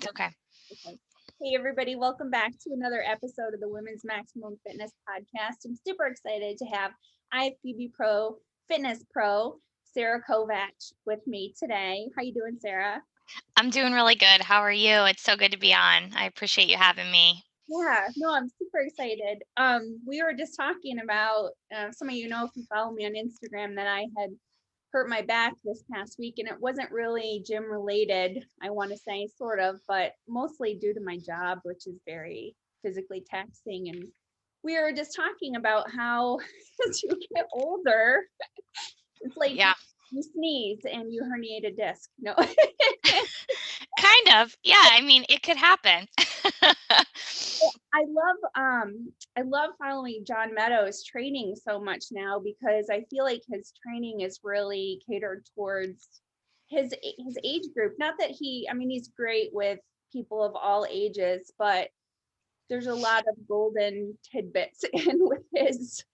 Okay. Okay. Hey, everybody, welcome back to another episode of the Women's Maximum Fitness Podcast. I'm super excited to have IFBB Pro Fitness Pro Sara Kovach with me today. How you doing, Sara? I'm doing really good. How are you? It's so good to be on. I appreciate you having me. Yeah, no, I'm super excited. We were just talking about some of you know if you follow me on Instagram that I had hurt my back this past week, and it wasn't really gym related, I want to say, sort of, but mostly due to my job, which is very physically taxing. And we were just talking about how as you get older, it's like Yeah, you sneeze and you herniate a disc. No. kind of. Yeah, I mean, it could happen. I love following John Meadows training so much now because I feel like his training is really catered towards his age group. Not that he's great with people of all ages, but there's a lot of golden tidbits in with his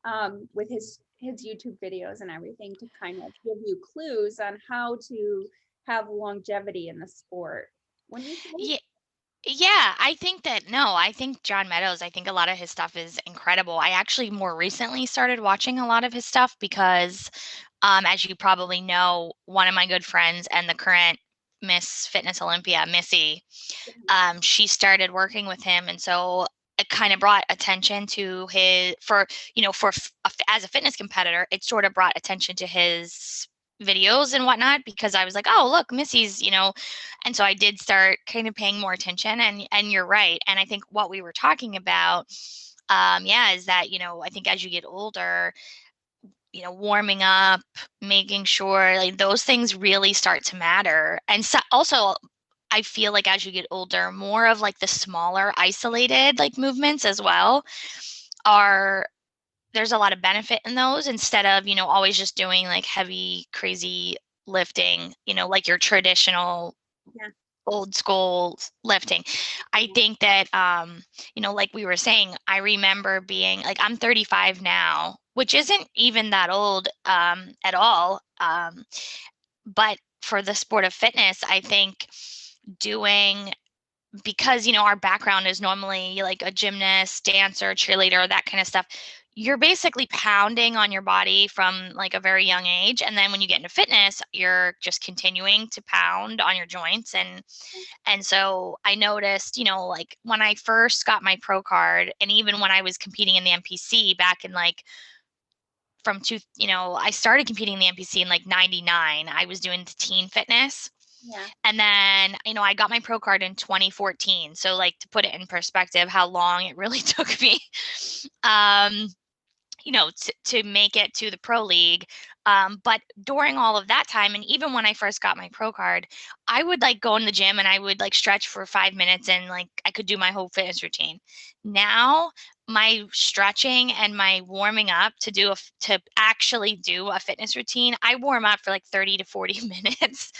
YouTube videos and everything to kind of give you clues on how to have longevity in the sport. When you Yeah, yeah, I think John Meadows, I think a lot of his stuff is incredible. I actually more recently started watching a lot of his stuff because, as you probably know, one of my good friends and the current Miss Fitness Olympia, Missy, she started working with him, and so it kind of brought attention to his as a fitness competitor, it sort of brought attention to his videos and whatnot because I was like, oh look, Missy's, and so I did start kind of paying more attention. And you're right, and I think what we were talking about, yeah, is that I think as you get older, warming up, making sure like those things really start to matter. And so also I feel like as you get older, more of like the smaller isolated like movements as well are there's a lot of benefit in those instead of, always just doing like heavy, crazy lifting, like your traditional Yeah. old school lifting. I think that, like we were saying, I remember being like, I'm 35 now, which isn't even that old at all. But for the sport of fitness, I think doing because our background is normally like a gymnast, dancer, cheerleader, that kind of stuff. You're basically pounding on your body from like a very young age, and then when you get into fitness, you're just continuing to pound on your joints. And so I noticed, like when I first got my pro card, and even when I was competing in the NPC back in like I started competing in the NPC in like 99. I was doing the teen fitness. Yeah. And then, I got my pro card in 2014. So like to put it in perspective, how long it really took me, to make it to the pro league. But during all of that time, and even when I first got my pro card, I would like go in the gym and I would like stretch for 5 minutes and like I could do my whole fitness routine. Now my stretching and my warming up to actually do a fitness routine, I warm up for like 30 to 40 minutes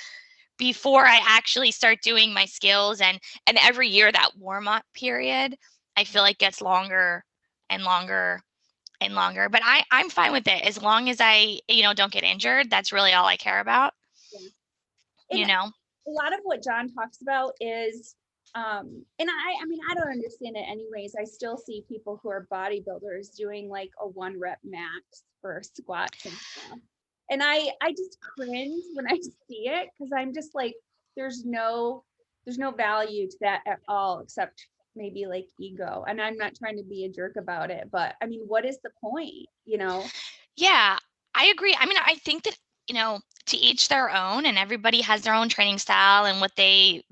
before I actually start doing my skills. And every year that warm up period, I feel like gets longer and longer and longer. But I'm fine with it as long as I, don't get injured. That's really all I care about. Yeah. You And know? a lot of what John talks about is and I don't understand it anyways. I still see people who are bodybuilders doing like a 1 rep max for squats and stuff. And I just cringe when I see it because I'm just like, there's no value to that at all except maybe like ego. And I'm not trying to be a jerk about it, but I mean, what is the point, you know? Yeah, I agree. I mean, I think that, to each their own, and everybody has their own training style and what they,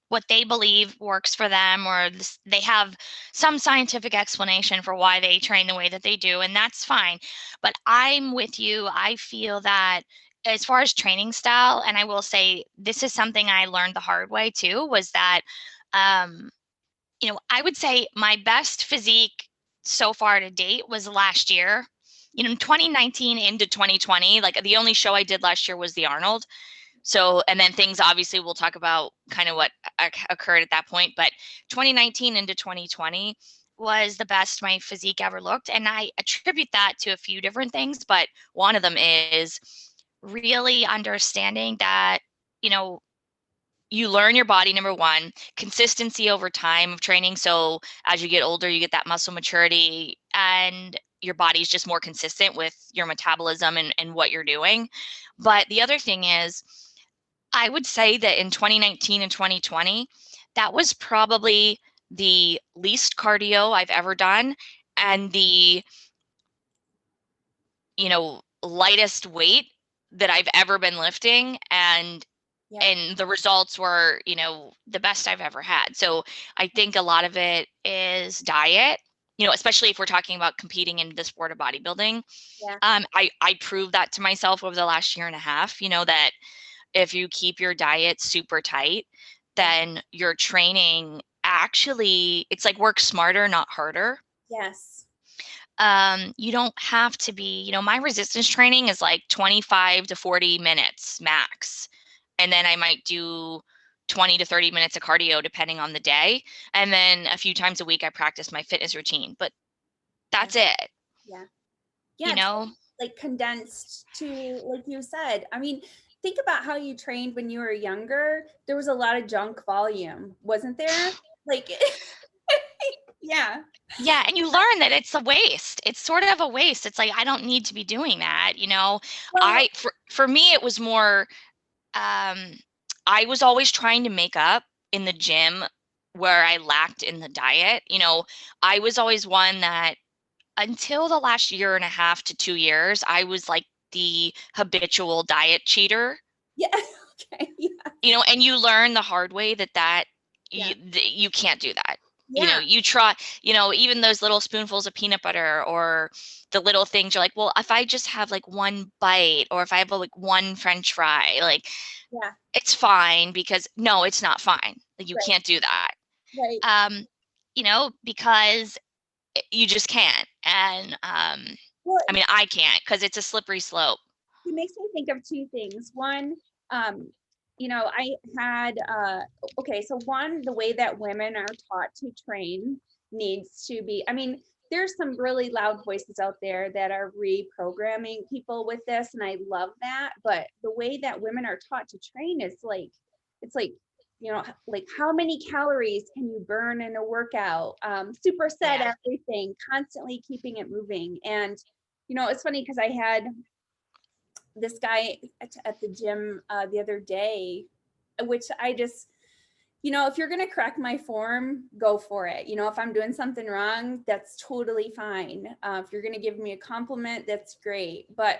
what they believe works for them, or they have some scientific explanation for why they train the way that they do, and that's fine. But I'm with you. I feel that as far as training style, and I will say this is something I learned the hard way too, was that, um, I would say my best physique so far to date was last year. 2019 into 2020, like the only show I did last year was the Arnold. So, and then things obviously we'll talk about kind of what occurred at that point, but 2019 into 2020 was the best my physique ever looked. And I attribute that to a few different things, but one of them is really understanding that, you know, you learn your body, number one, consistency over time of training. So as you get older, you get that muscle maturity and your body's just more consistent with your metabolism and what you're doing. But the other thing is, I would say that in 2019 and 2020, that was probably the least cardio I've ever done Yeah. and the, lightest weight that I've ever been lifting. Yeah. And the results were, the best I've ever had. So I think a lot of it is diet, especially if we're talking about competing in the sport of bodybuilding. Yeah. I proved that to myself over the last year and a half, that if you keep your diet super tight, Yeah. then your training actually, it's like work smarter, not harder. Yes. You don't have to be, my resistance training is like 25 to 40 minutes max. And then I might do 20 to 30 minutes of cardio depending on the day. And then a few times a week I practice my fitness routine, but Yeah. that's it, Yeah. you Yeah. It's know? like condensed to, like you said. I mean, think about how you trained when you were younger. There was a lot of junk volume, wasn't there? Like, yeah. Yeah, and you learn that it's a waste. It's sort of a waste. It's like I don't need to be doing that. Well, For me it was more um I was always trying to make up in the gym where I lacked in the diet. I was always one that until the last year and a half to 2 years, I was like the habitual diet cheater. yeah. Okay. Yeah. And you learn the hard way that Yeah. you can't do that. Yeah. You try, even those little spoonfuls of peanut butter or the little things you're like, well, if I just have like one bite or if I have like one French fry, like Yeah. it's fine because no, it's not fine. Like you Right. can't do that. Right. Because you just can't. And Well, I mean, I can't because it's a slippery slope. it makes me think of two things. One, um, I had okay, so one, the way that women are taught to train needs to be, I mean, there's some really loud voices out there that are reprogramming people with this, and I love that. But the way that women are taught to train is like, it's like how many calories can you burn in a workout? Superset Yeah. everything, constantly keeping it moving. And it's funny because I had this guy at the gym the other day, which I just, if you're going to correct my form, go for it. If I'm doing something wrong, that's totally fine. If you're going to give me a compliment, that's great. But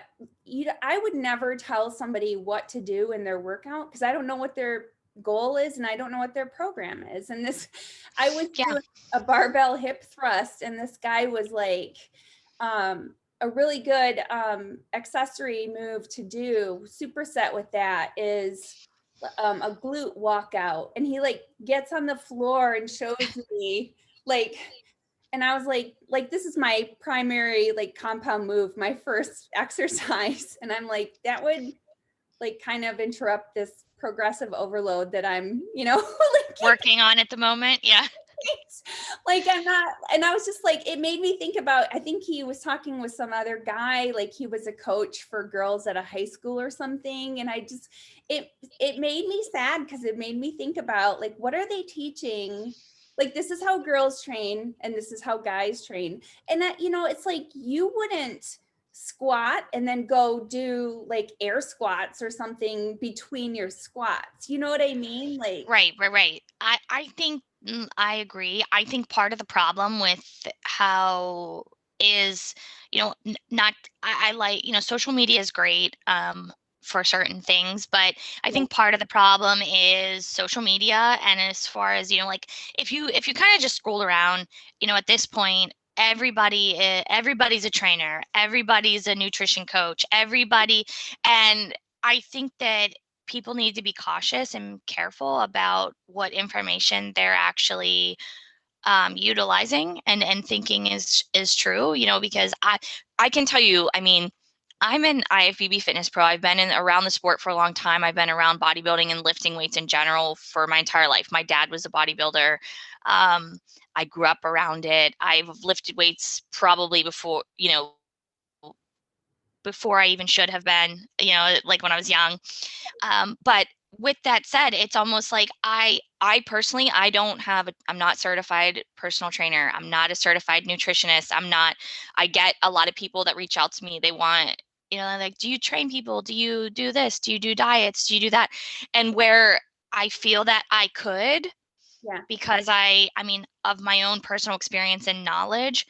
I would never tell somebody what to do in their workout because I don't know what their goal is and I don't know what their program is. And I was Yeah. doing a barbell hip thrust, and this guy was like, a really good accessory move to do superset with that is a glute walkout. And he like gets on the floor and shows me like, and I was like this is my primary like compound move, my first exercise. And I'm like, that would like kind of interrupt this progressive overload that I'm like Working on at the moment. Yeah. like I'm not, and I was just like, it made me think about, I think he was talking with some other guy, like he was a coach for girls at a high school or something. And I just, it made me sad because it made me think about like, what are they teaching? Like, this is how girls train and this is how guys train. And that, it's like, you wouldn't squat and then go do like air squats or something between your squats. You know what I mean? Like, Right. I think I agree. I think part of the problem with how is, not I like, social media is great for certain things, but I yeah, think part of the problem is social media. And as far as, like if you kind of just scroll around, at this point, everybody's a trainer, everybody's a nutrition coach, everybody. And I think that people need to be cautious and careful about what information they're actually utilizing and thinking is true. Because I can tell you, I mean, I'm an IFBB fitness pro. I've been around the sport for a long time. I've been around bodybuilding and lifting weights in general for my entire life. My dad was a bodybuilder. I grew up around it. I've lifted weights probably before I even should have been, like when I was young. But with that said, it's almost like I personally, I'm not certified personal trainer. I'm not a certified nutritionist. I get a lot of people that reach out to me. They want, like, do you train people? Do you do this? Do you do diets? Do you do that? And where I feel that I could, Yeah. because I mean, of my own personal experience and knowledge,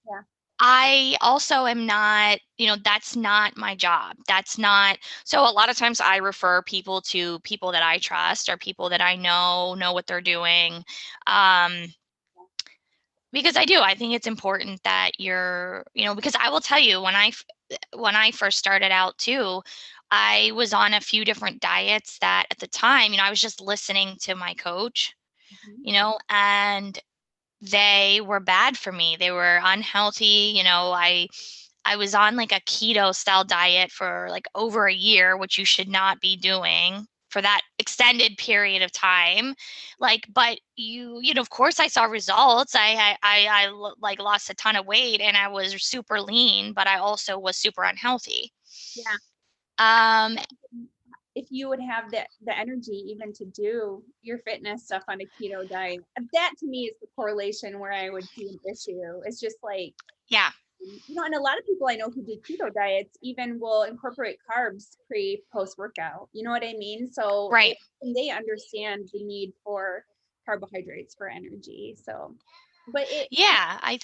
Yeah. I also am not, that's not my job. That's not, so a lot of times I refer people to people that I trust or people that I know what they're doing. Because I think it's important that you're, because I will tell you, when I first started out too, I was on a few different diets that at the time, I was just listening to my coach, Mhm. and they were bad for me. They were unhealthy. I was on like a keto style diet for like over a year, which you should not be doing for that extended period of time. Like, but of course I saw results. Like lost a ton of weight and I was super lean, but I also was super unhealthy. Yeah. Um, If you would have the energy even to do your fitness stuff on a keto diet, that to me is the correlation where I would see an issue. It's just like, yeah, and a lot of people I know who do keto diets even will incorporate carbs post workout. You know what I mean? So right. they understand the need for carbohydrates for energy. So, but Yeah, I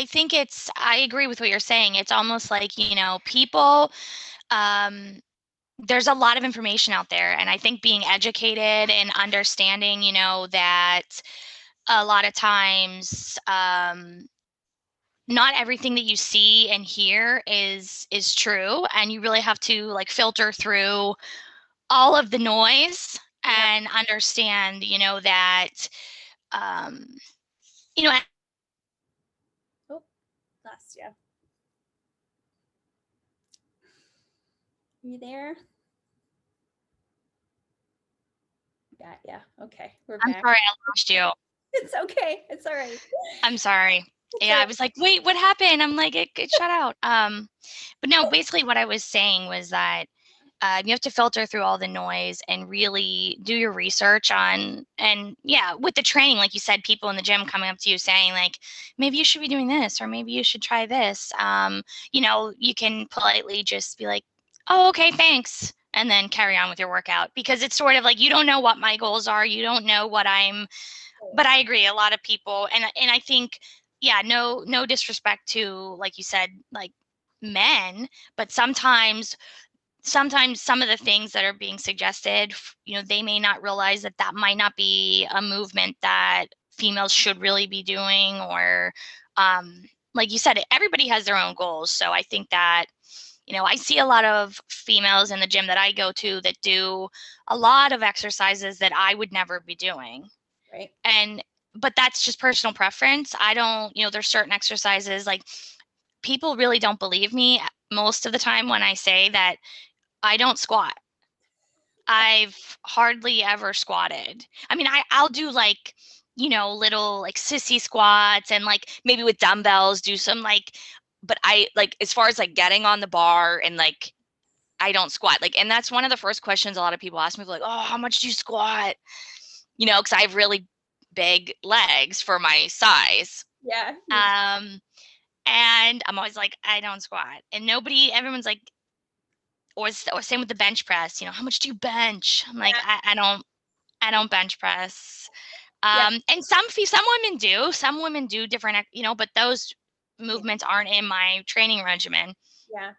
think I agree with what you're saying. It's almost like, people, um, there's a lot of information out there, and I think being educated and understanding, that a lot of times, not everything that you see and hear is true, and you really have to like filter through all of the noise yeah. and understand, that, um, you know, Oh, lost you. You there? Got yeah. Okay, we're I'm back. sorry I lost you. It's okay. It's all right. I'm sorry. It's all Yeah, I right. was like, wait, what happened? I'm like, it shut out. But no, basically what I was saying was that you have to filter through all the noise and really do your research on, and yeah, with the training, like you said, people in the gym coming up to you saying like, maybe you should be doing this, or maybe you should try this. You can politely just be like, oh, okay, thanks. And then carry on with your workout, because it's sort of like, you don't know what my goals are. You don't know what but I agree. A lot of people, and I think, yeah, no disrespect to, like you said, like men, but sometimes some of the things that are being suggested, they may not realize that that might not be a movement that females should really be doing, or like you said, everybody has their own goals. So I think that, I see a lot of females in the gym that I go to that do a lot of exercises that I would never be doing. Right. And but that's just personal preference. I don't, there's certain exercises, like, people really don't believe me most of the time when I say that I don't squat. I've hardly ever squatted. I mean, I'll do like, little like sissy squats, and like maybe with dumbbells do some like, but I like, as far as like getting on the bar and like, I don't squat. Like, and that's one of the first questions a lot of people ask me, like, oh, how much do you squat? Because I have really big legs for my size. Yeah. Um, and I'm always like, I don't squat. And everyone's like, or same with the bench press, how much do you bench? I'm like, Yeah. I don't bench press. Yeah. And some women do different, but those movements aren't in my training regimen. Yeah.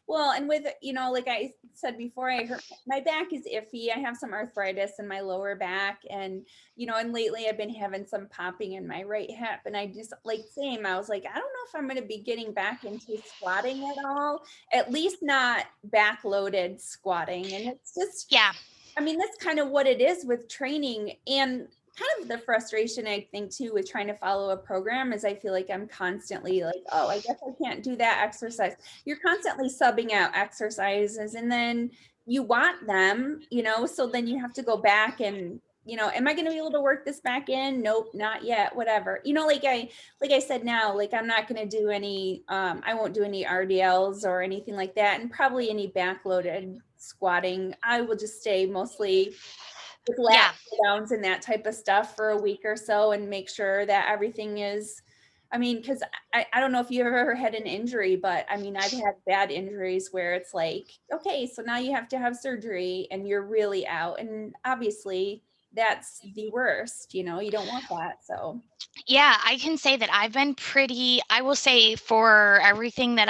Well, and with, like I said before, I hurt my back is iffy. I have some arthritis in my lower back, and and lately I've been having some popping in my right hip, and I just like same. I was like, I don't know if I'm going to be getting back into squatting at all. At least not back-loaded squatting, and it's just, Yeah. I mean, that's kind of what it is with training. And kind of the frustration I think too with trying to follow a program is I feel like I'm constantly like, oh, I guess I can't do that exercise. You're constantly subbing out exercises, and then you want them, so then you have to go back and am I going to be able to work this back in? Nope, not yet, whatever. Like I said now, like I'm not going to do any, I won't do any RDLs or anything like that. And probably any backloaded squatting. I will just stay mostly with lat Yeah. downs and that type of stuff for a week or so and make sure that everything is, because I don't know if you've ever had an injury, but I've had bad injuries where it's like, okay, so now you have to have surgery and you're really out. And obviously that's the worst, you don't want that. So Yeah, I can say that I've been I will say for everything that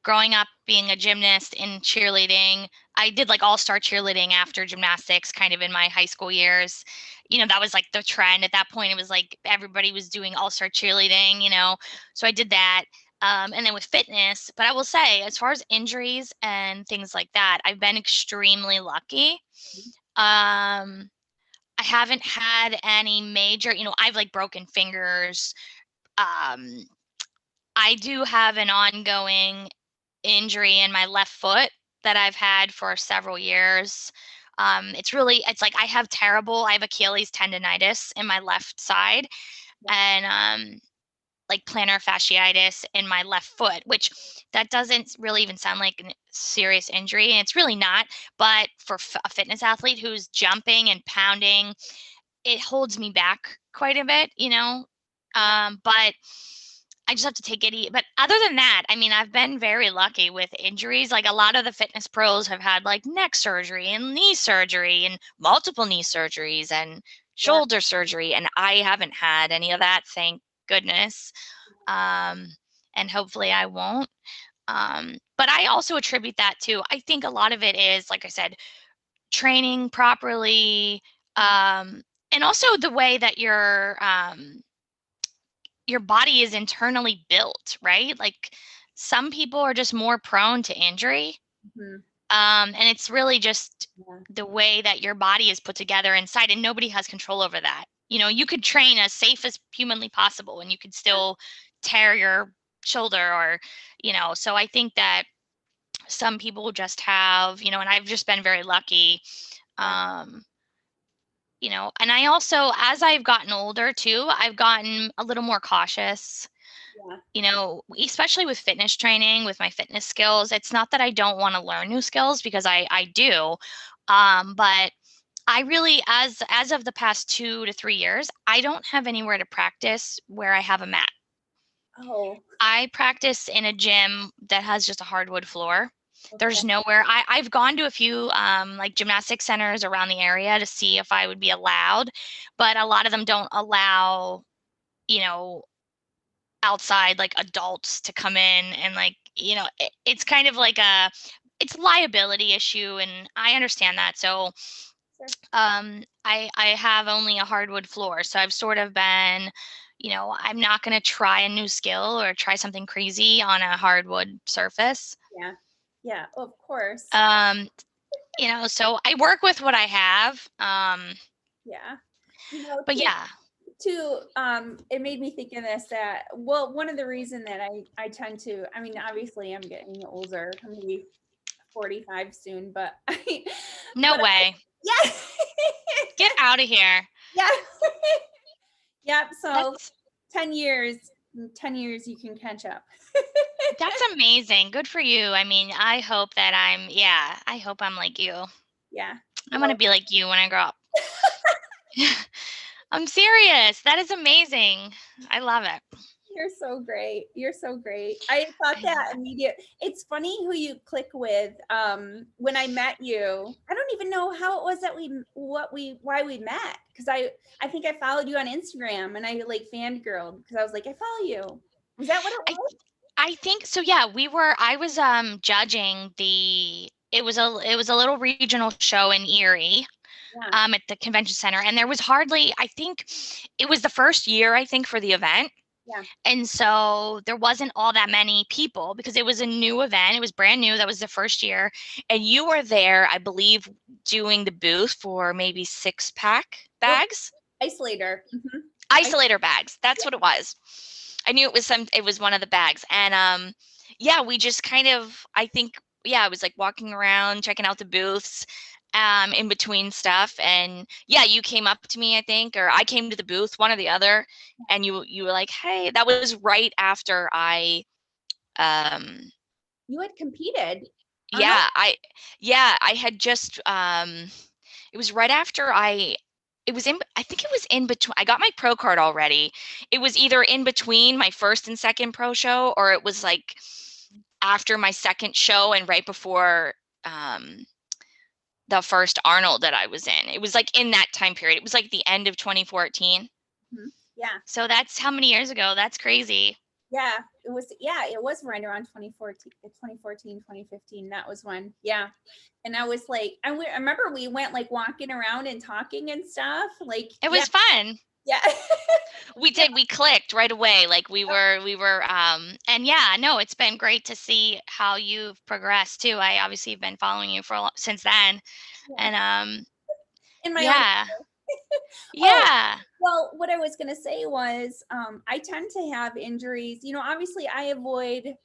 growing up being a gymnast in cheerleading, I did like all-star cheerleading after gymnastics kind of in my high school years. That was like the trend at that point. It was like everybody was doing all-star cheerleading, so I did that. And then with fitness, but I will say, as far as injuries and things like that, I've been extremely lucky. Um, I haven't had any major, I've like broken fingers. Um, I do have an ongoing injury in my left foot that I've had for several years. It's like I have Achilles tendonitis in my left side and like plantar fasciitis in my left foot, which that doesn't really even sound like a serious injury. And it's really not. But for a fitness athlete who's jumping and pounding, it holds me back quite a bit, but I just have to take it. But other than that, I've been very lucky with injuries. Like a lot of the fitness pros have had like neck surgery and knee surgery and multiple knee surgeries and yeah, shoulder surgery. And I haven't had any of that, thank goodness. And hopefully I won't. But I also attribute that to, I think a lot of it is, like I said, training properly, and also the way that your body is internally built, right? Like some people are just more prone to injury. mhm, And it's really just yeah, the way that your body is put together inside, and nobody has control over that. You could train as safe as humanly possible and you could still tear your shoulder so I think that some people just have, and I've just been very lucky. yeah, Um, and I also, as I've gotten older too, I've gotten a little more cautious, yeah, especially with fitness training, with my fitness skills. It's not that I don't want to learn new skills because I do. But I really, as of the past 2 to 3 years, I don't have anywhere to practice where I have a mat. oh, I practice in a gym that has just a hardwood floor. okay, There's nowhere. I've gone to a few like gymnastic centers around the area to see if I would be allowed, but a lot of them don't allow, you know, outside like adults to come in and like, it's kind of like it's liability issue, and I understand that. So sure, I have only a hardwood floor, so I've sort of been, I'm not going to try a new skill or try something crazy on a hardwood surface. yeah, yeah, of course, Um, so I work with what I have. yeah. But Too, yeah, it made me think of this, that well, one of the reason that I tend to, obviously I'm getting older, I'm gonna be 45 soon, but no way. yeah. Get out of here. Yeah. Yep, so That's 10 years, in 10 years you can catch up. that's amazing. Good for you. I hope that I hope I'm like you. Yeah. I want to Well, be like you when I grow up. I'm serious. That is amazing. I love it. you're so great. You're so great. I thought I love that it. immediate. It's funny who you click with. When I met you, I don't even know how it was that why we met. Cause I think I followed you on Instagram and I like fangirled because I was like, I follow you. Was that what it I was? I think so. Yeah, I was judging it was a little regional show in Erie, Yeah. at the convention center, and there was hardly, I think it was the first year, I think, for the event. Yeah. And so there wasn't all that many people because it was a new event. It was brand new. That was the first year. And you were there, I believe, doing the booth for maybe 6-pack Yep. bags. Isolator. Isolator bags. That's what it was. I knew it was one of the bags. And yeah, we just kind of, I think, yeah, I was like walking around, checking out the booths. in between stuff. And yeah, you came up to me, I think, or I came to the booth, one or the other, and you were like, "Hey," that was right after um You had competed, or no? yeah, I had just it was right after I think it was in between. I got my pro card already. It was either in between my first and second pro show, or it was like after my second show and right before um the first Arnold that I was in. It was like in that time period. It was like the end of 2014. Mhm. Yeah. So that's how many years ago? That's crazy. Yeah, it was right around 2014, 2015. That was when, yeah. And I was like, I remember we went like walking around and talking and stuff. Like, It yeah, was fun. yeah. We Yeah. did. We clicked right away. Like we were and yeah, no, it's been great to see how you've progressed too. I obviously have been following you for since then. Yeah. And In my own. yeah. Oh, Yeah. well, what I was going to say was, I tend to have injuries. Obviously, I avoid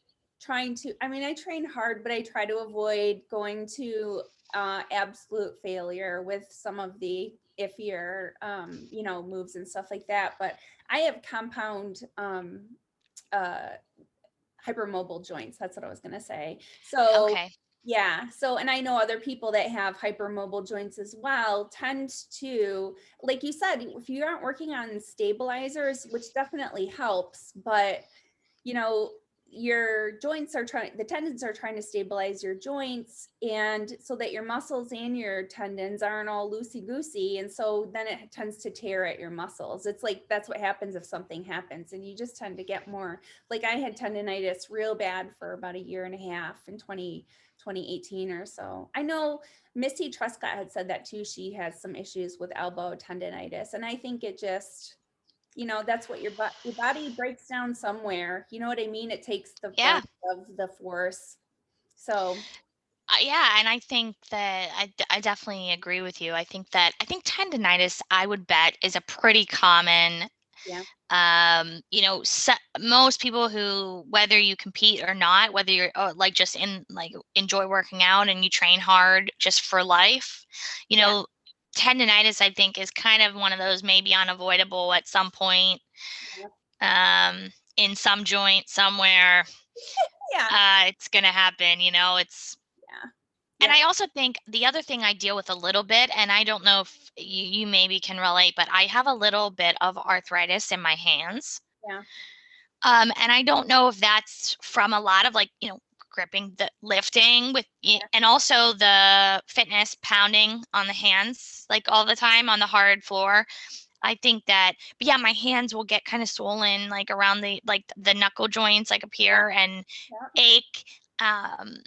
I train hard, but I try to avoid going to absolute failure with some of the iffier, moves and stuff like that. But I have compound uh, hypermobile joints. That's what I was going to say. So, Okay. yeah. So, and I know other people that have hypermobile joints as well tend to, like you said, if you aren't working on stabilizers, which definitely helps, but you know, the tendons are trying to stabilize your joints, and so that your muscles and your tendons aren't all loosey goosey. And so then it tends to tear at your muscles. It's like, that's what happens if something happens. And you just tend to get more, like I had tendonitis real bad for about a year and a half in 2018 or so. I know Missy Truscott had said that too. She has some issues with elbow tendonitis. And I think it just, that's what your body breaks down somewhere. You know what I mean? It takes the Yeah. brunt of the force. So, Yeah, and I think that I definitely agree with you. I think tendonitis, I would bet, is a pretty common yeah, most people who, whether you compete or not, whether you're like just enjoy working out and you train hard just for life, you yeah, know, tendonitis, I think, is kind of one of those maybe unavoidable at some point, yeah, in some joint somewhere. yeah, It's gonna happen, it's. yeah, And yep, I also think the other thing I deal with a little bit, and I don't know if you maybe can relate, but I have a little bit of arthritis in my hands. yeah, And I don't know if that's from a lot of gripping, the lifting yeah, and also the fitness, pounding on the hands like all the time on the hard floor. I think that, but yeah, my hands will get kind of swollen, like around the knuckle joints, like up yeah, here, and yeah. ache. Um,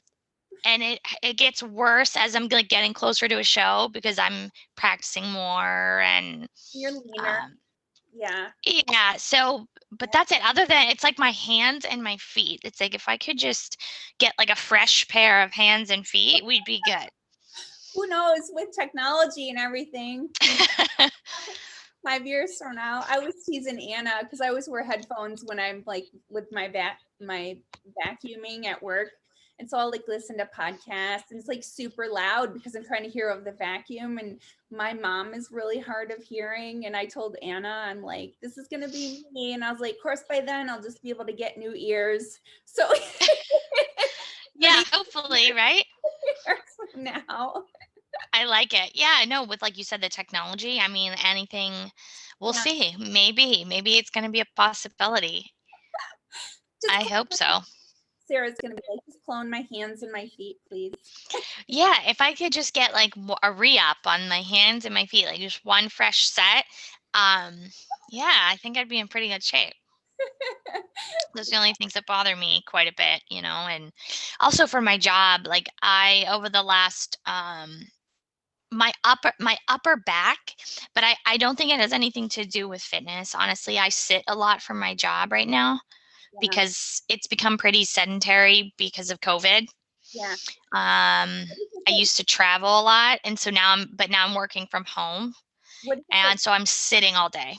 and it gets worse as I'm like getting closer to a show because I'm practicing more and You're leaner. um, Yeah, yeah, so but yeah. that's it. Other than it's like my hands and my feet. It's like if I could just get like a fresh pair of hands and feet, we'd be good. Who knows with technology and everything, 5 years from now. I was teasing Anna because I always wear headphones when I'm like with my vacuuming at work. And so I'll like listen to podcasts, and it's like super loud because I'm trying to hear over the vacuum. And my mom is really hard of hearing. And I told Anna, I'm like, this is gonna be me. And I was like, of course, by then I'll just be able to get new ears. So Yeah, hopefully, right? now. I like it. Yeah, I know with like you said, the technology, I mean, anything, we'll Yeah. see. Maybe it's going to be a possibility. Just I hope so. Sarah's gonna be like, just clone my hands and my feet, please. Yeah, if I could just get like a re-up on my hands and my feet, like just one fresh set, um, yeah, I think I'd be in pretty good shape. Those are the only things that bother me quite a bit, and also for my job, like over the last, my upper back, but I don't think it has anything to do with fitness. Honestly, I sit a lot for my job right now Yeah, because it's become pretty sedentary because of COVID. yeah. Um, What is it I that used to travel a lot, and so now I'm working from home, what is it that and so I'm sitting all day.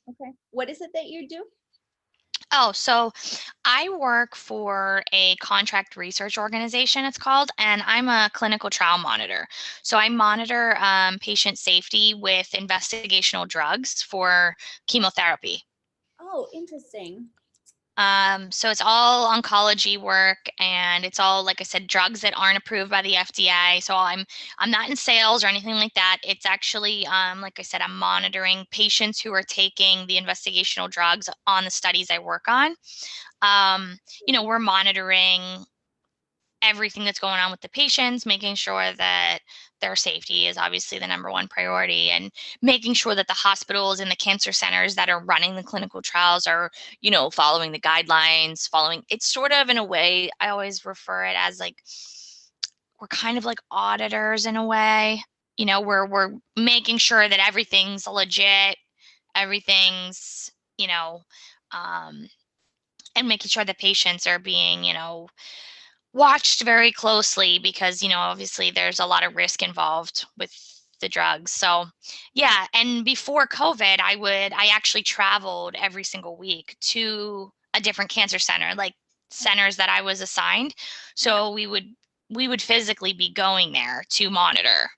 okay. What is it that you do? Oh, so I work for a contract research organization, it's called, and I'm a clinical trial monitor. So I monitor patient safety with investigational drugs for chemotherapy. Oh, interesting. So it's all oncology work, and it's all, like I said, drugs that aren't approved by the FDA. So I'm not in sales or anything like that. It's actually, like I said, I'm monitoring patients who are taking the investigational drugs on the studies I work on. We're monitoring everything that's going on with the patients, making sure that their safety is obviously the number one priority, and making sure that the hospitals and the cancer centers that are running the clinical trials are, following the guidelines, following it's sort of in a way, I always refer it as like we're kind of like auditors in a way. We're making sure that everything's legit, everything's, um, and making sure the patients are being, watched very closely because, obviously there's a lot of risk involved with the drugs. So, yeah. And before COVID, I actually traveled every single week to a different cancer center, like centers that I was assigned. Yeah. So we would physically be going there to monitor.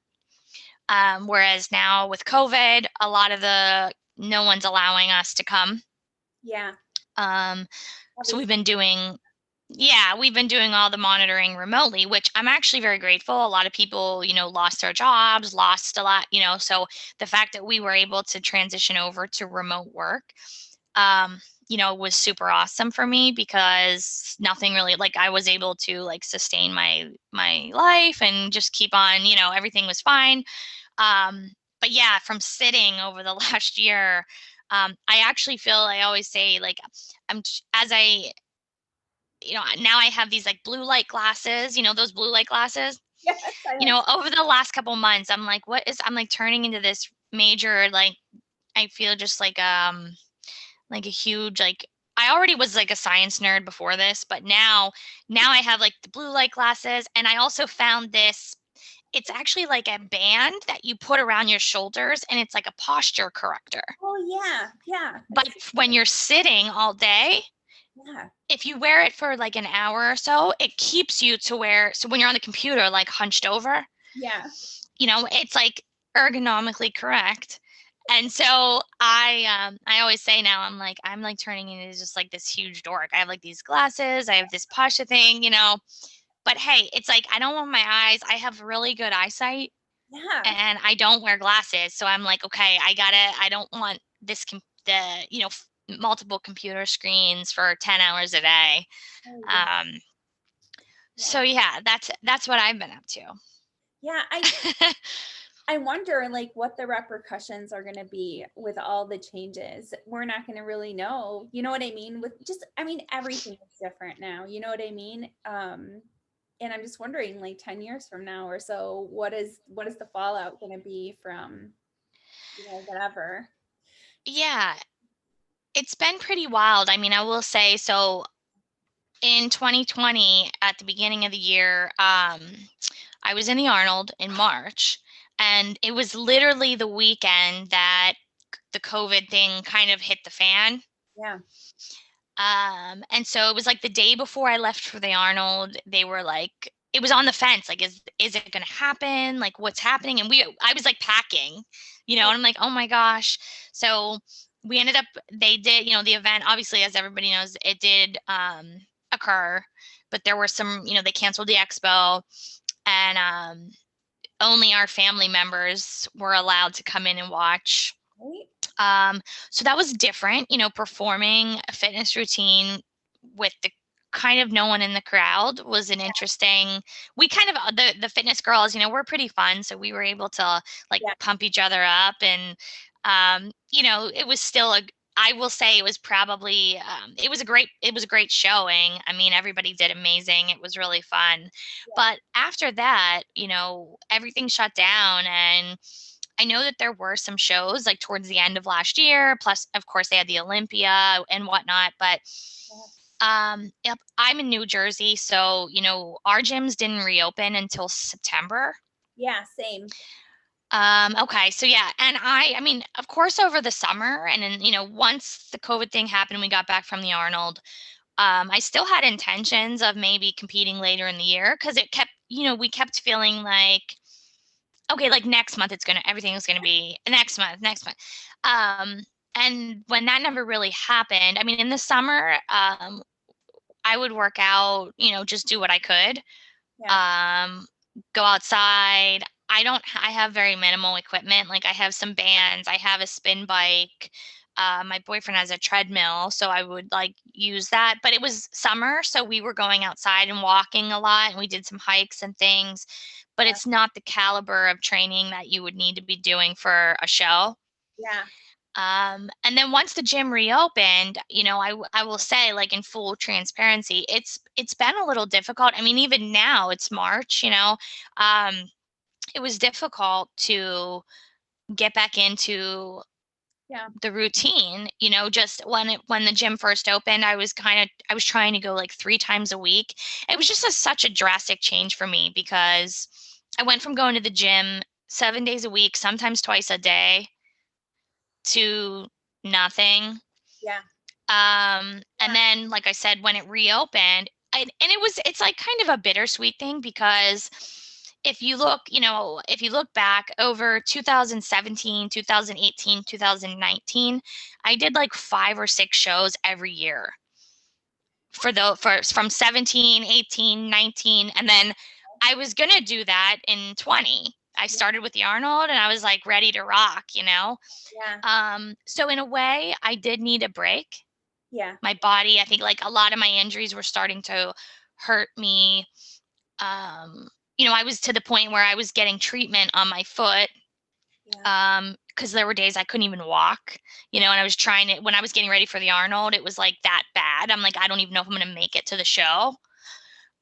Whereas now with COVID, no one's allowing us to come. Yeah. Um, so Obviously. we've been doing all the monitoring remotely, which I'm actually very grateful. A lot of people, lost their jobs, lost a lot, so the fact that we were able to transition over to remote work, um, was super awesome for me because nothing really, like, I was able to like sustain my life and just keep on, everything was fine. But yeah, from sitting over the last year, I actually feel, I always say, like, as I, now I have these like blue light glasses, those blue light glasses. Yes, I have. Over the last couple months, I'm like turning into this major, like, I feel just like a huge, like, I already was like a science nerd before this, but now I have like the blue light glasses, and I also found this. It's actually like a band that you put around your shoulders, and it's like a posture corrector. Oh yeah, yeah. But when you're sitting all day, Yeah, if you wear it for like an hour or so, it keeps you to where, so when you're on the computer, like hunched over, yeah. it's like ergonomically correct. And so I always say now, I'm like turning into just like this huge dork. I have like these glasses, I have this Pasha thing, but hey, it's like I don't want my eyes. I have really good eyesight, Yeah. and I don't wear glasses. So I'm like, okay, I don't want multiple computer screens for 10 hours a day. Oh, yeah. Um, Yeah. so yeah, that's what I've been up Yeah, to. I wonder like what the repercussions are going to be with all the changes. We're not going to really know. You know what I mean? With just I mean everything is different now. You know what I mean? And I'm just wondering like 10 years from now or so what is the fallout going to be from whatever. Yeah, it's been pretty wild. I mean, I will say, so in 2020, at the beginning of the year, I was in the Arnold in March, and it was literally the weekend that the COVID thing kind of hit the fan. Yeah. And so it was like the day before I left for the Arnold, they were like, it was on the fence, like, is it gonna happen? Like, what's happening? And I was like packing, and I'm like, oh my gosh. So we ended up, they did, the event, obviously, as everybody knows, it did occur, but there were some, they canceled the expo, and only our family members were allowed to come in and watch. Right? So that was different, performing a fitness routine with the kind of no one in the crowd was an interesting, we kind of, the fitness girls, we're pretty fun. So we were able to like Yeah. pump each other up, and, it was still I will say it was probably, it was a great showing. I mean, everybody did amazing. It was really fun. Yeah. But after that, everything shut down, and I know that there were some shows like towards the end of last year. Plus, of course, they had the Olympia and whatnot. But Yeah. yep, I'm in New Jersey, so our gyms didn't reopen until September. Yeah, same. Okay, so yeah, and I mean, of course, over the summer, and then, once the COVID thing happened, and we got back from the Arnold, I still had intentions of maybe competing later in the year because it kept, we kept feeling like, okay, like next month everything's gonna be next month, next month. Um, and when that never really happened, I mean, in the summer, I would work out, just do what I could. Yeah. um, Go outside. I have very minimal equipment. Like I have some bands, I have a spin bike. My boyfriend has a treadmill, so I would like use that. But it was summer, so we were going outside and walking a lot, and we did some hikes and things. But Yeah. it's not the caliber of training that you would need to be doing for a show. Yeah. And then once the gym reopened, I will say, like in full transparency, it's been a little difficult. I mean, even now it's March, it was difficult to get back into Yeah. the routine. Just when the gym first opened, I was trying to go like 3 times a week. It was just such a drastic change for me because I went from going to the gym 7 days a week, sometimes twice a day, to nothing. Yeah. And Yeah. then, like I said, when it reopened, it's like kind of a bittersweet thing because if you look back over 2017, 2018, 2019, I did like 5 or 6 shows every year for from 17, 18, 19, and then I was gonna do that in 20. I Yeah. started with the Arnold and I was like ready to rock. Yeah. So in a way, I did need a break. Yeah. My body, I think like a lot of my injuries were starting to hurt me. I was to the point where I was getting treatment on my foot, Yeah. because there were days I couldn't even walk, and I was trying it when I was getting ready for the Arnold, it was like that bad. I'm like, I don't even know if I'm going to make it to the show.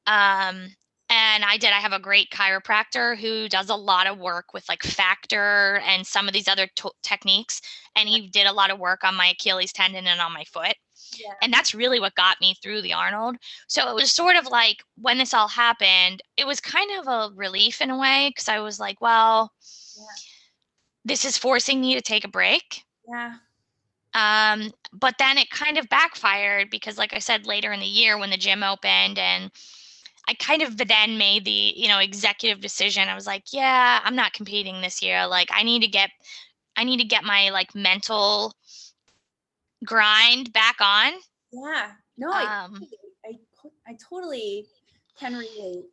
Um, and I have a great chiropractor who does a lot of work with like factor and some of these other techniques. And Yeah. he did a lot of work on my Achilles tendon and on my foot. Yeah. And that's really what got me through the Arnold. So it was sort of like when this all happened, it was kind of a relief in a way because I was like, well, Yeah. this is forcing me to take a break. Yeah. But then it kind of backfired because, like I said, later in the year when the gym opened and I kind of then made the, executive decision. I was like, yeah, I'm not competing this year. Like I need to get my like mental grind back on. Yeah. No, Um, I, I totally can relate.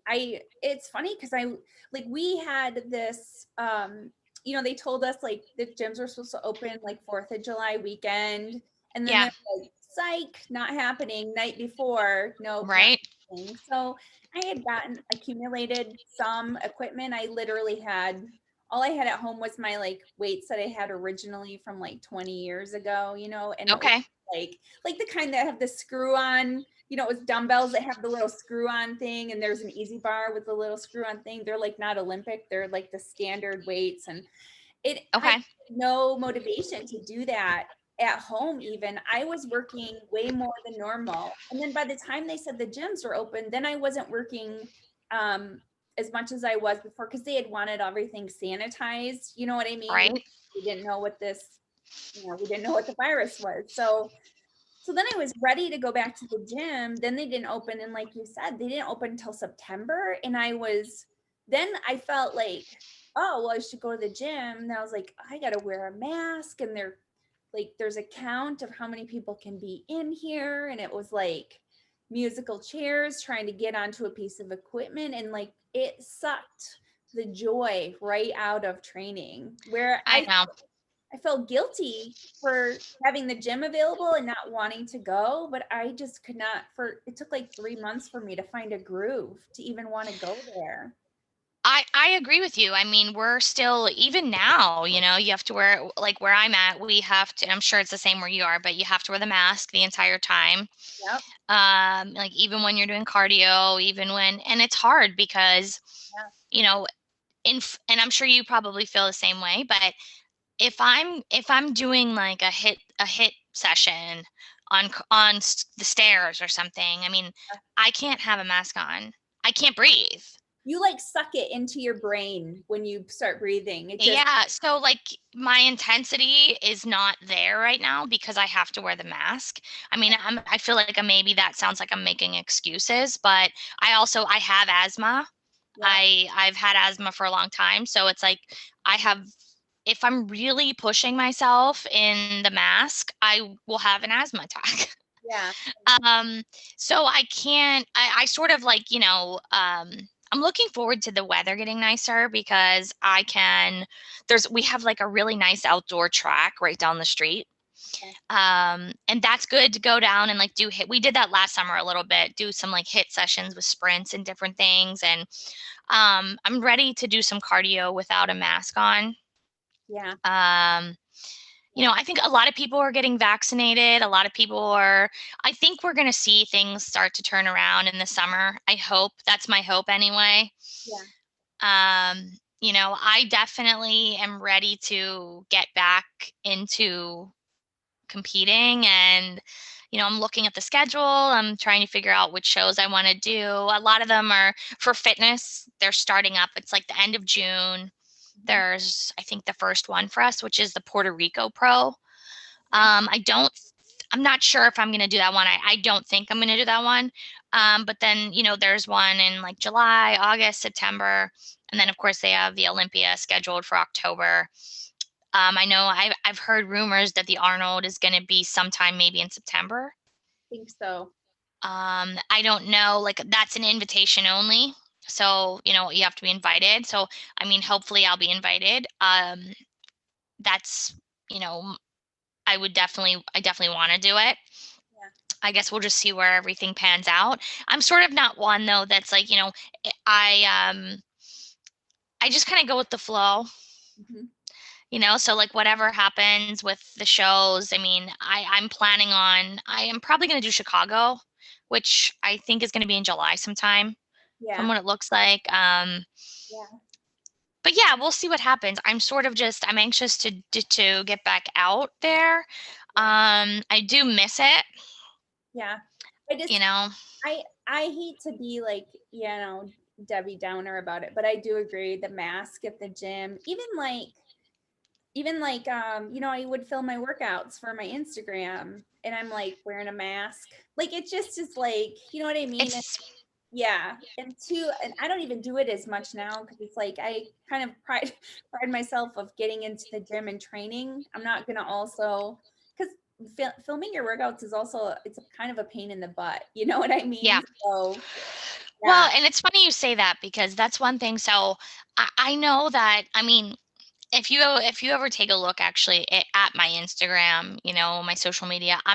It's funny because like, we had this, they told us like the gyms were supposed to open like 4th of July weekend. And then yeah, they're like, psych, not happening night before. Nope, not right. happening. So I had accumulated some equipment. All I had at home was my like weights that I had originally from like 20 years ago, and it was Okay. like the kind that have the screw on, it was dumbbells that have the little screw on thing, and there's an easy bar with the little screw on thing. They're like not Olympic, they're like the standard weights. And I had Okay. no motivation to do that at home. Even I was working way more than normal. And then by the time they said the gyms were open, then I wasn't working um as much as I was before because they had wanted everything sanitized. You know what I mean? Right. We didn't know what we didn't know what the virus was. So then I was ready to go back to the gym. Then they didn't open. And like you said, they didn't open until September. And then I felt like, oh, well, I should go to the gym. And I was like, I got to wear a mask. And there's a count of how many people can be in here. And it was like musical chairs trying to get onto a piece of equipment. And like, it sucked the joy right out of training where I know. I felt guilty for having the gym available and not wanting to go, but I just could not it took like 3 months for me to find a groove to even want to go there. I agree with you. I mean, we're still, even now, you have to wear, like where I'm at, we have to, I'm sure it's the same where you are, but you have to wear the mask the entire time. Yep. Like even when you're doing cardio, and it's hard because, Yeah. you know, and I'm sure you probably feel the same way, but if I'm doing like a hit session on the stairs or something, I mean, I can't have a mask on. I can't breathe. you like suck it into your brain when you start breathing. It just, Yeah, so like my intensity is not there right now because I have to wear the mask. I mean, I feel like maybe that sounds like I'm making excuses, but I have asthma. yeah, I've had asthma for a long time, so it's like I have if I'm really pushing myself in the mask, I will have an asthma attack. yeah, Um, so I sort of like, I'm looking forward to the weather getting nicer because we have like a really nice outdoor track right down the street. yeah. And that's good to go down and like we did that last summer a little bit, do some like hit sessions with sprints and different things. And I'm ready to do some cardio without a mask on. Yeah. Um, I think a lot of people are getting vaccinated. I think we're going to see things start to turn around in the summer. I hope. That's my hope anyway. Yeah. I definitely am ready to get back into competing and I'm looking at the schedule. I'm trying to figure out which shows I want to do. A lot of them are for fitness. They're starting up. It's like the end of June. Mhm. There's, I think, the first one for us, which is the Puerto Rico Pro. Okay. I'm not sure if I'm going to do that one. I don't think I'm going to do that one. But then, there's one in like July, August, September. And then, of course, they have the Olympia scheduled for October. I know I've heard rumors that the Arnold is going to be sometime maybe in September. Think so. I don't know, like that's an invitation only. So, you have to be invited. So, I mean, hopefully I'll be invited. That's, you know, I definitely want to do it. Yeah. I guess we'll just see where everything pans out. I'm sort of not one though that's like, I just kind of go with the flow, Mhm. so like whatever happens with the shows. I mean, I am probably going to do Chicago, which I think is going to be in July sometime from Yeah. what it looks like. Yeah. But yeah, we'll see what happens. I'm anxious to get back out there. Yeah. I do miss it, Yeah. I you just, know. I hate to be like, Debbie Downer about it, but I do agree the mask at the gym, even like I would film my workouts for my Instagram and I'm like wearing a mask. Like it just is like, you know what I mean? And, It's yeah. And I don't even do it as much now because it's like I kind of pride myself of getting into the gym and training. I'm not gonna also because filming your workouts is also it's a kind of a pain in the butt. You know what I Yeah. mean? So yeah, Well, and it's funny you say that because that's one thing. So I know that, I mean, if you ever take a look actually at my Instagram, my social media, I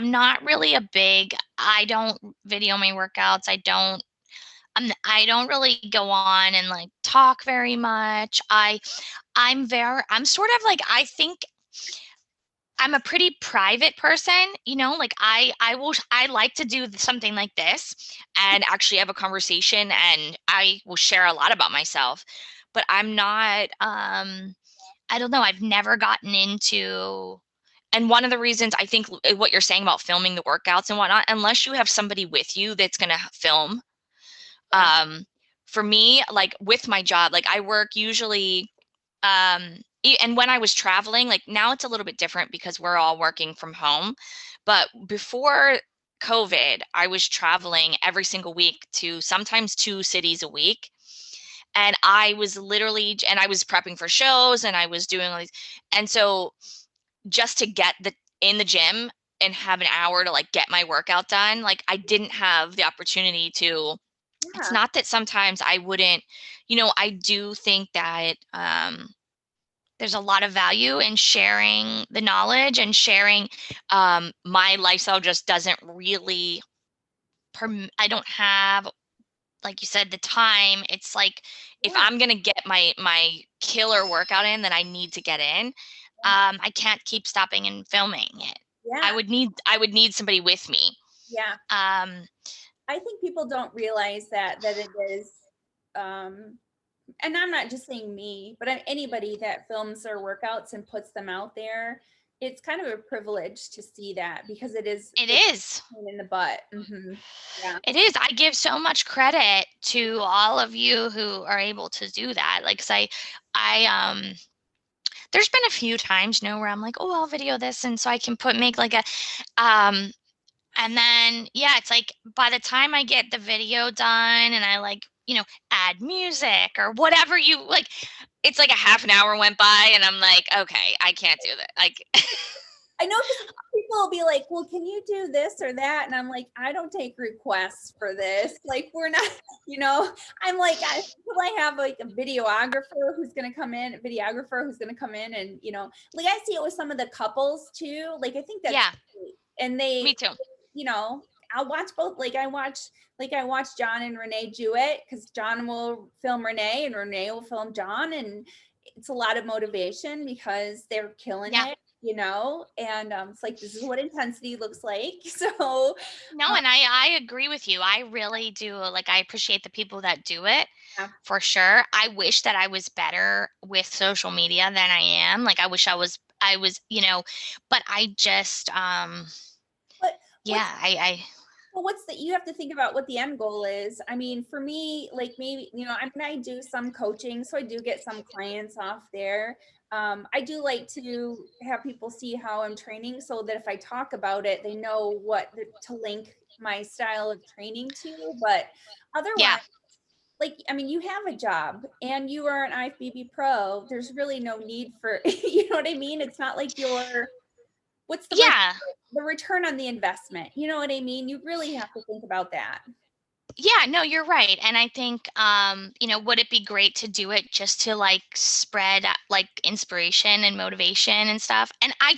don't video my workouts. I don't really go on and like talk very much. I'm sort of like, I think I'm a pretty private person, like I like to do something like this and actually have a conversation and I will share a lot about myself, but I'm not, I don't know, I've never gotten into, and one of the reasons I think what you're saying about filming the workouts and whatnot, unless you have somebody with you that's going to film, yeah, um, for me, like with my job, like I work usually, and when I was traveling, like now it's a little bit different because we're all working from home. But before COVID, I was traveling every single week to sometimes 2 cities a week. And I was prepping for shows and I was doing all these. And so just to get in the gym and have an hour to like get my workout done, like I didn't have the opportunity to. It's yeah, not that sometimes I wouldn't, I do think that there's a lot of value in sharing the knowledge and sharing. My lifestyle just doesn't really, I don't have, like you said, the time. It's like if yeah, I'm gonna get my killer workout in that I need to get in, I can't keep stopping and filming it. yeah, I would need somebody with me. yeah. Um, I think people don't realize that it is um and I'm not just saying me, but anybody that films their workouts and puts them out there, it's kind of a privilege to see that because it's It is. a pain in the butt. Yeah. It is. I give so much credit to all of you who are able to do that. Like, 'cause there's been a few times, where I'm like, oh, I'll video this, and so I can make like a, um, and then yeah, it's like by the time I get the video done and I like, add music or whatever it's like a half an hour went by, and I'm like, okay, I can't do that. Like, I know, because people will be like, well, can you do this or that? And I'm like, I don't take requests for this. Like, we're not, I'm like, I have like a videographer who's going to come in and, like I see it with some of the couples too. Like, I think that's yeah, great. And they, me too. I'll watch both. I watch John and Renee do it because John will film Renee and Renee will film John. And it's a lot of motivation because they're killing Yeah. it. And it's like, this is what intensity looks like. So No, and I agree with you. I really do. Like, I appreciate the people that do it yeah. for sure. I wish that I was better with social media than I am. Like, I wish I was, but I just, But yeah, well, you have to think about what the end goal is. I mean, for me, like maybe, I do some coaching, so I do get some clients off there. I do like to have people see how I'm training so that if I talk about it, they know to link my style of training to. But otherwise, yeah. like, I mean, you have a job and you are an IFBB pro. There's really no need for, you know what I mean? It's not like what's the return on the investment? You know what I mean? You really have to think about that. Yeah, no, you're right. And I think, would it be great to do it just to like spread like inspiration and motivation and stuff? And I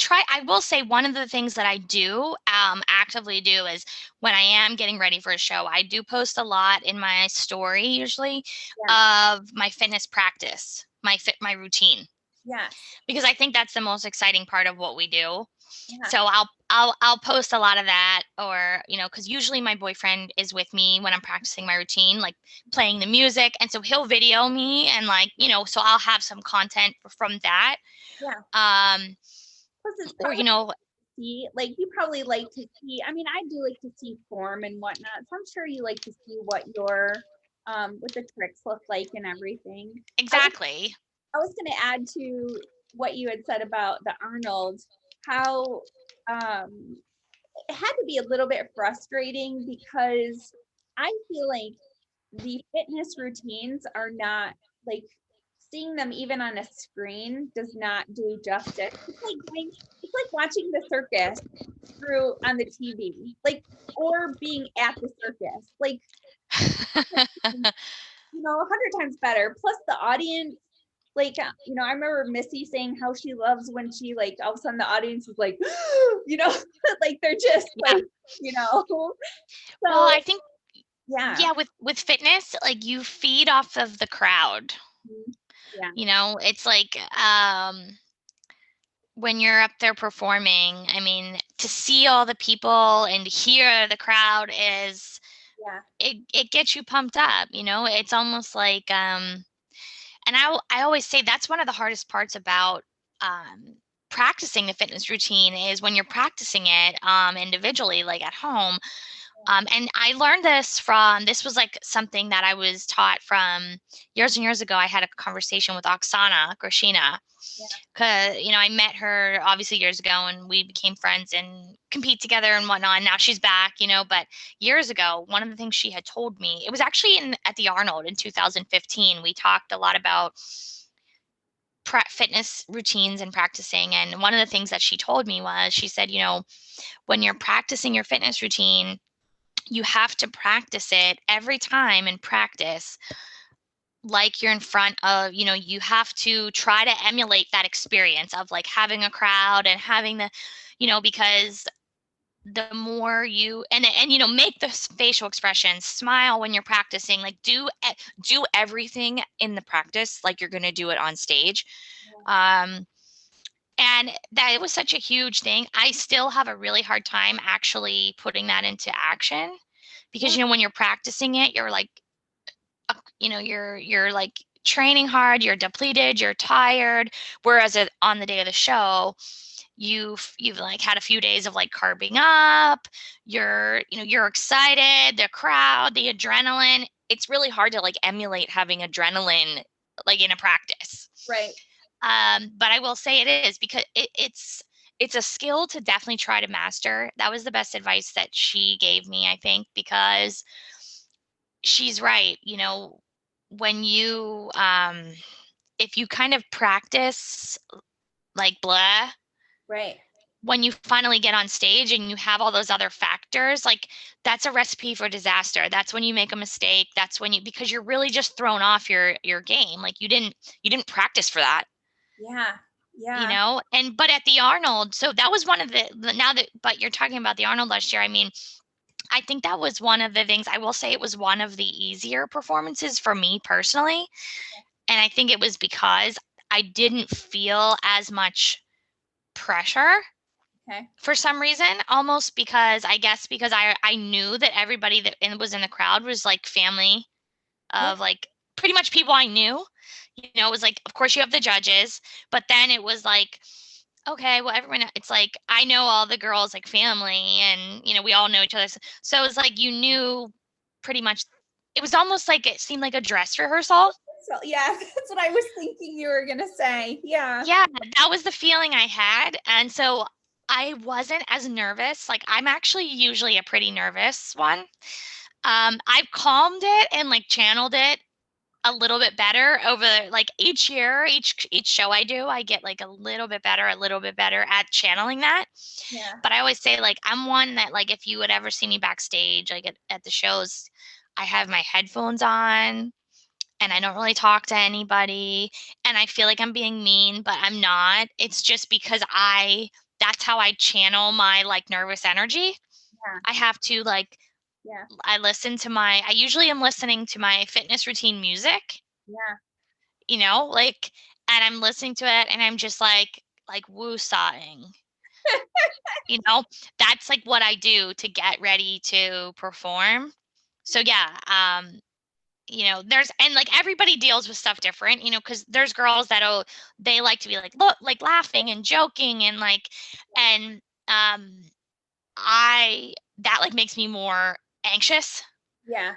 will say one of the things that I do actively do is when I am getting ready for a show, I do post a lot in my story usually of my fitness practice, my routine. Yes. Because I think that's the most exciting part of what we do. Yeah. So I'll post a lot of that, or because usually my boyfriend is with me when I'm practicing my routine, like playing the music, and so he'll video me and like so I'll have some content from that. Yeah. Or see, like you probably like to see. I mean, I do like to see form and whatnot. So I'm sure you like to see what the tricks look like and everything. exactly. I was going to add to what you had said about the Arnold, how it had to be a little bit frustrating because I feel like the fitness routines are not like seeing them even on a screen does not do justice. It's like watching the circus on the TV, like, or being at the circus, like, 100 times better. Plus the audience, like, I remember Missy saying how she loves when she like all of a sudden the audience is like, like they're just like, So, well, I think yeah, with fitness, like you feed off of the crowd. Yeah. It's like when you're up there performing, I mean, to see all the people and hear the crowd it gets you pumped up. It's almost like and I always say that's one of the hardest parts about practicing the fitness routine is when you're practicing it individually, like at home. And I learned this was like something that I was taught from years and years ago. I had a conversation with Oksana Groshina because, I met her obviously years ago and we became friends and compete together and whatnot. And now she's back, but years ago, one of the things she had told me, it was actually at the Arnold in 2015, we talked a lot about fitness routines and practicing. And one of the things that she told me was, she said, when you're practicing your fitness routine, you have to practice it every time in practice like you're in front of, you have to try to emulate that experience of like having a crowd and having the, because the more you and make the facial expressions, smile when you're practicing, like do everything in the practice like you're going to do it on stage. And that it was such a huge thing. I still have a really hard time actually putting that into action because, when you're practicing it, you're like, you're like training hard, you're depleted, you're tired. Whereas on the day of the show, you've like had a few days of like carbing up, you're excited, the crowd, the adrenaline. It's really hard to like emulate having adrenaline like in a practice. Right. But I will say it is because it's a skill to definitely try to master. That was the best advice that she gave me, I think, because she's right. When you if you kind of practice like blah, Right. when you finally get on stage and you have all those other factors, like that's a recipe for disaster. That's when you make a mistake. That's when because you're really just thrown off your game. Like you didn't practice for that. Yeah. Yeah. And but at the Arnold, so that was one of now that, but you're talking about the Arnold last year. I mean, I think that was one of the things. I will say it was one of the easier performances for me personally. And I think it was because I didn't feel as much pressure Okay. for some reason, almost because I guess because I knew that everybody that was in the crowd was like family Yeah. of like pretty much people I knew. It was like, of course you have the judges, but then it was like, okay, well, everyone, it's like, I know all the girls like family and, we all know each other. So it was like, you knew pretty much, it was almost like it seemed like a dress rehearsal. So yeah, that's what I was thinking you were gonna say. Yeah. Yeah, that was the feeling I had. And so I wasn't as nervous. Like, I'm actually usually a pretty nervous one. I've calmed it and like channeled it a little bit better over like each year, each show I do, I get like a little bit better at channeling that. Yeah. But I always say like I'm one that like if you would ever see me backstage, like at the shows, I have my headphones on and I don't really talk to anybody and I feel like I'm being mean, but I'm not. It's just because that's how I channel my like nervous energy. Yeah. I have to like Yeah. I usually am listening to my fitness routine music, Yeah. like, and I'm listening to it and I'm just like woo-sawing, you know, that's like what I do to get ready to perform. So yeah, there's, and like everybody deals with stuff different, because there's girls they like to be like, look, like laughing and joking and like, and, that like makes me more anxious. Yeah.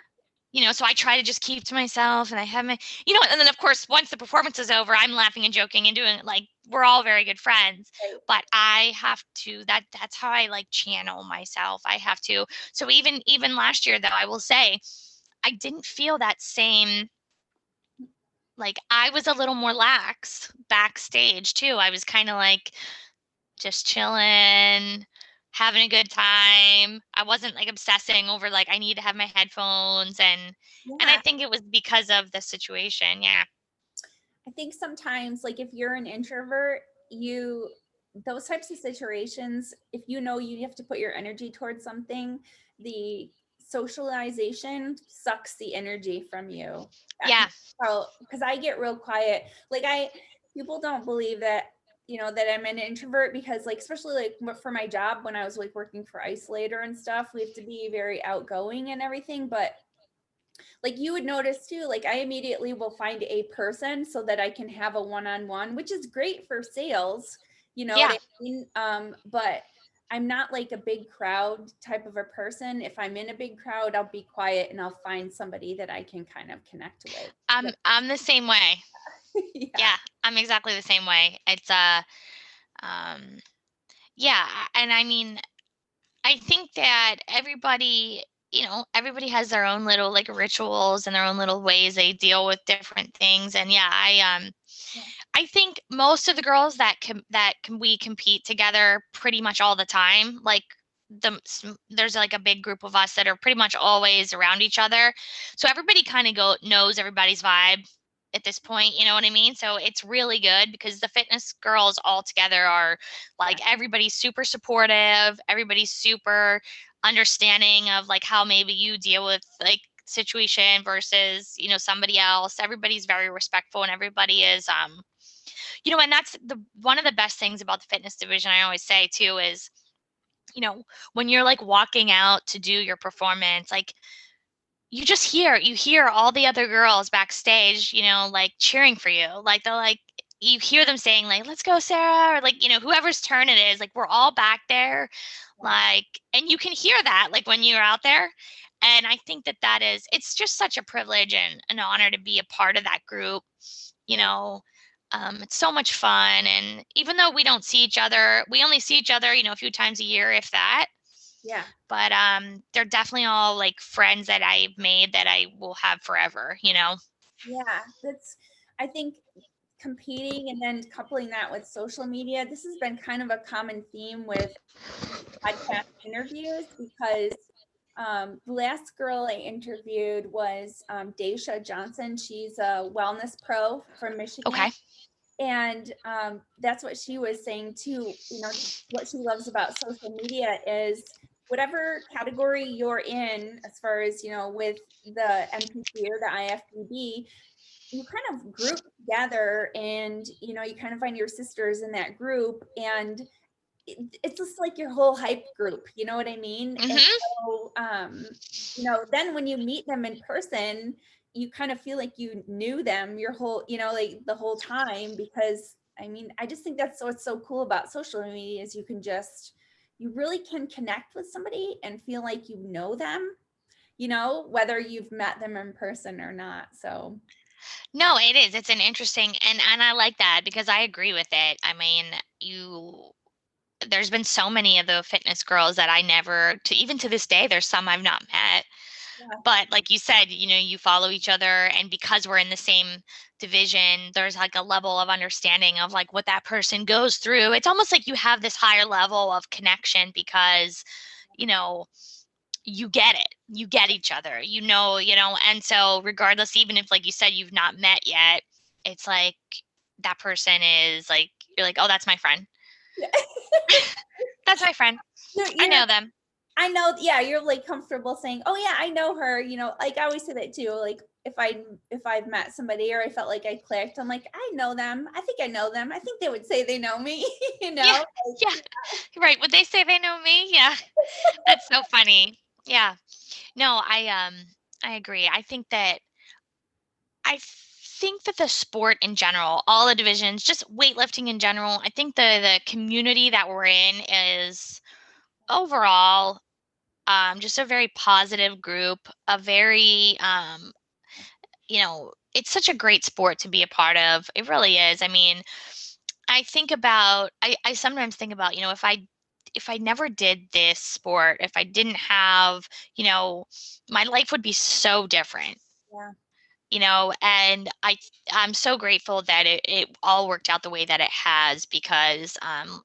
So I try to just keep to myself and I have my, and then of course, once the performance is over, I'm laughing and joking and doing like, we're all very good friends, Right. but I have to, that's how I like channel myself. I have to. So even last year though, I will say I didn't feel that same, like I was a little more lax backstage too. I was kind of like just chilling, having a good time. I wasn't like obsessing over like I need to have my headphones and I Yeah. think it was because of the situation. Yeah. I think sometimes, like if you're an introvert, those types of situations, if you know you have to put your energy towards something, the socialization sucks the energy from you. Yeah. Because I get real quiet. Like people don't believe that, that I'm an introvert because like, especially like for my job, when I was like working for Isolator and stuff, we have to be very outgoing and everything. But like you would notice too, like I immediately will find a person so that I can have a one-on-one, which is great for sales, you know what Yeah. I mean? But I'm not like a big crowd type of a person. If I'm in a big crowd, I'll be quiet and I'll find somebody that I can kind of connect with. I'm the same way. Yeah. Yeah. I'm exactly the same way. It's um yeah, and I mean, I think that everybody has their own little like rituals and their own little ways they deal with different things. And yeah, Yeah. I think most of the girls we compete together pretty much all the time. Like there's like a big group of us that are pretty much always around each other. So everybody kind of knows everybody's vibe at this point, you know what I mean? So it's really good because the fitness girls all together are like everybody's super supportive, everybody's super understanding of like how maybe you deal with like situation versus somebody else. Everybody's very respectful and everybody is and that's the one of the best things about the fitness division. I always say too is when you're like walking out to do your performance, like you hear all the other girls backstage, like cheering for you. Like they're like, you hear them saying like, let's go, Sarah, or like, whoever's turn it is, like we're all back there, Yeah. like, and you can hear that like when you're out there. And I think that it's just such a privilege and an honor to be a part of that group. You Yeah. know, it's so much fun. And even though we don't see each other, we only see each other, a few times a year, if that. Yeah. But they're definitely all like friends that I've made that I will have forever. Yeah. I think competing and then coupling that with social media, this has been kind of a common theme with podcast interviews because the last girl I interviewed was Daisha Johnson. She's a wellness pro from Michigan. Okay. And that's what she was saying too. What she loves about social media is whatever category you're in, as far as, with the NPC or the IFBB, you kind of group together and, you kind of find your sisters in that group. And it's just like your whole hype group, you know what I mean? And Mm-hmm. so, then when you meet them in person, you kind of feel like you knew them your whole, like the whole time, because I mean, I just think that's what's so cool about social media is you really can connect with somebody and feel like you know them, whether you've met them in person or not. So, No, it is. It's an interesting, and I like that because I agree with it. I mean, there's been so many of the fitness girls that I never, to even to this day, there's some I've not met. yeah, But like you said, you follow each other, and because we're in the same division, there's like a level of understanding of like what that person goes through. It's almost like you have this higher level of connection because, you know, you get it. You get each other, and so regardless, even if like you said you've not met yet, it's like that person is like you're like, "Oh, that's my friend. yeah. That's my friend. you're, I you're know them." I know, yeah, you're like comfortable saying, "Oh yeah, I know her." Like I always say that too. Like if I've met somebody or I felt like I clicked, I'm like, "I know them. I think I know them. I think they would say they know me." you Yeah. know? Yeah. Right. Would they say they know me? Yeah. That's so funny. Yeah. No, I agree. I think that the sport in general, all the divisions, just weightlifting in general, I think the community that we're in is overall just a very positive group, a very it's such a great sport to be a part of. It really is. I mean, I sometimes think about, if I never did this sport, if I didn't have, you know, my life would be so different. Yeah. And I'm so grateful that it all worked out the way that it has because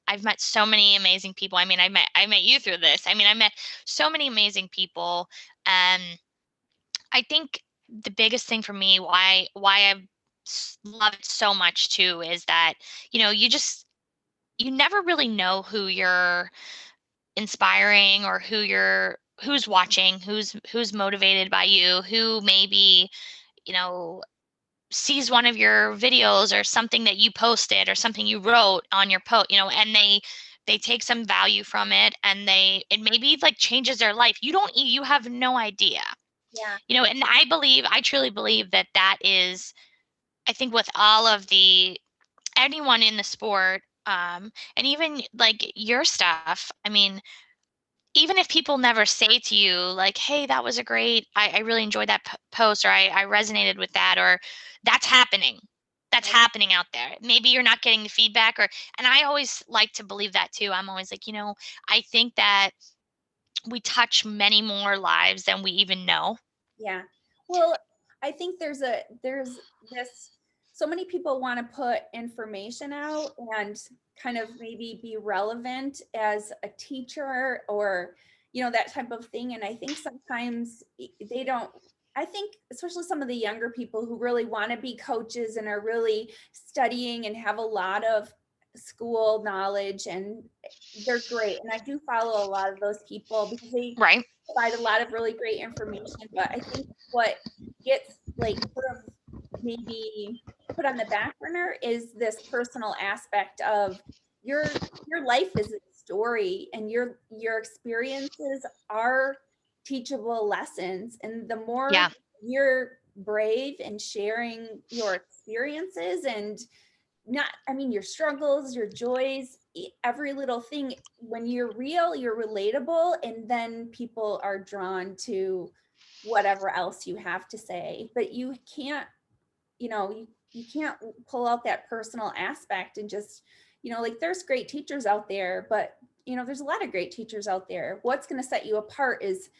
I've met so many amazing people. I mean, I met you through this. I mean, I met so many amazing people, and I think the biggest thing for me, why I love it so much too, is that you never really know who you're inspiring or who's watching, who's motivated by you, who maybe you know sees one of your videos or something that you posted or something you wrote on your post, and they take some value from it, and it maybe like changes their life. You have no idea. Yeah. And I truly believe that is, I think with all of anyone in the sport, and even like your stuff, I mean, even if people never say to you like, hey, that was I really enjoyed that post, or I resonated with that, or that's happening. That's Right. happening out there. Maybe you're not getting the feedback, and I always like to believe that too. I'm always like, I think that we touch many more lives than we even know. Yeah. Well, I think there's this so many people want to put information out and kind of maybe be relevant as a teacher or that type of thing, and I think sometimes they don't. I think especially some of the younger people who really want to be coaches and are really studying and have a lot of school knowledge, and they're great, and I do follow a lot of those people because they Right. provide a lot of really great information. But I think what gets like sort of maybe put on the back burner is this personal aspect of your life is a story, and your experiences are teachable lessons, and the more Yeah. you're brave in sharing your experiences and your struggles, your joys, every little thing. When you're real, you're relatable, and then people are drawn to whatever else you have to say. But you can't, you can't pull out that personal aspect and just, like, there's great teachers out there, but there's a lot of great teachers out there. What's going to set you apart is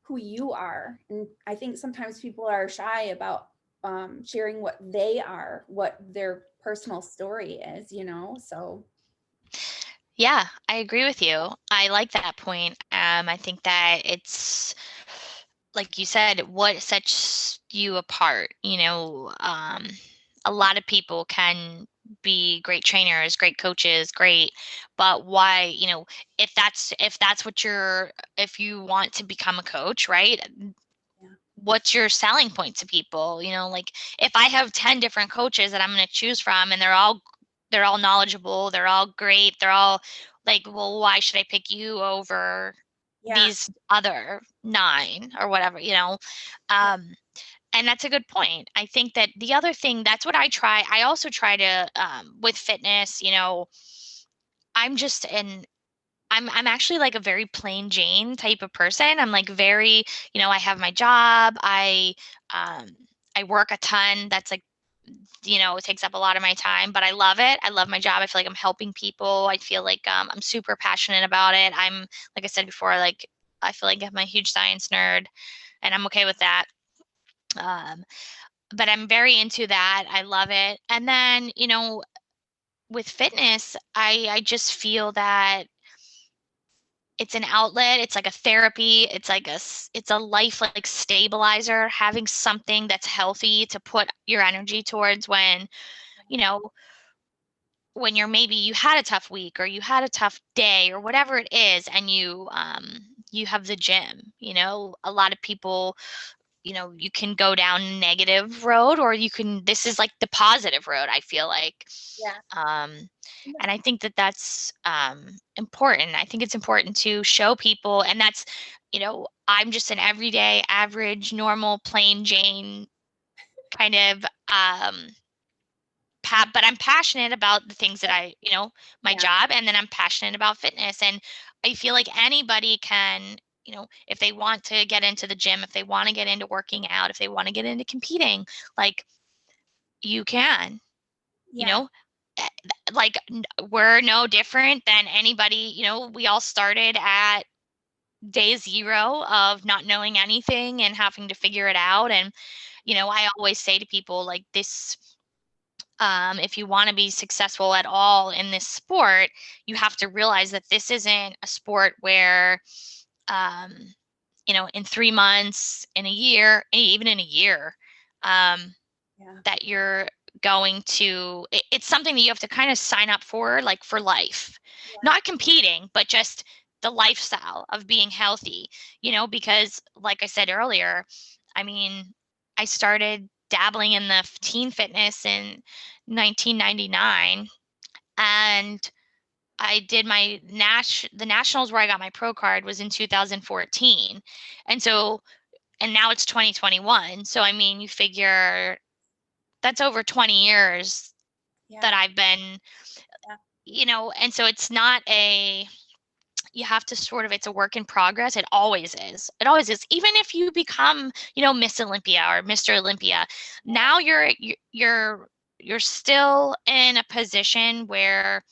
who you are. And I think sometimes people are shy about sharing what they are, what their personal story is, so. Yeah, I agree with you. I like that point. I think that it's like you said, what sets you apart. A lot of people can be great trainers, great coaches, great, but why, if that's if you want to become a coach, right? Yeah. What's your selling point to people? Like if I have 10 different coaches that I'm going to choose from and they're all knowledgeable, they're all great, they're all like, well, why should I pick you over Yeah. these other 9 or whatever, Yeah. and that's a good point. I think that the other thing, that's what I also try to, with fitness, I'm just an I'm actually like a very plain Jane type of person. I'm like very, I have my job. Um I work a ton. That's like, it takes up a lot of my time, but I love it. I love my job. I feel like I'm helping people. I feel like I'm super passionate about it. Like I said before, like I feel like I'm a huge science nerd and I'm okay with that. Um, but I'm very into that. I love it. And then, with fitness, I just feel that it's an outlet, it's like a therapy, it's a life like stabilizer, having something that's healthy to put your energy towards you know, when maybe you had a tough week or you had a tough day or whatever it is, and you have the gym. A lot of people, you can go down negative road, or this is like the positive road, I feel like. Yeah. Um, Yeah. and I think that that's important. I think it's important to show people, and that's, I'm just an everyday, average, normal, plain Jane kind of, but I'm passionate about the things that my Yeah. job, and then I'm passionate about fitness. And I feel like anybody can, if they want to get into the gym, if they want to get into working out, if they want to get into competing, like you can, you Yeah. know, eh, like we're no different than anybody. We all started at day zero of not knowing anything and having to figure it out. And, I always say to people like this, if you want to be successful at all in this sport, you have to realize that this isn't a sport where, um, in 3 months, in a year, even in a year, um, Yeah. that you're going to, it's something that you have to kind of sign up for, like for life, Yeah. not competing, but just the lifestyle of being healthy, because like I said earlier, I mean, I started dabbling in the teen fitness in 1999, and I did the nationals where I got my pro card was in 2014. And now it's 2021. So I mean, you figure that's over 20 years that Yeah. I've been, Yeah. and so it's not you have to sort of, it's a work in progress. It always is. It always is. Even if you become, Miss Olympia or Mr. Olympia, now you're still in a position where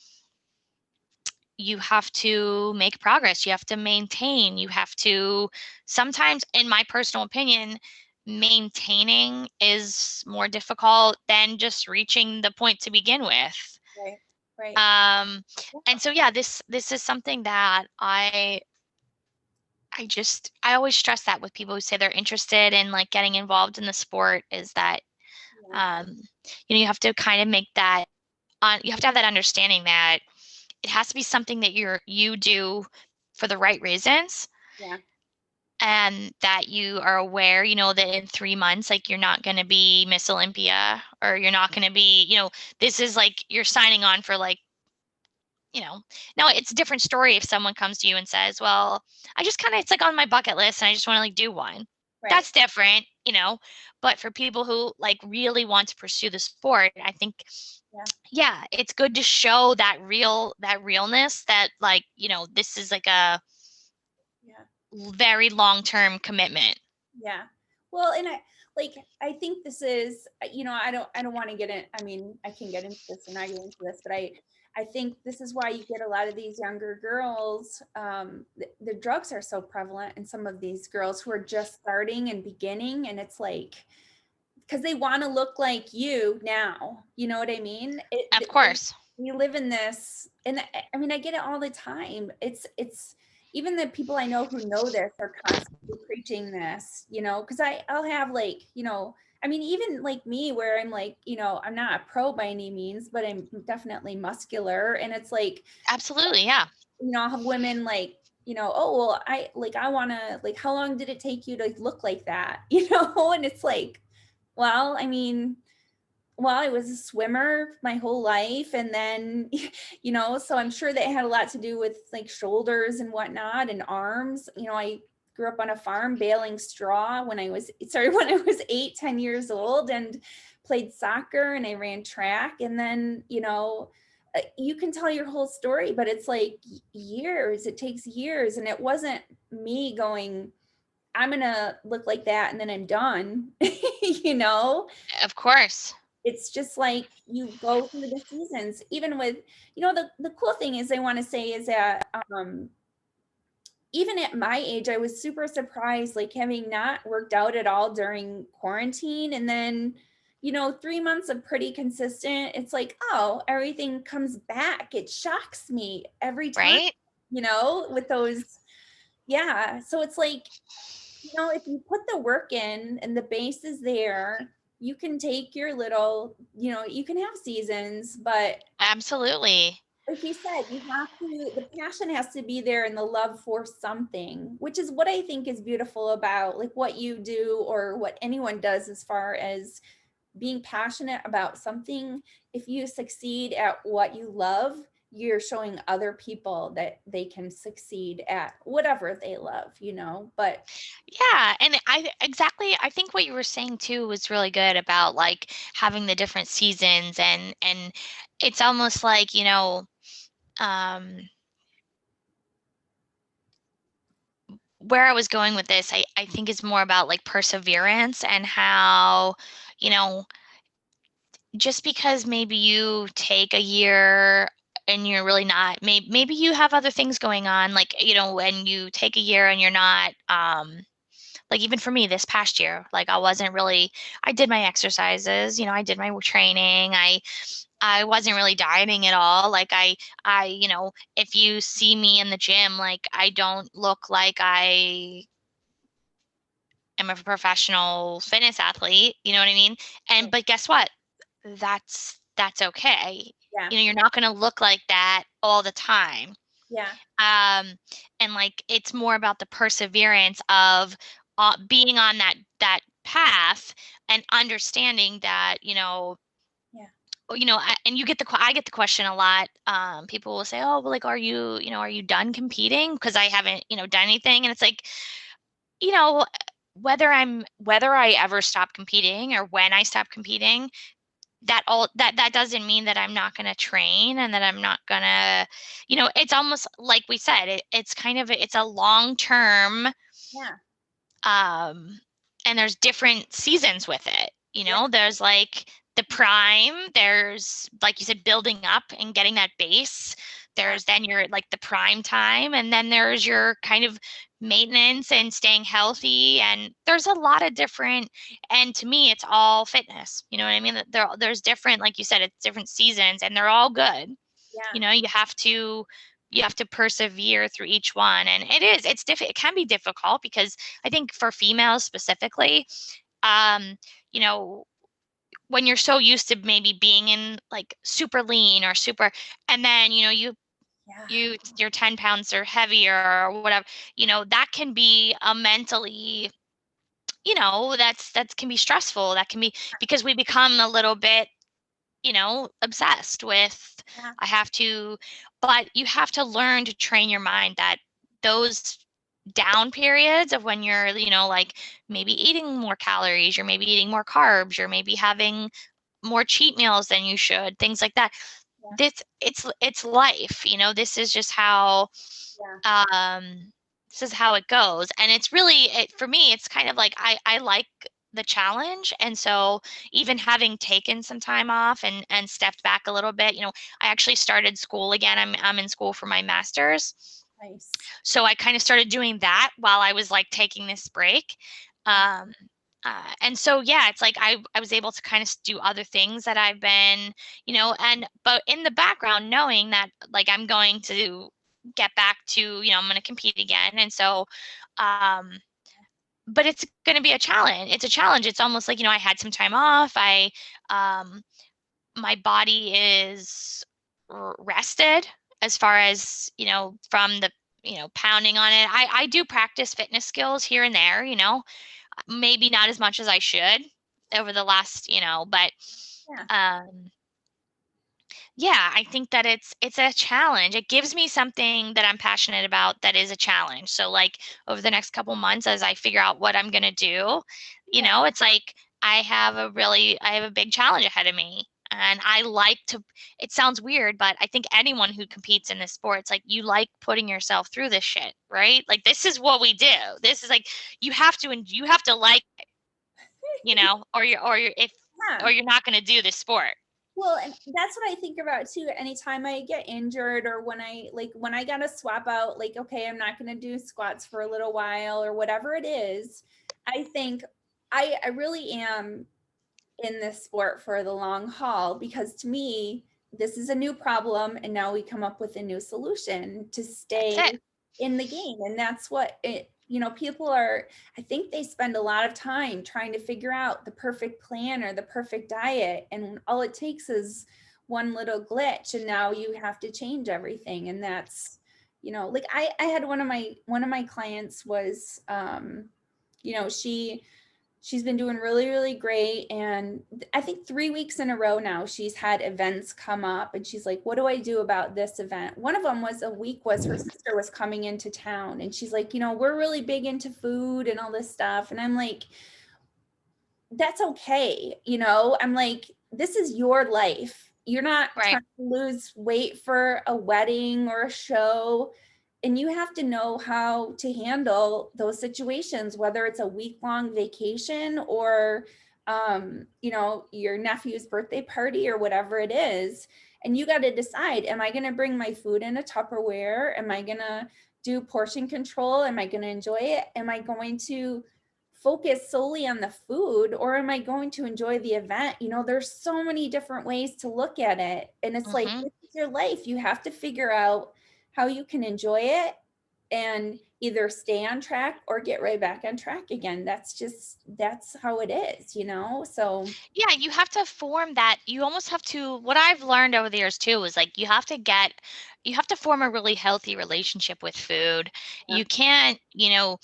you have to make progress. You have to maintain. You have to, sometimes, in my personal opinion, maintaining is more difficult than just reaching the point to begin with. Right. Right. Um, Yeah. and so yeah, this is something that I always stress that with people who say they're interested in like getting involved in the sport, is that Yeah. um, you have to kind of make that on, you have to have that understanding that it has to be something that you do for the right reasons, Yeah. and that you are aware, that in 3 months, like you're not going to be Miss Olympia, or you're not going to be, this is like you're signing on for like, now it's a different story if someone comes to you and says, well, it's like on my bucket list and I just want to like do one. Right. That's different. But for people who like really want to pursue the sport, I think yeah, it's good to show that realness that like, this is like a Yeah. very long-term commitment. Yeah. Well, and I think this is, I don't want to get in, I mean, I can get into this or not get into this, but I think this is why you get a lot of these younger girls. The drugs are so prevalent in some of these girls who are just starting and beginning, and it's like because they want to look like you now. You know what I mean? Of course. We live in this, and I mean, I get it all the time. It's even the people I know who know this are constantly preaching this, because I'll have like, I mean, even like me, where I'm like, I'm not a pro by any means, but I'm definitely muscular, and it's like, Absolutely, yeah. I'll have women like, oh well, I want to like, how long did it take you to look like that, and it's like, well, I mean, well, I was a swimmer my whole life. And then, so I'm sure that had a lot to do with like shoulders and whatnot and arms. I grew up on a farm baling straw when I was 8, 10 years old, and played soccer, and I ran track. And then, you can tell your whole story, but it's like years, it takes years. And it wasn't me going, I'm going to look like that and then I'm done, you know? Of course. It's just like you go through the seasons, even with, the cool thing is I want to say is that, even at my age, I was super surprised, like having not worked out at all during quarantine. And then, 3 months of pretty consistent, it's like, oh, everything comes back. It shocks me every time, Right? with those. Yeah. So it's like, if you put the work in and the base is there, you can take your little, you can have seasons, but Absolutely. like you said, the passion has to be there and the love for something, which is what I think is beautiful about like what you do or what anyone does as far as being passionate about something. If you succeed at what you love, you're showing other people that they can succeed at whatever they love, but Yeah, and I think what you were saying too was really good about like having the different seasons and it's almost like, um where I was going with this, I think is more about like perseverance and how, you know, just because maybe you take a year and you're really not, maybe you have other things going on, like, when you take a year and you're not, like even for me this past year, like I did my exercises, I did my training, I wasn't really dieting at all. Like if you see me in the gym, like I don't look like I am a professional fitness athlete, you know what I mean? But guess what? That's okay. yeah, You're not going to look like that all the time. yeah, Um, and like it's more about the perseverance of being on that path and understanding that, yeah, and I get the question a lot. People will say, "Oh, well, like, are you done competing?" Because I haven't, done anything, and it's like, you know, whether I ever stop competing or when I stop competing, that doesn't mean that I'm not going to train and that I'm not going to, it's almost like we said, it's kind of it's a long term, yeah, um, and there's different seasons with it. yeah, There's like the prime, there's like you said, building up and getting that base. yeah, There's then your like the prime time, and then there's your kind of maintenance and staying healthy. And there's a lot of different, and to me, it's all fitness. You know what I mean? There's different, like you said, it's different seasons, and they're all good. yeah, You have to persevere through each one, and it can be difficult because I think for females specifically, um you know when you're so used to maybe being in like super lean or super, and then yeah, you're 10 pounds or heavier or whatever, that can be a mentally, that can be stressful, that can be because we become a little bit, obsessed with, yeah, I have to, but you have to learn to train your mind that those down periods of when you're, like maybe eating more calories, you're maybe eating more carbs, you're maybe having more cheat meals than you should, things like that. Yeah. It's life, you know, this is just how Yeah. um this is how it goes. And it's really for me, it's kind of like I like the challenge. And so even having taken some time off and stepped back a little bit, you know, I actually started school again. I'm in school for my master's. Nice. So I kind of started doing that while I was like taking this break. Yeah. Um, and so, yeah, it's like I was able to kind of do other things that I've been, you know, but in the background, knowing that like I'm going to get back to, you know, I'm going to compete again. And so, um, but it's going to be a challenge. It's a challenge. It's almost like, you know, I had some time off. Um, my body is rested as far as, you know, from the, you know, pounding on it. I do practice fitness skills here and there, you know, maybe not as much as I should over the last, you know, but Yeah. um yeah, I think that it's a challenge. It gives me something that I'm passionate about that is a challenge. So like over the next couple months as I figure out what I'm going to do, you Yeah. know, it's like I have a big challenge ahead of me. And I like to, it sounds weird, but I think anyone who competes in this sport, it's like you like putting yourself through this shit, right? Like this is what we do. This is like you have to like it, you know, Yeah. or you're not going to do this sport. Well, and that's what I think about too. Anytime I get injured or when I gotta swap out, like, okay, I'm not gonna do squats for a little while or whatever it is, I think I really am in this sport for the long haul because to me, this is a new problem and now we come up with a new solution to That's stay it. in the game. And that's what it, people are, I think they spend a lot of time trying to figure out the perfect plan or the perfect diet. And all it takes is one little glitch and now you have to change everything. And that's, like I had one of my clients was, she's been doing really, really great. And I think 3 weeks in a row now, she's had events come up and she's like, what do I do about this event? One of them was her sister was coming into town and she's like, we're really big into food and all this stuff. And I'm like, that's okay. I'm like, this is your life. You're not Right. trying to lose weight for a wedding or a show. And you have to know how to handle those situations, whether it's a week-long vacation or, your nephew's birthday party or whatever it is. And you got to decide, am I going to bring my food in a Tupperware? Am I going to do portion control? Am I going to enjoy it? Am I going to focus solely on the food or am I going to enjoy the event? There's so many different ways to look at it. And it's like, Mhm. this is your life. You have to figure out how you can enjoy it and either stay on track or get right back on track again. That's how it is, So Yeah, you have to form that. You almost have to, what I've learned over the years too is like you have to form a really healthy relationship with food. yeah, You can't, you know,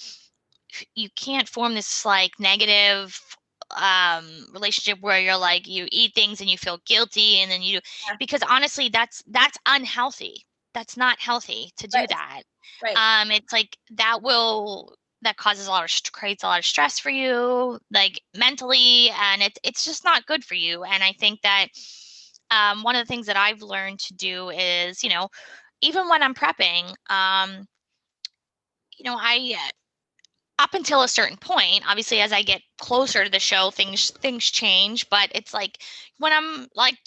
you can't form this like negative relationship where you're like you eat things and you feel guilty and then you yeah, because honestly that's unhealthy. That's not healthy to do right, that. right. It's like that causes a lot of creates a lot of stress for you like mentally, and it's just not good for you. And I think that one of the things that I've learned to do is, you know, even when I'm prepping, you know, I up until a certain point, obviously as I get closer to the show, things change, but it's like when I'm like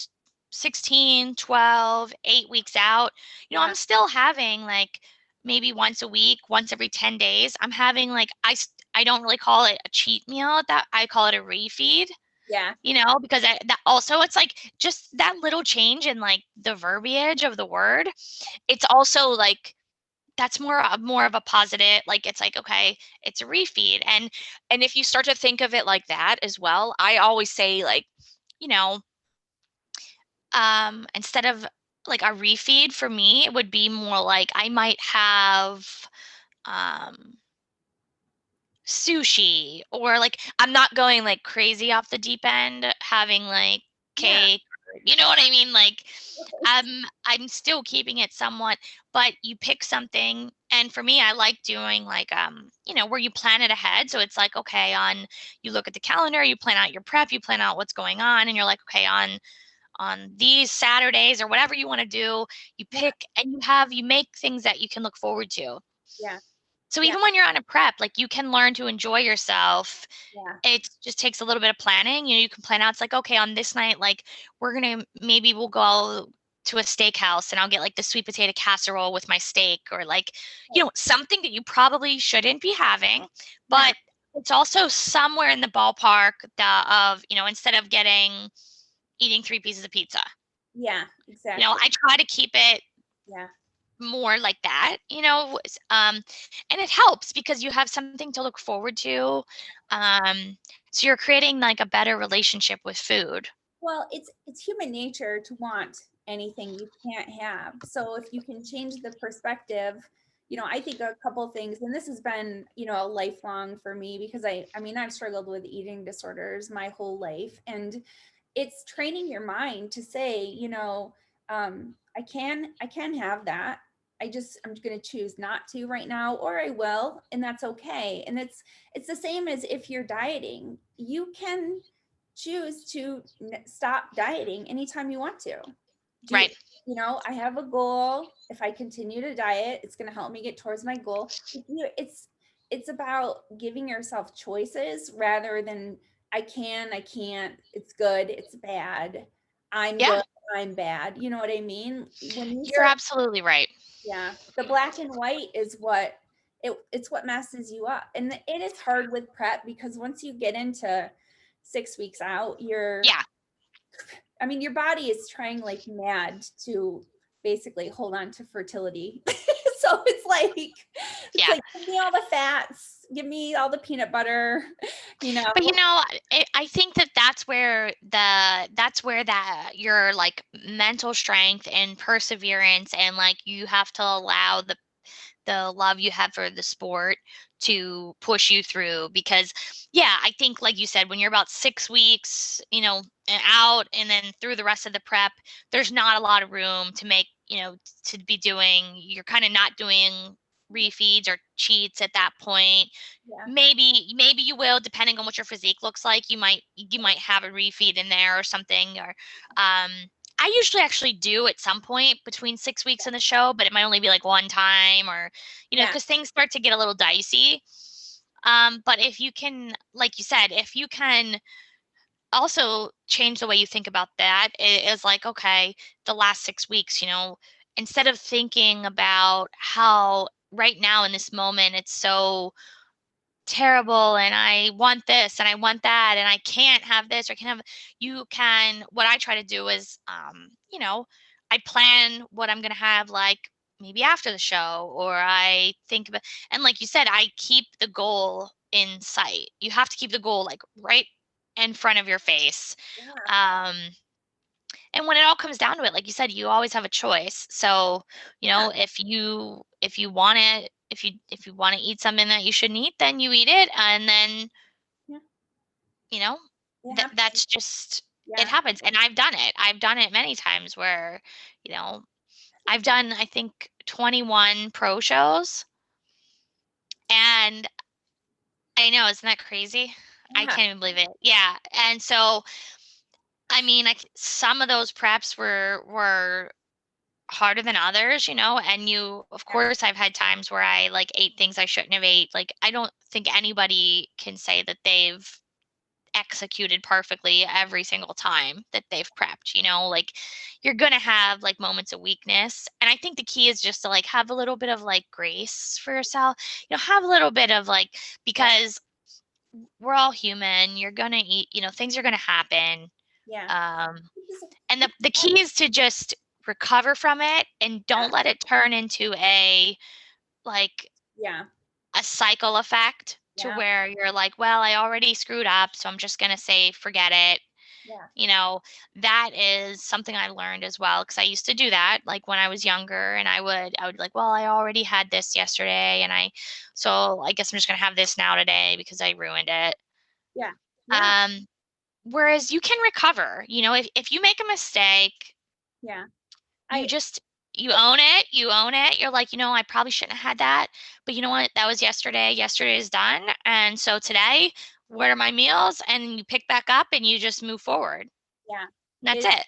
16, 12, 8 weeks out, you know, Yeah, I'm still having like maybe once a week, once every 10 days, I'm having like I don't really call it a cheat meal, that I call it a refeed, yeah, you know, because that also it's like just that little change in like the verbiage of the word. It's also like that's more of a positive, like it's like okay, it's a refeed. And if you start to think of it like that as well, I always say like, you know, instead of like a refeed for me, it would be more like I might have um sushi, or like I'm not going like crazy off the deep end having like yeah. cake, you know what I mean, like I'm still keeping it somewhat, but you pick something And for me, I like doing like, where you plan it ahead. So it's like, okay, you look at the calendar, you plan out your prep, you plan out what's going on, and you're like, okay, on these Saturdays or whatever you want to do, you Yeah. pick and you make things that you can look forward to. Yeah. So Yeah. even when you're on a prep, like you can learn to enjoy yourself. Yeah. It just takes a little bit of planning. You can plan out, it's like, okay, on this night, like maybe we'll go to a steakhouse and I'll get like the sweet potato casserole with my steak, or like, Right. something that you probably shouldn't be having, Yeah. but it's also somewhere in the ballpark of, instead of eating 3 pieces of pizza. Yeah. Exactly. I try to keep it Yeah. more like that, and it helps because you have something to look forward to. So you're creating like a better relationship with food. Well, it's human nature to want anything you can't have. So if you can change the perspective, I think a couple things, and this has been, a lifelong for me, because I mean, I've struggled with eating disorders my whole life, and it's training your mind to say, I can have that. I'm going to choose not to right now, or I will, and that's okay. And it's the same as if you're dieting. You can choose to stop dieting anytime you want to. Do you, Right. I have a goal. If I continue to diet, it's going to help me get towards my goal. It's about giving yourself choices rather than I can't, it's good, it's bad, I'm Yeah, good, I'm bad. You know what I mean? When you you're start, absolutely right. yeah, the black and white is it's what messes you up. And it is hard with prep, because once you get into 6 weeks out, Yeah. your body is trying like mad to basically hold on to fertility. So it's Yeah. like, give me all the fats, give me all the peanut butter, you know. But I think that's where your like mental strength and perseverance, and like you have to allow the love you have for the sport to push you through. Because yeah, I think like you said, when you're about 6 weeks, out and then through the rest of the prep, there's not a lot of room to make, to be doing, you're kind of not doing refeeds or cheats at that point. Yeah. Maybe you will, depending on what your physique looks like. You might have a refeed in there or something. Or I usually actually do at some point between 6 weeks in the show, but it might only be like one time, or Yeah. because things start to get a little dicey. But if you can, like you said, if you can also change the way you think about that, it is like, okay, the last 6 weeks, instead of thinking about how right now in this moment it's so terrible and I want this and I want that and I can't have this or I can't have, what I try to do is, I plan what I'm going to have, like maybe after the show, or I think about, and like you said, I keep the goal in sight. You have to keep the goal like right in front of your face. Yeah. Um, and when it all comes down to it, like you said, you always have a choice. So, Yeah. if you want it, if you want to eat something that you shouldn't eat, then you eat it, and then Yeah. you know It happens. that's just, it Yeah. happens. And I've done it many times where, you know, I've done, I think, 21 pro shows, and I know, isn't that crazy? I Yeah. can't even believe it. Yeah. And so, I mean, some of those preps were harder than others, and of Yeah. course, I've had times where I like ate things I shouldn't have ate. Like, I don't think anybody can say that they've executed perfectly every single time that they've prepped, like you're going to have like moments of weakness. And I think the key is just to like have a little bit of like grace for yourself, have a little bit of like, Yeah. because we're all human, you're going to eat, things are going to happen. Yeah. Um, It's and the key is to just recover from it and Yeah. don't let it turn into like Yeah. a cycle effect to Yeah. where you're like, well, I already screwed up, so I'm just going to say forget it. Yeah. You know, that is something I learned as well, because I used to do that like when I was younger, and I would like, well, I already had this yesterday, and so I guess I'm just going to have this now today because I ruined it. Yeah. Yeah. Um Whereas you can recover, if you make a mistake, Yeah. you I just You own it. You own it. You're like, I probably shouldn't have had that. But you know what? That was yesterday. Yesterday is done. And so today, what are my meals? And you pick back up and you just move forward. Yeah. That's It's it.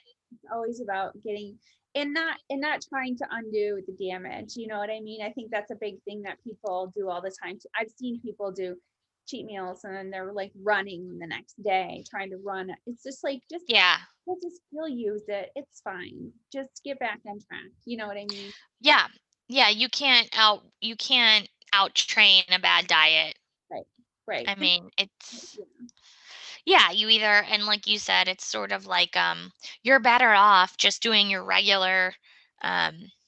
always about getting and not trying to undo the damage. You know what I mean? I think that's a big thing that people do all the time. I've seen people do cheat meals and then they're like running the next day, trying to run. It's just like Yeah. just you'll use it. It's fine. Just get back on track. You know what I mean? Yeah. Yeah. You can't out train a bad diet. Right. Right. I And mean, it's yeah. yeah, you either and like you said, it's sort of like you're better off just doing your regular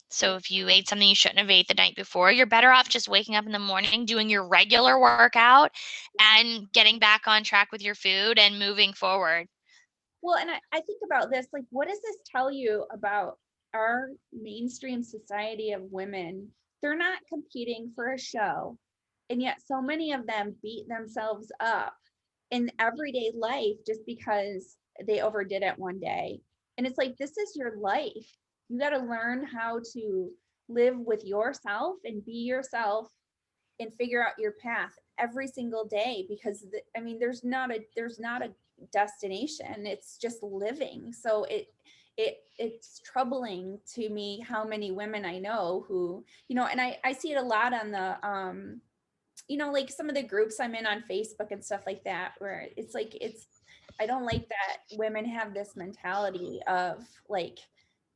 so Right. if you ate something you shouldn't have ate the night before, you're better off just waking up in the morning, doing your regular workout Yeah. and getting back on track with your food and moving forward. Well, and I think about this, like, what does this tell you about our mainstream society of women? They're not competing for a show. And yet so many of them beat themselves up in everyday life just because they overdid it one day. And it's like, this is your life. You got to learn how to live with yourself and be yourself and figure out your path every single day because I mean there's not a destination, it's just living. So it's troubling to me how many women I know who, and I see it a lot on the like some of the groups I'm in on Facebook and stuff like that, where it's like I don't like that women have this mentality of like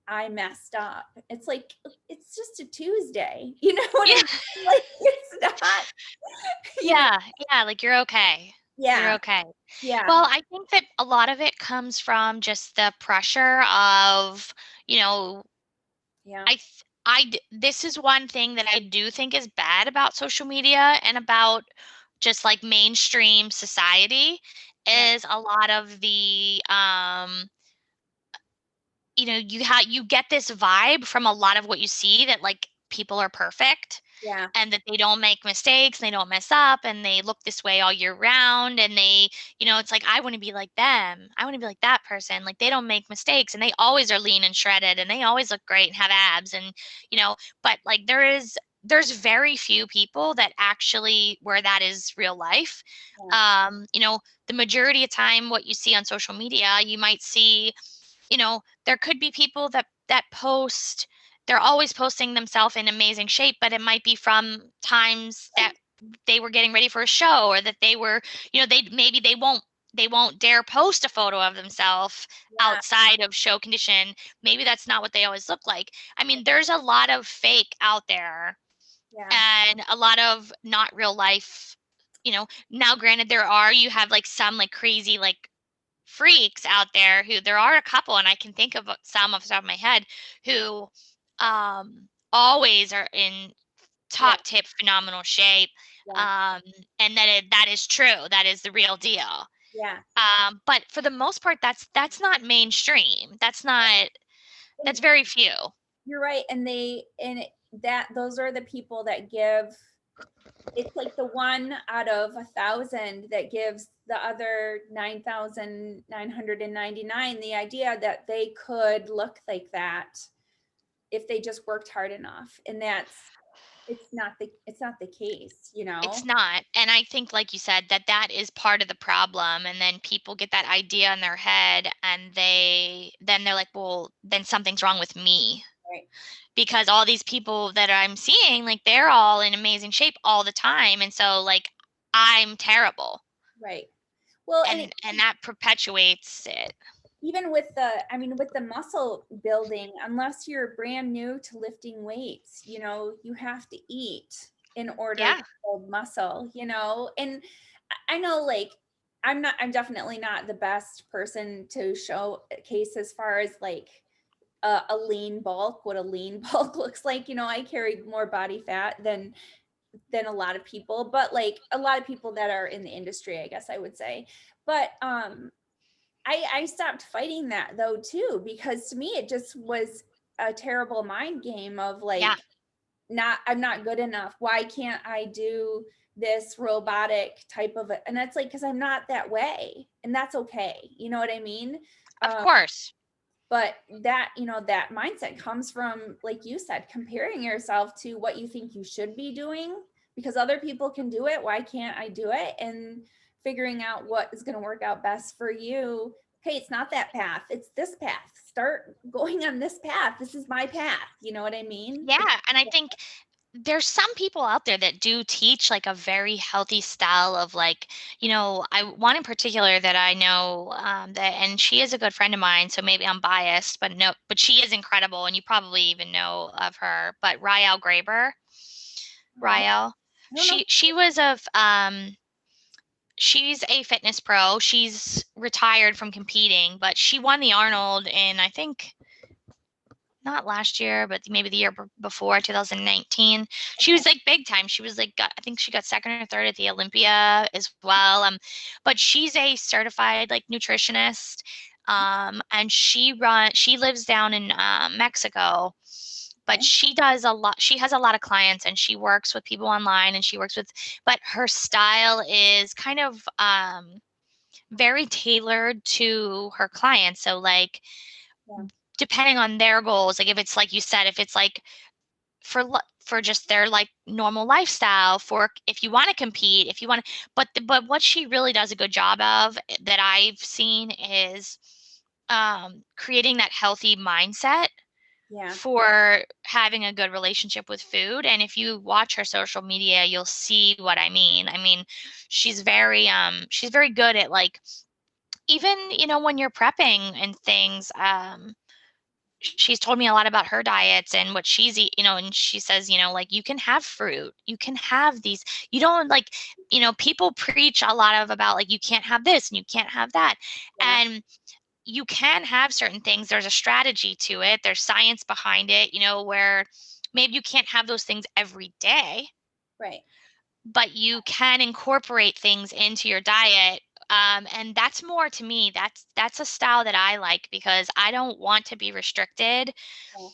I messed up. It's like it's just a Tuesday. You know what I Yeah. mean? Like it's not, you know. Yeah, yeah, like you're okay. You're Yeah. okay. Yeah. Well, I think that a lot of it comes from just the pressure of, you know, Yeah. this is one thing that I do think is bad about social media and about just like mainstream society Yeah. is a lot of the you get this vibe from a lot of what you see that like people are perfect Yeah. and that they don't make mistakes, they don't mess up, and they look this way all year round. And it's like, I want to be like them. I want to be like that person. Like they don't make mistakes and they always are lean and shredded and they always look great and have abs. But like there's very few people that actually where that is real life. Yeah. The majority of time, what you see on social media, you might see there could be people that post they're always posting themselves in amazing shape, but it might be from times that they were getting ready for a show or that they were, they won't dare post a photo of themselves Yeah. outside of show condition. Maybe that's not what they always look like. I mean, there's a lot of fake out there Yeah. and a lot of not real life. Now granted you have like some like crazy like freaks out there who there are a couple, and I can think of some off the top of my head who always are in Yeah. top tip phenomenal shape. Yeah. Um, and that is true. That is the real deal. Yeah. But for the most part, that's not mainstream. And That's very few. you're right. That those are the people that give. It's like the one out of 1,000 that gives the other 9,999 the idea that they could look like that if they just worked hard enough. And it's not the case, you It's know? not. And I think, like you said, that is part of the problem. And then people get that idea in their head and they're like, well, then something's wrong with me. Right. Because all these people that I'm seeing, like they're all in amazing shape all the time. And so like I'm terrible. Right. Well, and And that perpetuates it. even with the muscle building, unless you're brand new to lifting weights, you have to eat in order to Yeah. build muscle, and I know, like, I'm definitely not the best person to show a case as far as like a lean bulk, what a lean bulk looks like. I carry more body fat than a lot of people, but like a lot of people that are in the industry, I guess I would say. But I stopped fighting that though too, because to me it just was a terrible mind game of Yeah. like, I'm not good enough. Why can't I do this robotic type of it? And that's like, because I'm not that way, and that's okay. You know what I mean? Of Um, course. But that, that mindset comes from, like you said, comparing yourself to what you think you should be doing because other people can do it. Why can't I do it? And figuring out what is going to work out best for you. Hey, it's not that path. It's this path. Start going on this path. This is my path. You know what I mean? Yeah, and I think there's some people out there that do teach like a very healthy style of like, I one in particular that I know that, and she is a good friend of mine, so maybe I'm biased, but no, but she is incredible, and you probably even know of her. But Rael Graber, Oh, Rael, I don't know. she was of she's a fitness pro. She's retired from competing, but she won the Arnold in I think not last year, but maybe the year before, 2019. She Okay. was like big time. She was like, I think she got second or third at the Olympia as well. But she's a certified like nutritionist. And she lives down in Mexico, but Okay. she does a lot. She has a lot of clients and she works with people online and she works with, but her style is kind of very tailored to her clients. So like, Yeah. depending on their goals, like if it's like you said, if it's like for just their like normal lifestyle, for if you want to compete, if you want to, but what she really does a good job of that I've seen is creating that healthy mindset Yeah. for having a good relationship with food. And if you watch her social media, you'll see what I mean. I mean, she's very good at like even, when you're prepping and things, she's told me a lot about her diets and what she's eat, and she says, like you can have fruit, you can have these, you don't like, people preach a lot of about like you can't have this and you can't have that. Yeah. And you can have certain things. There's a strategy to it. There's science behind it, where maybe you can't have those things every day, Right. but you can incorporate things into your diet. And that's more to me, that's a style that I like because I don't want to be restricted. Yeah.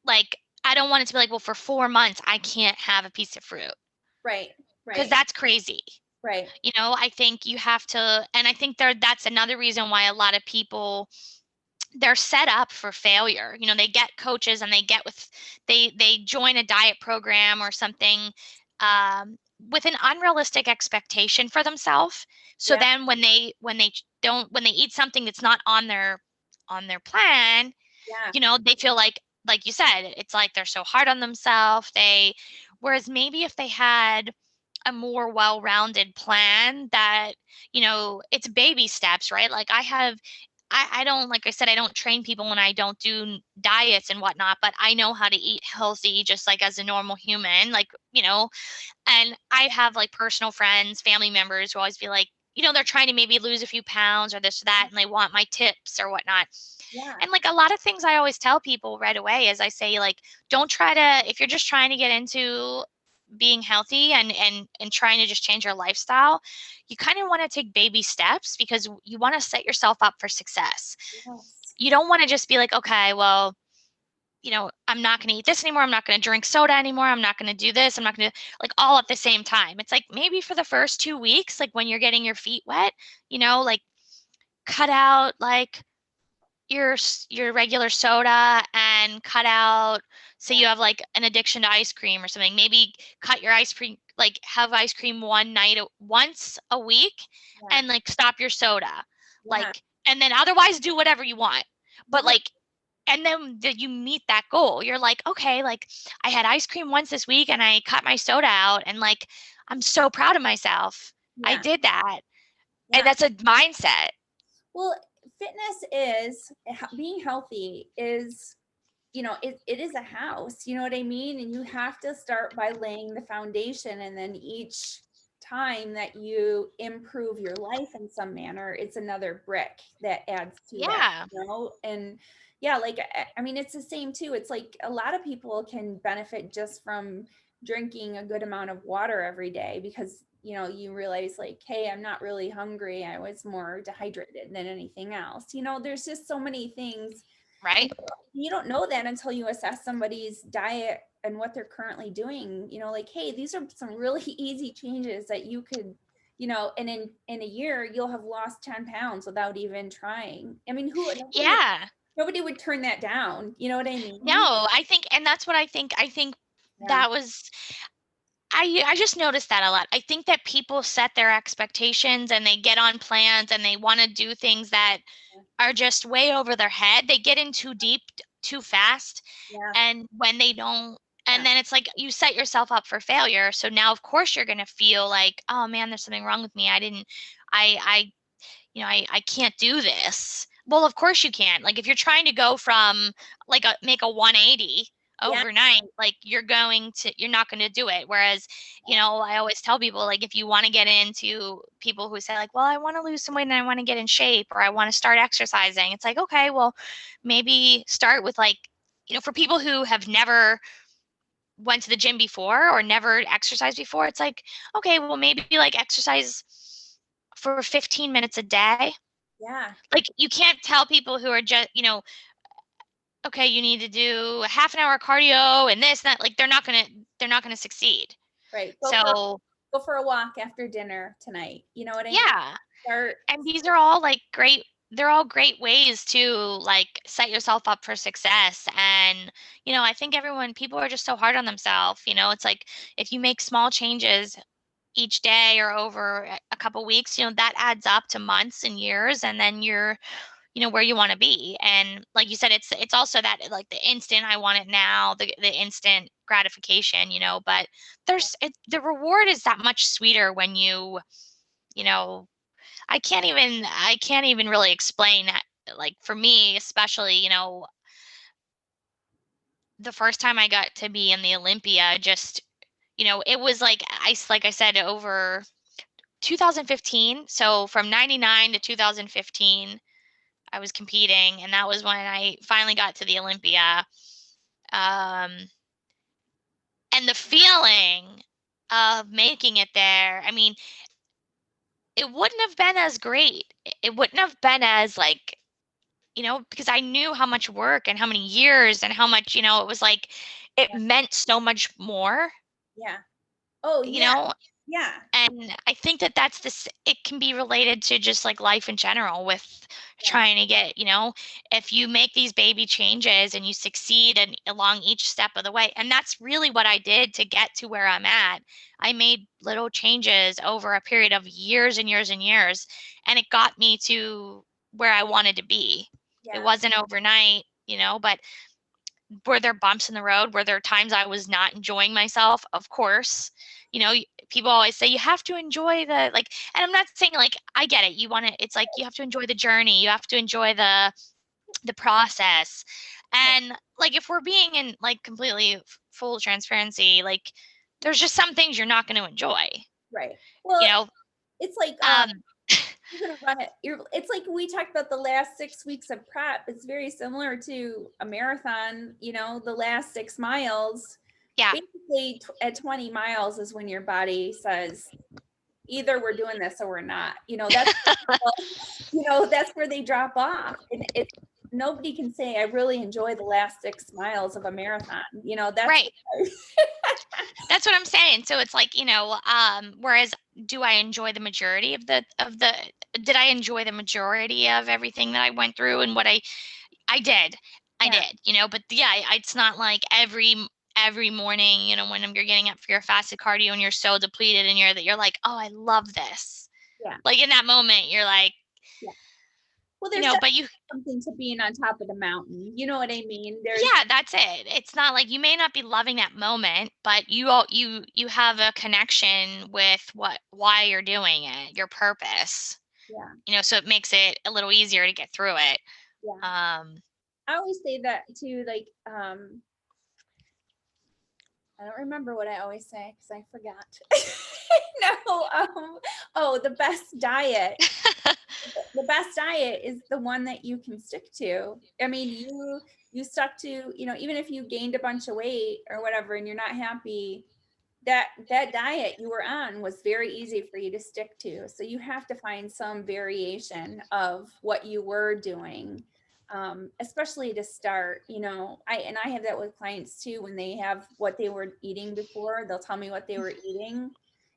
Like, I don't want it to be like, well, for 4 months, I can't have a piece of fruit Right. because Right. that's crazy. Right. I think you have to, and I think that's another reason why a lot of people, they're set up for failure. They get coaches and they join a diet program or something with an unrealistic expectation for themselves. So Yeah. then when they eat something that's not on their plan, Yeah. they feel like you said, it's like they're so hard on themselves. Whereas maybe if they had a more well-rounded plan that, it's baby steps, right? Like I don't, like I said, I don't train people and I don't do diets and whatnot, but I know how to eat healthy just like as a normal human, like, and I have like personal friends, family members who always be like, they're trying to maybe lose a few pounds or this or that, and they want my tips or whatnot. Yeah. And like a lot of things I always tell people right away is I say, like, don't try to, if you're just trying to get into being healthy and trying to just change your lifestyle, you kind of want to take baby steps because you want to set yourself up for success. Yes. You don't want to just be like, okay, well, I'm not going to eat this anymore. I'm not going to drink soda anymore. I'm not going to do this. I'm not going to like all at the same time. It's like maybe for the first 2 weeks, like when you're getting your feet wet, like cut out like your regular soda and cut out, say Yeah. you have like an addiction to ice cream or something, maybe cut your ice cream, like have ice cream once a week Yeah. and like stop your soda, Yeah. like, and then otherwise do whatever you want, but Yeah. like, and then you meet that goal, you're like, okay, like I had ice cream once this week and I cut my soda out and like I'm so proud of myself, I Yeah. did that. And Yeah. that's a mindset. Well, fitness is being healthy is, it is a house, you know what I mean? And you have to start by laying the foundation. And then each time that you improve your life in some manner, it's another brick that adds to that, Yeah. And yeah, like, I mean, it's the same too. It's like a lot of people can benefit just from drinking a good amount of water every day because you realize like, hey, I'm not really hungry, I was more dehydrated than anything else. There's just so many things, and Right. you don't know that until you assess somebody's diet and what they're currently doing. Like, hey, these are some really easy changes that you could, and in a year you'll have lost 10 pounds without even trying. I mean, who nobody Yeah. nobody would turn that down. You know what I No, mean? I think, and that's what I think Yeah. that was, I just noticed that a lot. I think that people set their expectations and they get on plans and they want to do things that are just way over their head. They get in too deep too fast. Yeah. And when they don't, and Yeah. then it's like you set yourself up for failure. So now of course you're going to feel like, oh man, there's something wrong with me. I I can't do this. Well, of course you can. Like if you're trying to go from like make a 180 Yeah. overnight, like you're not going to do it. Whereas, I always tell people, like, if you want to get into people who say like, well, I want to lose some weight and I want to get in shape or I want to start exercising. It's like, okay, well, maybe start with like, for people who have never went to the gym before or never exercised before, it's like, okay, well, maybe like exercise for 15 minutes a day. Yeah. Like you can't tell people who are just, okay, you need to do a half an hour cardio and this and that. Like they're not gonna succeed. Right. So Go for a walk after dinner tonight. You know what I mean? yeah. Start. And these are all like they're all great ways to like set yourself up for success. And, I think people are just so hard on themselves. It's like if you make small changes each day or over a couple weeks, that adds up to months and years, and then you're where you want to be. And like you said, it's also that like the instant I want it now, the instant gratification, but the reward is that much sweeter when you know I can't even really explain that. Like for me especially, the first time I got to be in the Olympia, just it was like I said, over 2015. So from 99 to 2015 I was competing, and that was when I finally got to the Olympia. Um, and the feeling of making it there, I mean, it wouldn't have been as great. It wouldn't have been as like, because I knew how much work and how many years and how much, it was like, it Yeah. meant so much more, Yeah. Oh, you yeah. know, Yeah. and I think that it can be related to just like life in general with Yeah. trying to get, if you make these baby changes and you succeed and along each step of the way. And that's really what I did to get to where I'm at. I made little changes over a period of years and years and years, and it got me to where I wanted to be. It Yeah. wasn't overnight, but were there bumps in the road? Were there times I was not enjoying myself? Of course. People always say you have to enjoy the like, and I'm not saying like I get it. It's like you have to enjoy the journey. You have to enjoy the process. Right. And like if we're being in like completely full transparency, like there's just some things you're not going to enjoy. Right. Well, You know, it's like um you're gonna run it. It's like we talked about the last 6 weeks of prep. It's very similar to a marathon. The last 6 miles. yeah, Basically, at 20 miles is when your body says, either we're doing this or we're not. That's where they drop off. And nobody can say, I really enjoy the last 6 miles of a marathon. That's right. That's what I'm saying. So it's like, whereas do I enjoy the majority did I enjoy the majority of everything that I went through and what I did. I yeah, did, but yeah, it's not like every morning, when you're getting up for your fasted cardio and you're so depleted and you're like, "Oh, I love this." yeah, Like in that moment, you're like, yeah. Well, there's definitely but you something to being on top of the mountain. You know what I mean? There's yeah, that's it. It's not like you may not be loving that moment, but you have a connection with why you're doing it, your purpose. yeah, So it makes it a little easier to get through it. yeah. Um, I always say that too, like, I don't remember what I always say because I forgot. No, oh, the best diet. The best diet is the one that you can stick to. I mean, you stuck to, even if you gained a bunch of weight or whatever and you're not happy, that diet you were on was very easy for you to stick to. So you have to find some variation of what you were doing, especially to start. I have that with clients too. When they have what they were eating before, they'll tell me what they were eating,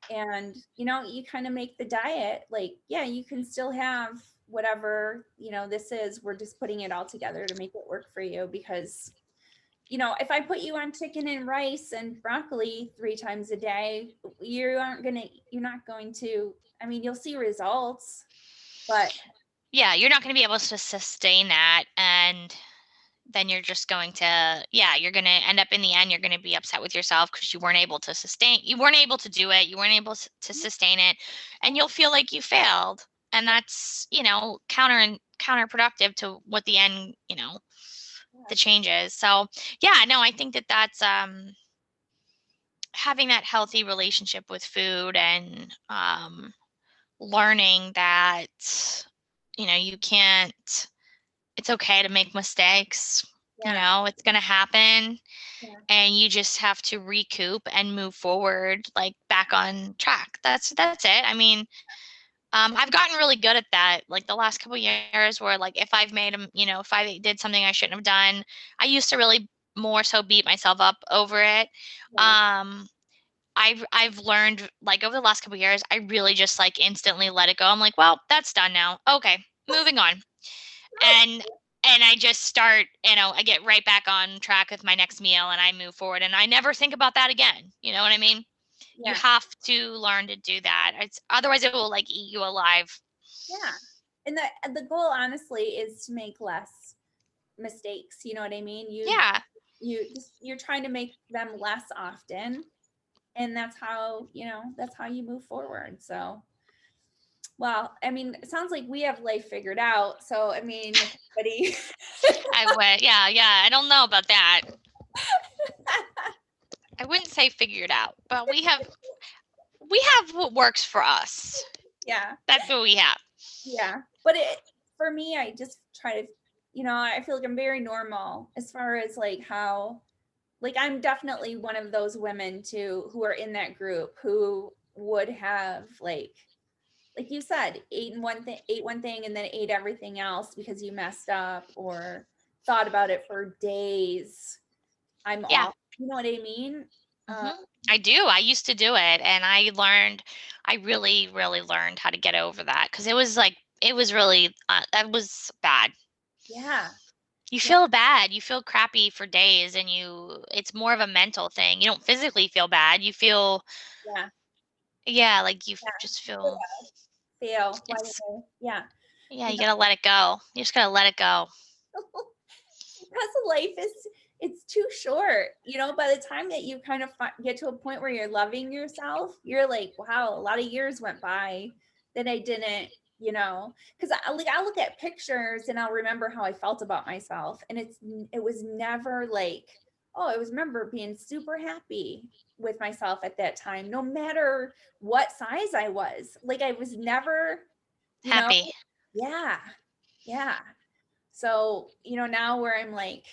and you kind of make the diet like, yeah, you can still have whatever, this is, we're just putting it all together to make it work for you. Because, if I put you on chicken and rice and broccoli 3 times a day, you're not going to, you'll see results, but Yeah, you're not going to be able to sustain that. And then you're just going to, you're going to end up in the end, you're going to be upset with yourself because you weren't able to do it. You weren't able to sustain it. And you'll feel like you failed. And that's, counterproductive to what the end, the changes. So yeah, no, I think that that's, having that healthy relationship with food and, learning that, you can't, it's okay to make mistakes. It's going to happen, and you just have to recoup and move forward, like back on track. That's it. I've gotten really good at that. Like the last couple of years where like if I've made them, if I did something I shouldn't have done, I used to really more so beat myself up over it. I've learned like over the last couple of years, I really just like instantly let it go. I'm like, well, that's done now. Okay, moving on. And I just start, I get right back on track with my next meal and I move forward and I never think about that again. You know what I mean? You have to learn to do that. Otherwise it will like eat you alive. Yeah. And the goal honestly is to make less mistakes. You know what I mean? You're trying to make them less often. And that's how you move forward. So, well, it sounds like we have life figured out. So, if anybody I don't know about that. I wouldn't say figured out, but we have what works for us. Yeah. That's what we have. Yeah. But for me, I just try to, I feel like I'm very normal as far as like how, like, I'm definitely one of those women too, who are in that group who would have like you said, ate one thing and then ate everything else because you messed up or thought about it for days. I'm off. You know what I mean? I do. I used to do it, and I really, really learned how to get over that because it was really, that was bad. Yeah. You feel bad. You feel crappy for days, and it's more of a mental thing. You don't physically feel bad. You feel, like you just feel. Fail. Yeah, you gotta let it go. You just gotta let it go. Because life it's too short. By the time that you kind of get to a point where you're loving yourself, you're like, wow, a lot of years went by that I didn't, because I'll look at pictures and I'll remember how I felt about myself. And it was never like, oh, I was remember being super happy with myself at that time, no matter what size I was. Like I was never, happy. Yeah. Yeah. So, now where I'm like,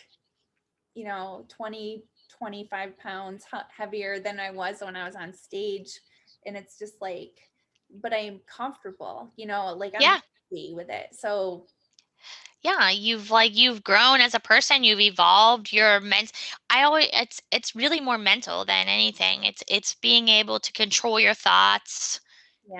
20, 25 pounds heavier than I was when I was on stage. And it's just like, but I'm comfortable, like I'm happy with it. So yeah, you've grown as a person, you've evolved, it's really more mental than anything. It's being able to control your thoughts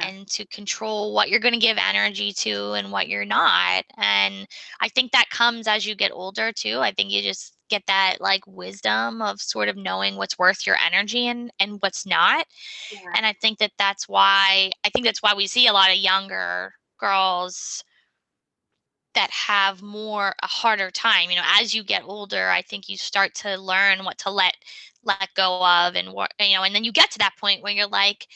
and to control what you're going to give energy to and what you're not. And I think that comes as you get older too. I think you just get that like wisdom of sort of knowing what's worth your energy and what's not. And I think that's why we see a lot of younger girls that have a harder time. As you get older, I think you start to learn what to let go of, and what, and then you get to that point where you're like,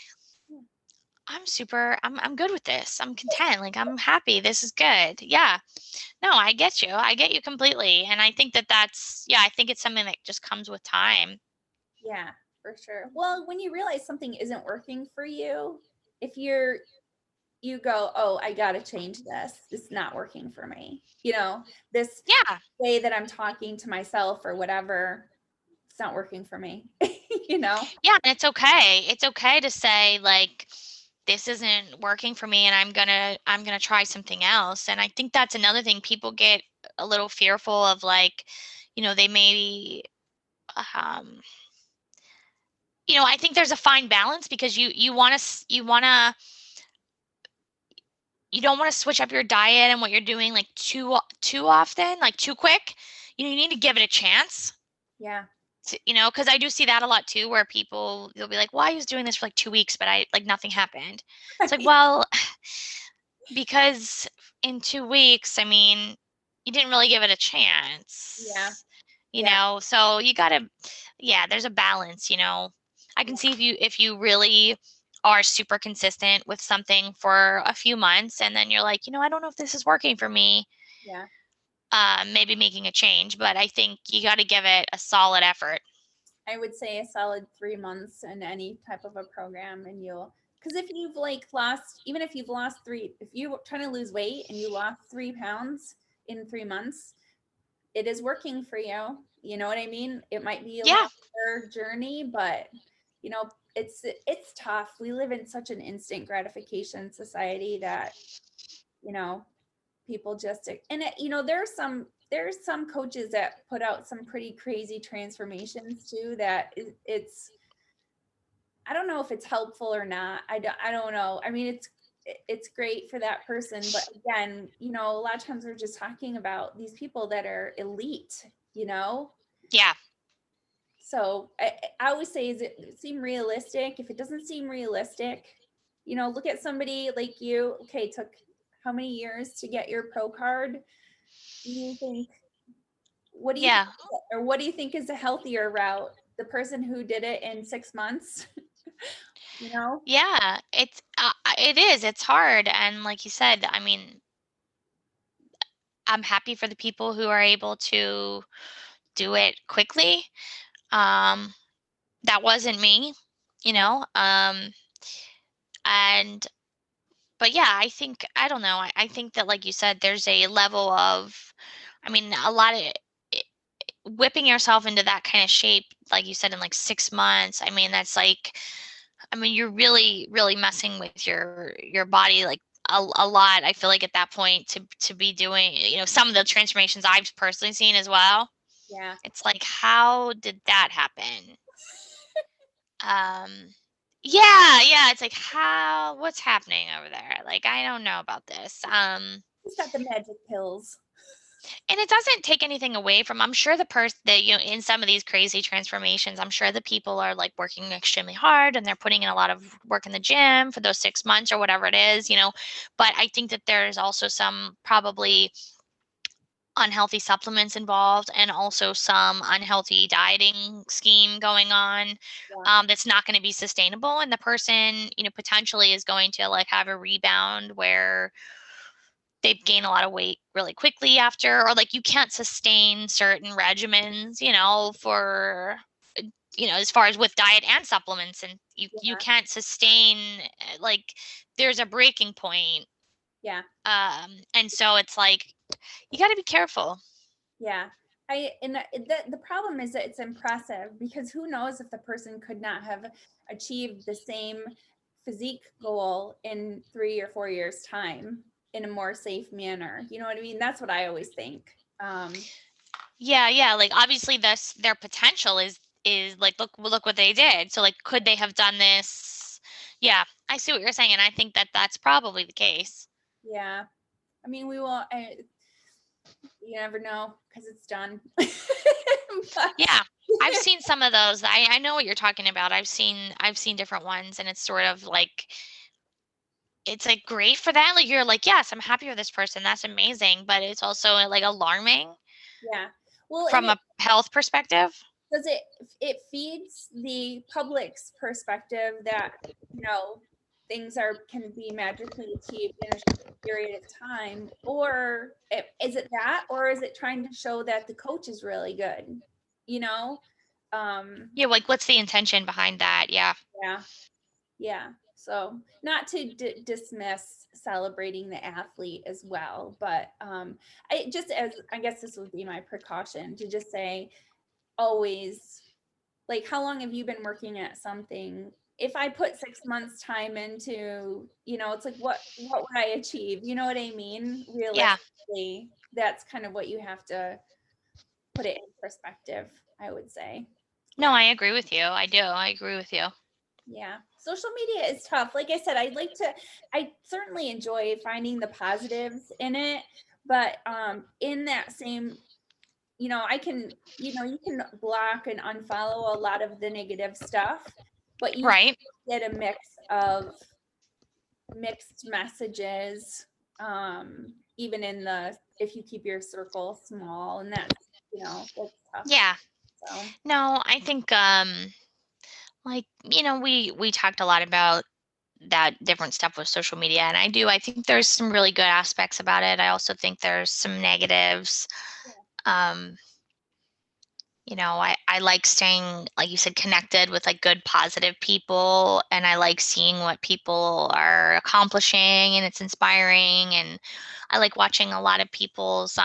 I'm good with this. I'm content. Like, I'm happy. This is good. Yeah. No, I get you. I get you completely. And I think I think it's something that just comes with time. Yeah, for sure. Well, when you realize something isn't working for you, if you go, oh, I got to change this. It's not working for me. This way that I'm talking to myself or whatever, it's not working for me. Yeah, and it's okay. It's okay to say like, this isn't working for me and I'm gonna try something else. And I think that's another thing. People get a little fearful of like, they maybe, I think there's a fine balance because you want to you don't want to switch up your diet and what you're doing like too often, like too quick. You need to give it a chance. Yeah. Because I do see that a lot too, where people they'll be like, "Well, I was doing this for like 2 weeks, but I like nothing happened." It's like, well, because in 2 weeks, I mean, you didn't really give it a Yeah. chance, Yeah. So you gotta, yeah, there's a balance. I can Yeah. see if you really are super consistent with something for a few months, and then you're like, I don't know if this is working for me. Yeah. Maybe making a change, but I think you got to give it a solid effort. I would say a solid 3 months in any type of a program, and you'll, because if you've like lost, even if you've lost three, if you're trying to lose weight and you lost 3 pounds in 3 months, it is working for you. You know what I mean? It might be a Yeah, longer journey, but it's tough. We live in such an instant gratification society that, you know, people just, and there's some coaches that put out some pretty crazy transformations too, that it's, I don't know if it's helpful or not. I don't know. I mean, it's great for that person, but again, a lot of times we're just talking about these people that are elite, you know? yeah, So I always say, is it seem realistic? If it doesn't seem realistic, look at somebody like you. Okay, took how many years to get your pro card? Do you think, what do you think, yeah, or what do you think is a healthier route? The person who did it in 6 months, you know? yeah. It is. It's hard, and like you said, I mean, I'm happy for the people who are able to do it quickly. Um, that wasn't me, you Yeah, know. And but yeah, I don't know. I think that like you said, there's a level of, I mean, a lot of whipping yourself into that kind of shape, like you said, in like 6 months. I mean, that's like, I mean, you're really, really messing with your body like a lot. I feel like at that point to be doing, some of the transformations I've personally seen as well. yeah, It's like, how did that happen? Um, yeah, yeah. It's like, what's happening over there? Like, I don't know about this. he's got the magic pills. And it doesn't take anything away from, I'm sure the person that, in some of these crazy transformations, I'm sure the people are like working extremely hard and they're putting in a lot of work in the gym for those 6 months or whatever it is. But I think that there's also some probably unhealthy supplements involved and also some unhealthy dieting scheme going on, Yeah, that's not going to be sustainable. And the person, potentially is going to like have a rebound where they've gained a lot of weight really quickly after, or like you can't sustain certain regimens, for, as far as with diet and supplements, and you yeah, can't sustain, like there's a breaking point. yeah, And so it's like you got to be careful. yeah. The problem is that it's impressive, because who knows if the person could not have achieved the same physique goal in 3 or 4 years time in a more safe manner. You know what I mean? That's what I always think. Yeah, yeah, like obviously this their potential is like, look what they did. So like could they have done this? Yeah, I see what you're saying, and I think that that's probably the case. Yeah. I mean, you never know because it's done. But, Yeah, I've seen some of those. I know what you're talking about. I've seen different ones, and it's sort of like it's like great for that. Like you're like, yes, I'm happy for this person. That's amazing. But it's also like alarming yeah. Well, and from a health perspective. does it feeds the public's perspective that, you know things can be magically achieved in a short period of time, or is it that, or is it trying to show that the coach is really good, you know um Yeah, like what's the intention behind that? Yeah. yeah, yeah. So not to dismiss celebrating the athlete as well, but I just, as I guess this would be my precaution, to just say, always, like, how long have you been working at something? If I put 6 months time into, it's like, what would I achieve? You know what I mean? Yeah. Realistically, that's kind of what you have to put it in perspective, I would say. No, Yeah. I agree with you. I do. I agree with you. Yeah. Social media is tough. Like I said, I certainly enjoy finding the positives in it, but in that same, you can block and unfollow a lot of the negative stuff, but you Right. get a mix of mixed messages, even if you keep your circle small, and that's tough. Yeah. So, No, I think like, we talked a lot about that different stuff with social media, and I think there's some really good aspects about it. I also think there's some negatives. Um I like staying, like you said, connected with like good, positive people, and I like seeing what people are accomplishing, and it's inspiring. And I like watching a lot of people's,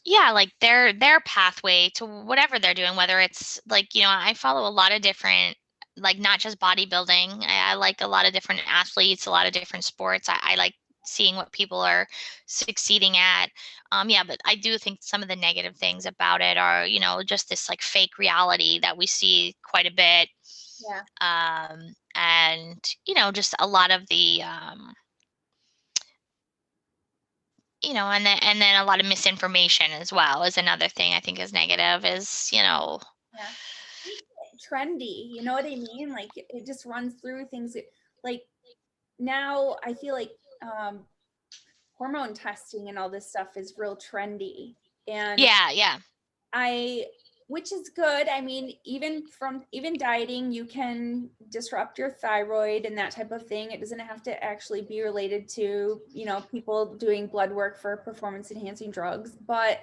yeah, like their pathway to whatever they're doing, whether it's like, I follow a lot of different, like not just bodybuilding. I like a lot of different athletes, a lot of different sports. I like seeing what people are succeeding at. Yeah, but I do think some of the negative things about it are, just this like fake reality that we see quite a bit. yeah. And, just a lot of the, and then a lot of misinformation as well is another thing I think is negative is, Yeah. Trendy, you know what I mean? Like it just runs through things like now I feel like hormone testing and all this stuff is real trendy. And yeah, yeah, I which is good. I mean, even dieting, you can disrupt your thyroid and that type of thing. It doesn't have to actually be related to, people doing blood work for performance enhancing drugs. But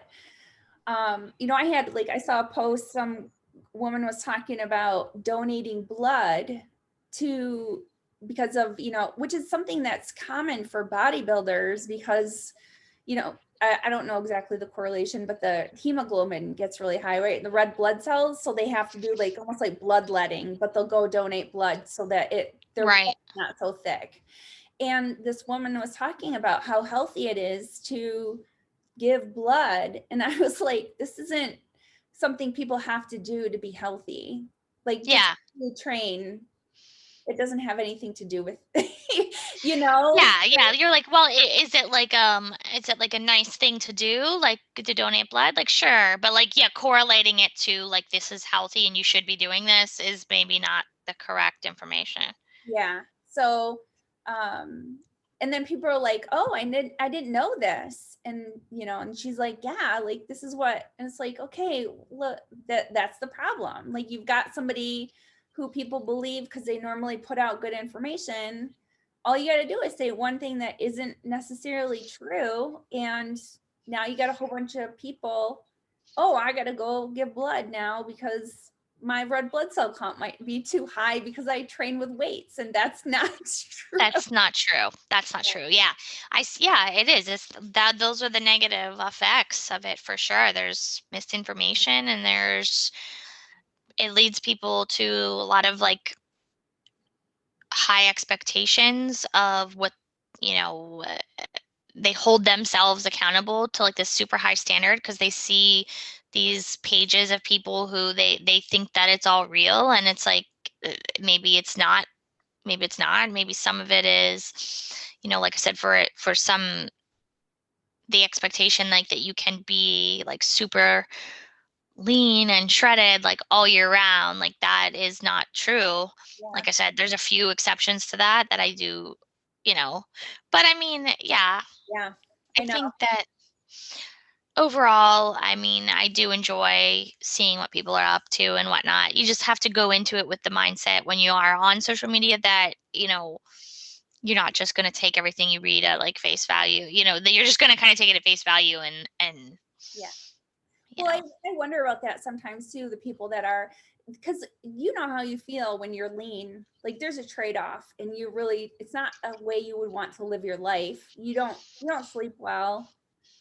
I saw a post, some woman was talking about donating blood to because of, which is something that's common for bodybuilders because, I don't know exactly the correlation, but the hemoglobin gets really high, right? The red blood cells. So they have to do like almost like bloodletting, but they'll go donate blood so that their blood's right. not so thick. And this woman was talking about how healthy it is to give blood. And I was like, this isn't something people have to do to be healthy. Like just Yeah. train, it doesn't have anything to do with, you know? Yeah, yeah. You're like, well, is it like a nice thing to do, like to donate blood? Like, sure, but like, yeah, correlating it to like this is healthy and you should be doing this is maybe not the correct information. Yeah. So, and then people are like, oh, I didn't know this. And, and she's like, yeah, like this is what, and it's like, okay, look, that's the problem. Like you've got somebody who people believe because they normally put out good information. All you got to do is say one thing that isn't necessarily true. And now you got a whole bunch of people, oh, I got to go give blood now because my red blood cell count might be too high because I train with weights, and that's not true. That's not true. That's not true. Yeah. Yeah, it is. It's that those are the negative effects of it for sure. There's misinformation, and it leads people to a lot of like high expectations of what, you know, uh, they hold themselves accountable to like this super high standard because they see these pages of people who they think that it's all real, and it's like, maybe it's not, maybe some of it is, like I said, for some, the expectation like that you can be like super lean and shredded like all year round, like that is not true. Yeah, Like I said, there's a few exceptions to that I do, you know. But I mean, yeah, yeah, I I know. think that overall, I mean, I do enjoy seeing what people are up to and whatnot. You just have to go into it with the mindset when you are on social media that, you're not just going to take everything you read at like face value, that you're just going to kind of take it at face value and, Yeah. you Well, I, know, I wonder about that sometimes too, the people that are, because you know how you feel when you're lean. Like there's a trade-off, and it's not a way you would want to live your life. You don't sleep well,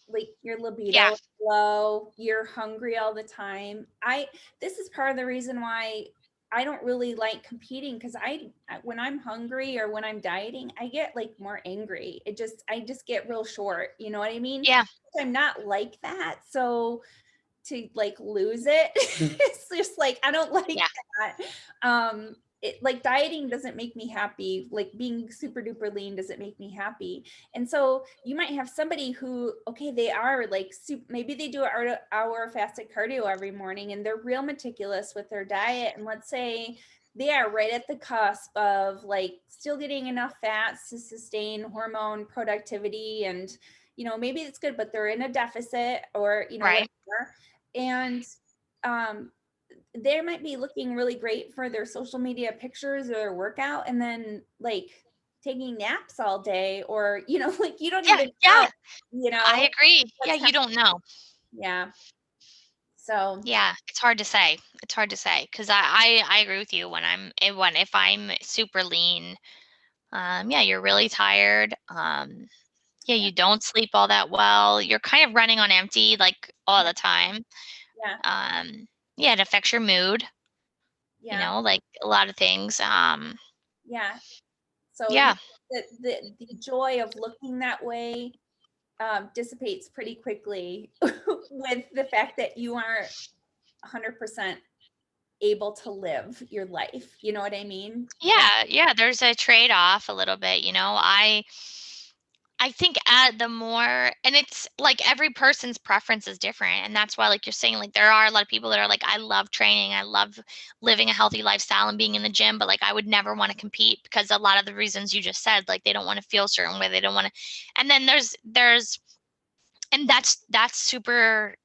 like your yeah, libido is low, you're hungry all the time. This is part of the reason why I don't really like competing, because when I'm hungry or when I'm dieting, I get like more angry. I just get real short, you know what I mean? yeah, I'm not like that. So to like lose it, it's just like I don't like yeah, that. like dieting doesn't make me happy. Like being super duper lean doesn't make me happy. And so you might have somebody who, okay, they are like, maybe they do an hour fasted cardio every morning and they're real meticulous with their diet. And let's say they are right at the cusp of like still getting enough fats to sustain hormone productivity. And, maybe it's good, but they're in a deficit or, Right. whatever. And, they might be looking really great for their social media pictures or their workout and then like taking naps all day or like you don't Yeah, even yeah, know I agree. Yeah, what's you don't know. yeah, so Yeah, it's hard to say. It's hard to say because I agree with you when if I'm super lean, yeah, you're really tired. Yeah, yeah, you don't sleep all that well. You're kind of running on empty like all yeah, the time. yeah, Yeah, it affects your mood, yeah, like a lot of things. yeah. So Yeah. the joy of looking that way dissipates pretty quickly with the fact that you aren't 100% able to live your life. You know what I mean? Like, Yeah, yeah, there's a trade-off a little bit, I think the more and it's like every person's preference is different. And that's why, like you're saying, like there are a lot of people that are like, I love training, I love living a healthy lifestyle and being in the gym, but like I would never want to compete because a lot of the reasons you just said, like they don't want to feel a certain way, they don't want to. And then and that's super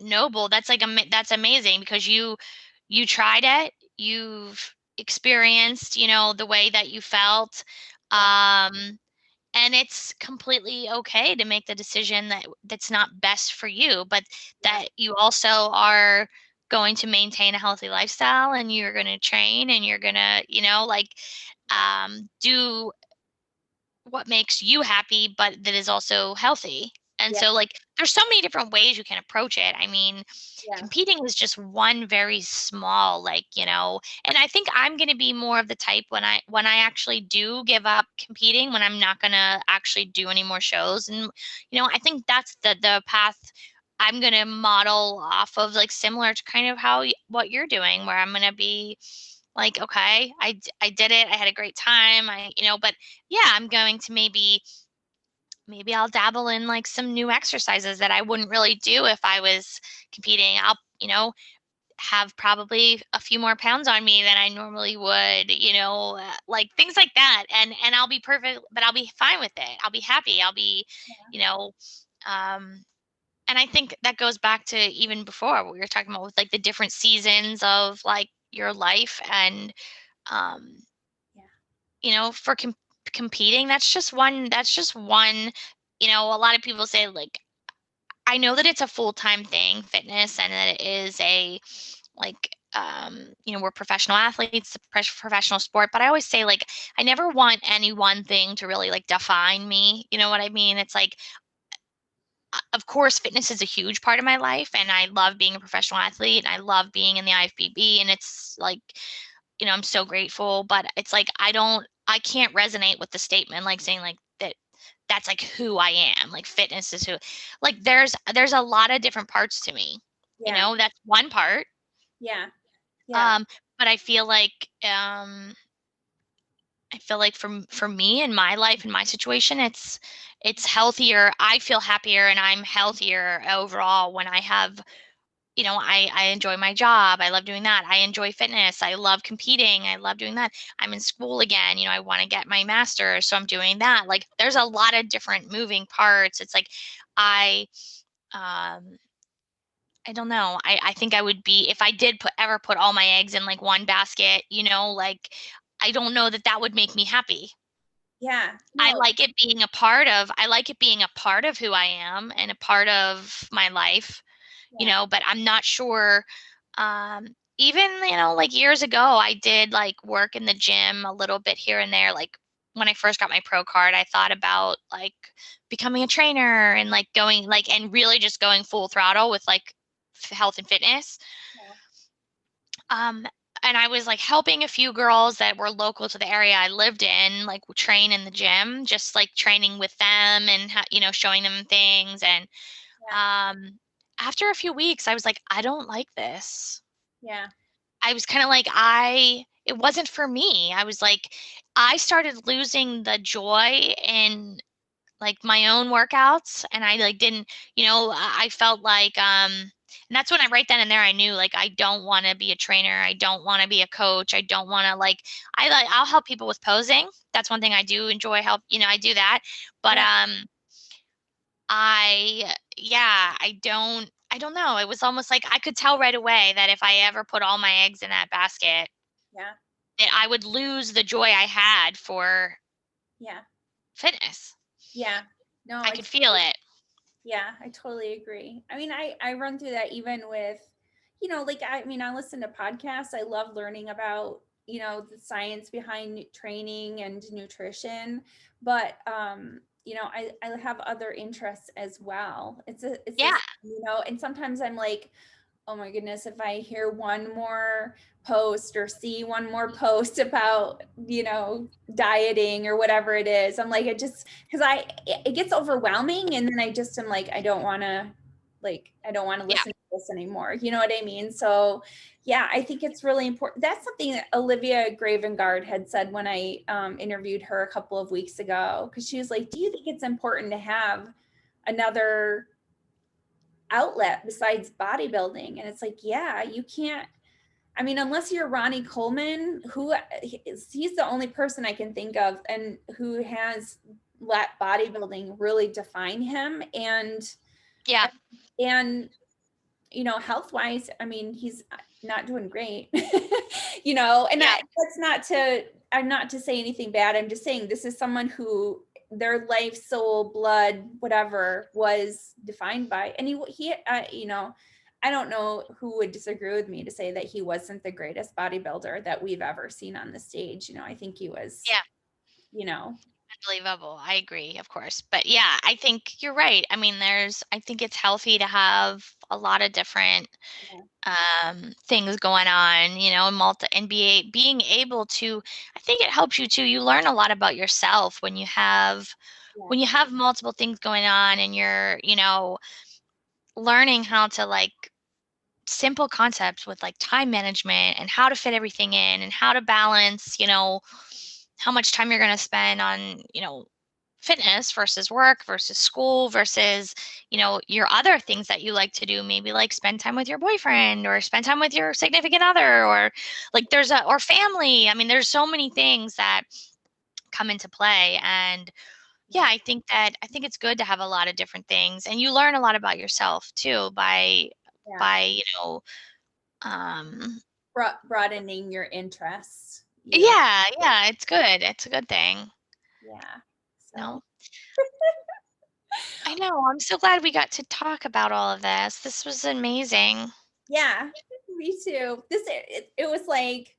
noble. That's like that's amazing because you tried it, you've experienced, the way that you felt. yeah, Um and it's completely okay to make the decision that's not best for you, but yeah, that you also are going to maintain a healthy lifestyle and you're going to train and you're going to, like do what makes you happy, but that is also healthy. And yeah, so, like, there's so many different ways you can approach it. I mean, yeah, competing is just one very small, like, and I think I'm going to be more of the type when I actually do give up competing, when I'm not going to actually do any more shows. And, I think that's the path I'm going to model off of, like, similar to kind of what you're doing, where I'm going to be like, okay, I did it. I had a great time. But yeah, I'm going to maybe I'll dabble in like some new exercises that I wouldn't really do if I was competing. I'll, have probably a few more pounds on me than I normally would, like things like that. And I'll be perfect, but I'll be fine with it. I'll be happy. I'll be, you know, um and I think that goes back to even before what we were talking about with like the different seasons of like your life and um yeah, for competing, that's just one. A lot of people say, like, I know that it's a full-time thing, fitness, and that it is a like we're professional athletes, it's a professional sport, but I always say, like, I never want any one thing to really like define me. You know what I mean? It's like, of course, fitness is a huge part of my life, and I love being a professional athlete, and I love being in the IFBB, and it's like, I'm so grateful, but it's like I can't resonate with the statement like saying like that's like who I am. Like fitness is who, like there's a lot of different parts to me. yeah, That's one part. yeah, yeah, Um, but I feel like for me in my life, in my situation, it's healthier. I feel happier and I'm healthier overall when I have, I enjoy my job. I love doing that. I enjoy fitness. I love competing. I love doing that. I'm in school again. I want to get my master's, so I'm doing that. Like there's a lot of different moving parts. It's like I um I don't know. I think I would be if I did ever put all my eggs in like one basket, like I don't know that that would make me happy. yeah, no, I like it being a part of who I am and a part of my life, yeah, but I'm not sure. Even, like years ago, I did like work in the gym a little bit here and there. Like when I first got my pro card, I thought about like becoming a trainer and like going like, and really just going full throttle with like health and fitness. yeah, Um, and I was like helping a few girls that were local to the area I lived in, like train in the gym, just like training with them and, showing them things. And yeah, um, after a few weeks, I was like, I don't like this. yeah, I was kind of like, it wasn't for me. I was like, I started losing the joy in like my own workouts, and I like didn't, I felt like, and that's when I right then and there I knew like I don't want to be a trainer. I don't want to be a coach. I don't want to like, I'll help people with posing. That's one thing I do enjoy help, I do that. But, Yeah, I don't know. It was almost like I could tell right away that if I ever put all my eggs in that basket, yeah, that I would lose the joy I had for yeah, fitness. yeah. No, I could feel it. yeah, I totally agree. I mean, I run through that even with, like, I mean, I listen to podcasts. I love learning about, the science behind training and nutrition, but I have other interests as well. It's Yeah. this, and sometimes I'm like, oh my goodness, if I hear one more post or see one more post about, dieting or whatever it is, I'm like, because it gets overwhelming. And then I just am like, I don't want to Yeah. listen to this anymore. You know what I mean? So yeah, I think it's really important. That's something that Olivia Gravengard had said when I interviewed her a couple of weeks ago, because she was like, do you think it's important to have another outlet besides bodybuilding? And it's like, yeah, you can't, I mean, unless you're Ronnie Coleman, he's the only person I can think of and who has let bodybuilding really define him. Yeah. And health wise, I mean, he's not doing great. And Yeah. that's not to, I'm not to say anything bad. I'm just saying this is someone who their life, soul, blood, whatever was defined by, and I don't know who would disagree with me to say that he wasn't the greatest bodybuilder that we've ever seen on the stage. I think he was, Yeah. you know, Unbelievable. I agree, of course. But yeah, I think you're right. I mean, I think it's healthy to have a lot of different things going on, and being able to, I think it helps you too. You learn a lot about yourself yeah, when you have multiple things going on, and you're, learning how to like simple concepts with like time management and how to fit everything in and how to balance, how much time you're going to spend on, fitness versus work versus school versus, your other things that you like to do, maybe like spend time with your boyfriend or spend time with your significant other, or like or family. I mean, there's so many things that come into play. And yeah, yeah, I think it's good to have a lot of different things, and you learn a lot about yourself too yeah. by, um Broadening your interests. yeah, it's good. It's a good thing. Yeah. So No, I know. I'm so glad we got to talk about all of this. This was amazing. yeah, me too. It was like,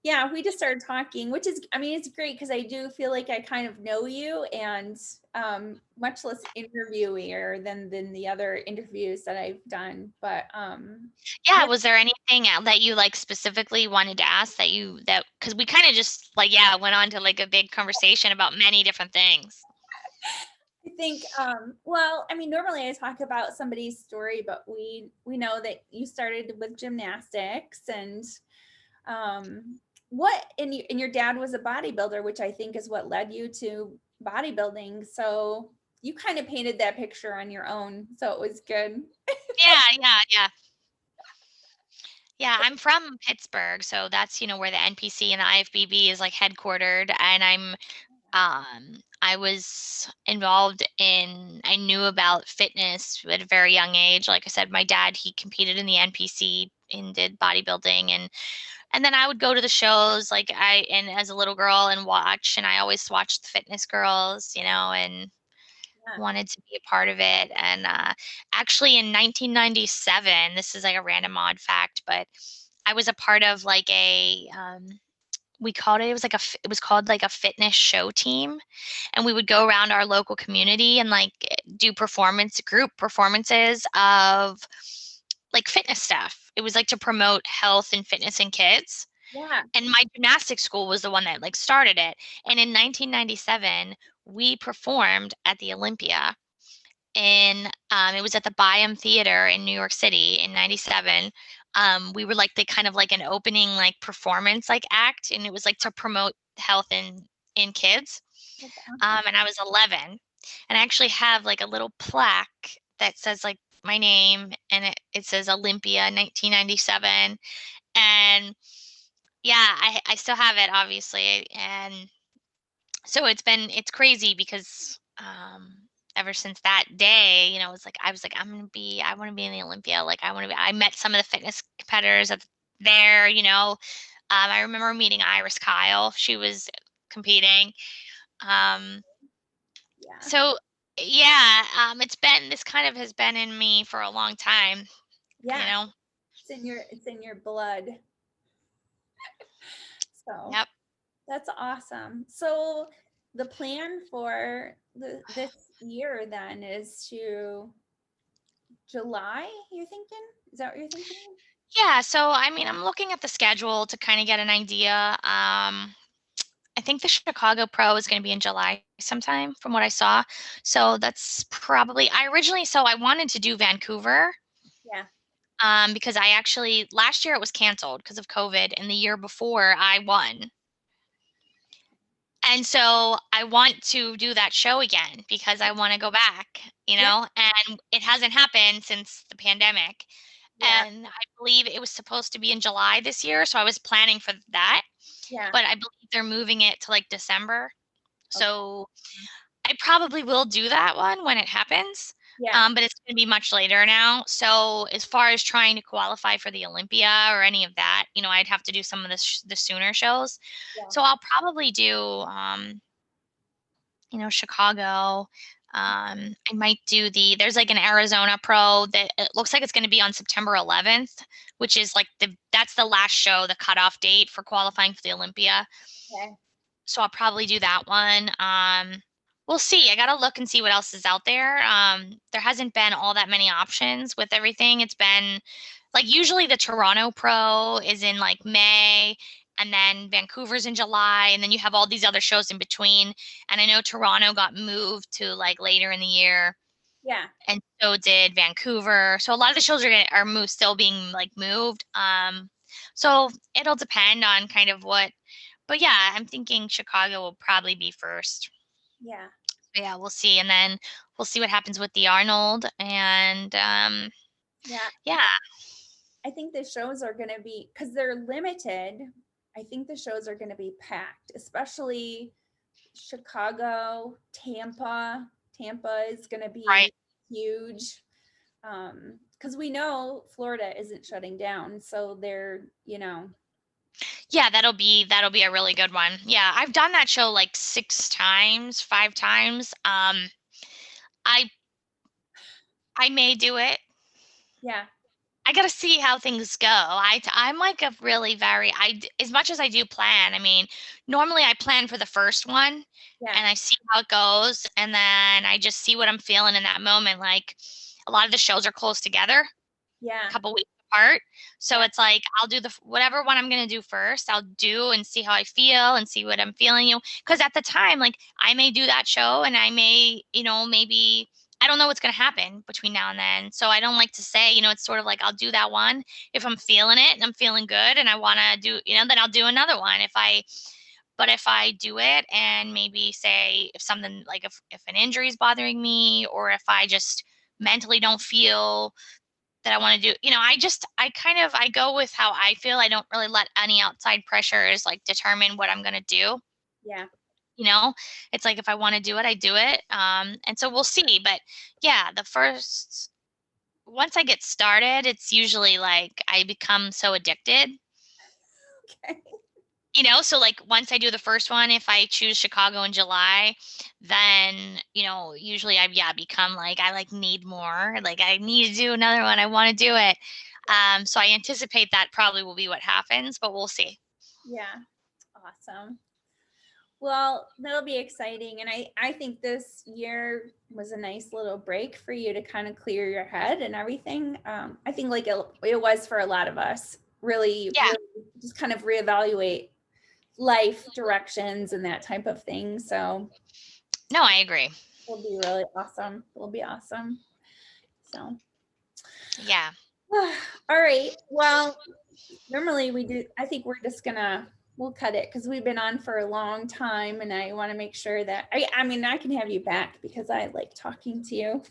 yeah, we just started talking, which is, I mean, it's great because I do feel like I kind of know you, and much less interviewer than the other interviews that I've done. But Yeah, yeah, was there anything that you like specifically wanted to ask that because we kind of just like, yeah, went on to like a big conversation about many different things. I think well, I mean, normally I talk about somebody's story, but we know that you started with gymnastics, and and your dad was a bodybuilder, which I think is what led you to bodybuilding. So you kind of painted that picture on your own. So it was good. Yeah, yeah, yeah. Yeah, I'm from Pittsburgh, so that's, where the NPC and the IFBB is like headquartered, and I was I knew about fitness at a very young age. Like I said, my dad, he competed in the NPC and did bodybuilding, and then I would go to the shows and as a little girl and watch, and I always watched the fitness girls, and Yeah. wanted to be a part of it. And actually in 1997, this is like a random odd fact, but I was a part of like we called it, it was called like a fitness show team. And we would go around our local community and like do group performances of like fitness stuff. It was like to promote health and fitness in kids. Yeah. And my gymnastics school was the one that like started it. And in 1997, we performed at the Olympia. And it was at the Byam Theater in New York City in 97. we were like the kind of like an opening like performance like act, and it was like to promote health in kids. That's awesome. And I was 11, and I actually have like a little plaque that says like my name, and it says Olympia 1997. And yeah, I still have it, obviously. And so it's crazy because ever since that day, you know, I was like, I want to be in the Olympia. Like I met some of the fitness competitors there, you know. I remember meeting Iris Kyle. She was competing. Um, Yeah. so yeah, this kind of has been in me for a long time, you Yeah. know. It's in your blood. So Yep. that's awesome. So the plan for this year then is to July, you're thinking? Is that what you're thinking? Yeah, so I mean, I'm looking at the schedule to kind of get an idea. I think the Chicago Pro is going to be in July sometime from what I saw. So that's probably I wanted to do Vancouver, Yeah. because I actually last year it was canceled because of COVID, and the year before I won. And so I want to do that show again because I want to go back, you Yeah. know, and it hasn't happened since the pandemic. Yeah. And I believe it was supposed to be in July this year, so I was planning for that, Yeah. but I believe they're moving it to like December. Okay. So I probably will do that one when it happens, Yeah. but it's going to be much later now. So as far as trying to qualify for the Olympia or any of that, you know, I'd have to do some of the sooner shows. Yeah. So I'll probably do, you know, Chicago. I might do there's like an Arizona Pro that it looks like it's going to be on September 11th, which is like that's the last show, the cutoff date for qualifying for the Olympia. Okay. So I'll probably do that one. We'll see. I gotta look and see what else is out there. There hasn't been all that many options with everything. It's been like usually the Toronto Pro is in like May, and then Vancouver's in July, and then you have all these other shows in between. And I know Toronto got moved to like later in the year, Yeah. and so did Vancouver. So a lot of the shows still being like moved. So it'll depend on kind of but yeah, I'm thinking Chicago will probably be first. Yeah. So yeah, we'll see, and then we'll see what happens with the Arnold, and Yeah. yeah, I think the shows are going to be, because they're limited, I think the shows are going to be packed, especially Chicago, Tampa. Tampa is going to right. be huge. Because we know Florida isn't shutting down. So they're, Yeah, that'll be a really good one. Yeah, I've done that show like 6 times, 5 times. I I may do it. yeah, I gotta see how things go. I'm like a really as much as I do plan. I mean, normally I plan for the first one, yeah, and I see how it goes, and then I just see what I'm feeling in that moment. Like a lot of the shows are close together, a yeah, couple weeks apart. So yeah, it's like I'll do whatever one I'm gonna do first. I'll do and see how I feel and see what I'm feeling. You know, because at the time, like I may do that show, and I may, you know, maybe I don't know what's gonna happen between now and then. So I don't like to say, you know, it's sort of like I'll do that one if I'm feeling it and I'm feeling good and I wanna do, you know, then I'll do another one. But if I do it and maybe say if something like if an injury is bothering me, or if I just mentally don't feel that I want to do, you know, I go with how I feel. I don't really let any outside pressures like determine what I'm going to do. yeah, You know, it's like if I want to do it, I do it. And so we'll see. But yeah, once I get started, it's usually like I become so addicted, okay, you know. So like once I do the first one, if I choose Chicago in July, then, you know, usually become like I like need more, like I need to do another one, I want to do it. So I anticipate that probably will be what happens, but we'll see. yeah, awesome. Well, that'll be exciting. And I think this year was a nice little break for you to kind of clear your head and everything. I think like it was for a lot of us, really, Yeah, really just kind of reevaluate life directions and that type of thing. So no, I agree. it'll be really awesome. It'll be awesome. So, Yeah. All right. Well, normally we do, I think we'll cut it because we've been on for a long time and I want to make sure that I mean, I can have you back because I like talking to you.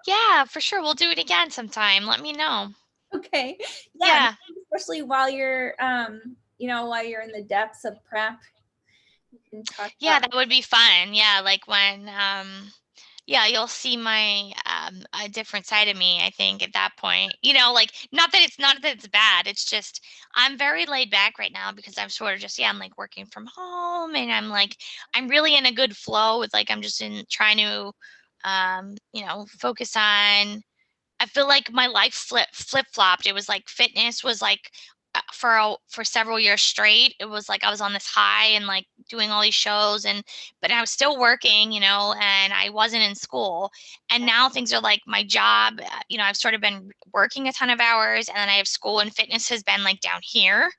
Yeah, for sure. We'll do it again sometime. Let me know. Okay. Yeah. Yeah. Especially while you're, while you're in the depths of prep, you can talk Yeah, about, that would be fun. Yeah, like when yeah, you'll see my a different side of me, I think, at that point. Like not that it's bad. It's just I'm very laid back right now because I'm sort of just I'm like working from home and I'm really in a good flow with like I'm just in trying to focus on I feel like my life flip-flopped. It was like fitness was like for several years straight. It was like I was on this high and like doing all these shows but I was still working, and I wasn't in school. And now things are like my job, I've sort of been working a ton of hours and then I have school and fitness has been like down here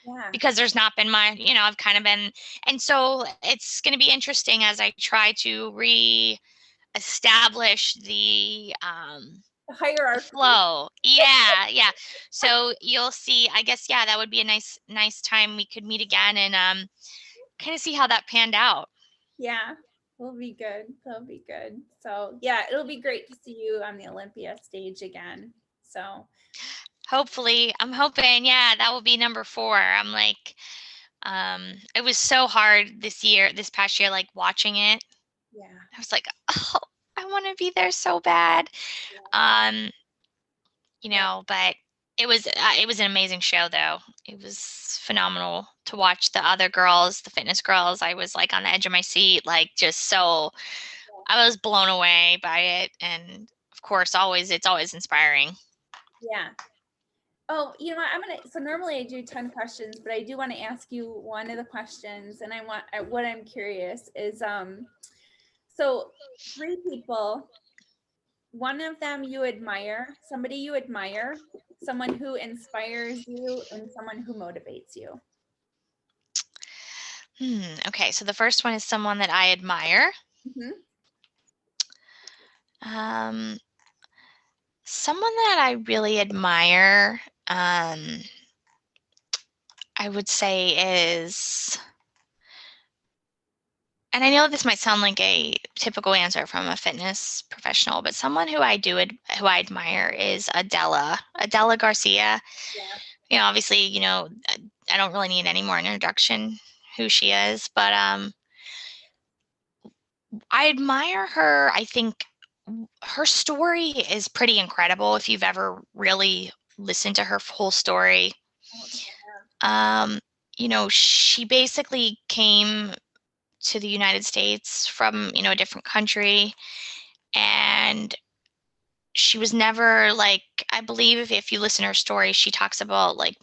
yeah, because there's not been I've kind of been and so it's going to be interesting as I try to establish the the hierarchy. flow. Yeah, yeah. So you'll see, I guess, yeah, that would be a nice time we could meet again and kind of see how that panned out. Yeah, will be good. That'll be good. So yeah, it'll be great to see you on the Olympia stage again. So Hopefully, I'm hoping, yeah, that will be number 4. I'm like, it was so hard this past year, like watching it. yeah, I was like, oh, I want to be there so bad. Um, yeah, but it was an amazing show though. It was phenomenal to watch the other girls, the fitness girls. I was like on the edge of my seat, like just so I was blown away by it. And of course, it's always inspiring. yeah. Oh, you know what? So normally I do 10 questions, but I do want to ask you one of the questions. And what I'm curious is, so 3 people, one of them you admire, somebody you admire, someone who inspires you, and someone who motivates you. Okay, so the first one is someone that I admire. Mhm. Um, Someone that I really admire, I would say is and I know this might sound like a typical answer from a fitness professional, but someone who I admire is Adela Garcia. Yeah. Obviously, I don't really need any more introduction who she is, but I admire her. I think her story is pretty incredible if you've ever really listened to her whole story. I don't think I have. Um, she basically came to the United States from, a different country. And she was never like, I believe if you listen to her story, she talks about like,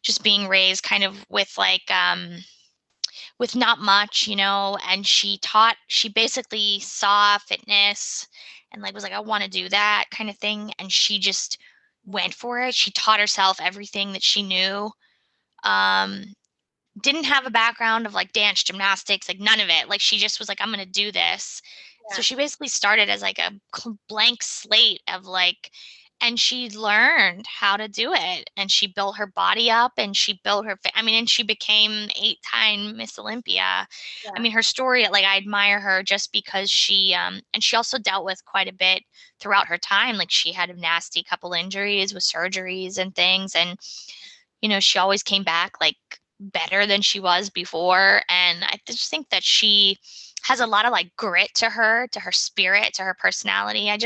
just being raised kind of with not much, and she basically saw fitness and like was like, I want to do that kind of thing. And she just went for it. She taught herself everything that she knew. Um, didn't have a background of like dance, gymnastics, like none of it. Like she just was like, I'm gonna do this. So Yeah. she basically started as like a blank slate of like, and she learned how to do it and she built her body up and she built and she became 8-time Miss Olympia. I Yeah. mean, her story, like I admire her just because and she also dealt with quite a bit throughout her time. Like she had a nasty couple injuries with surgeries and things. And she always came back like better than she was before. And I just think that she has a lot of like grit to her spirit, to her personality. Yeah.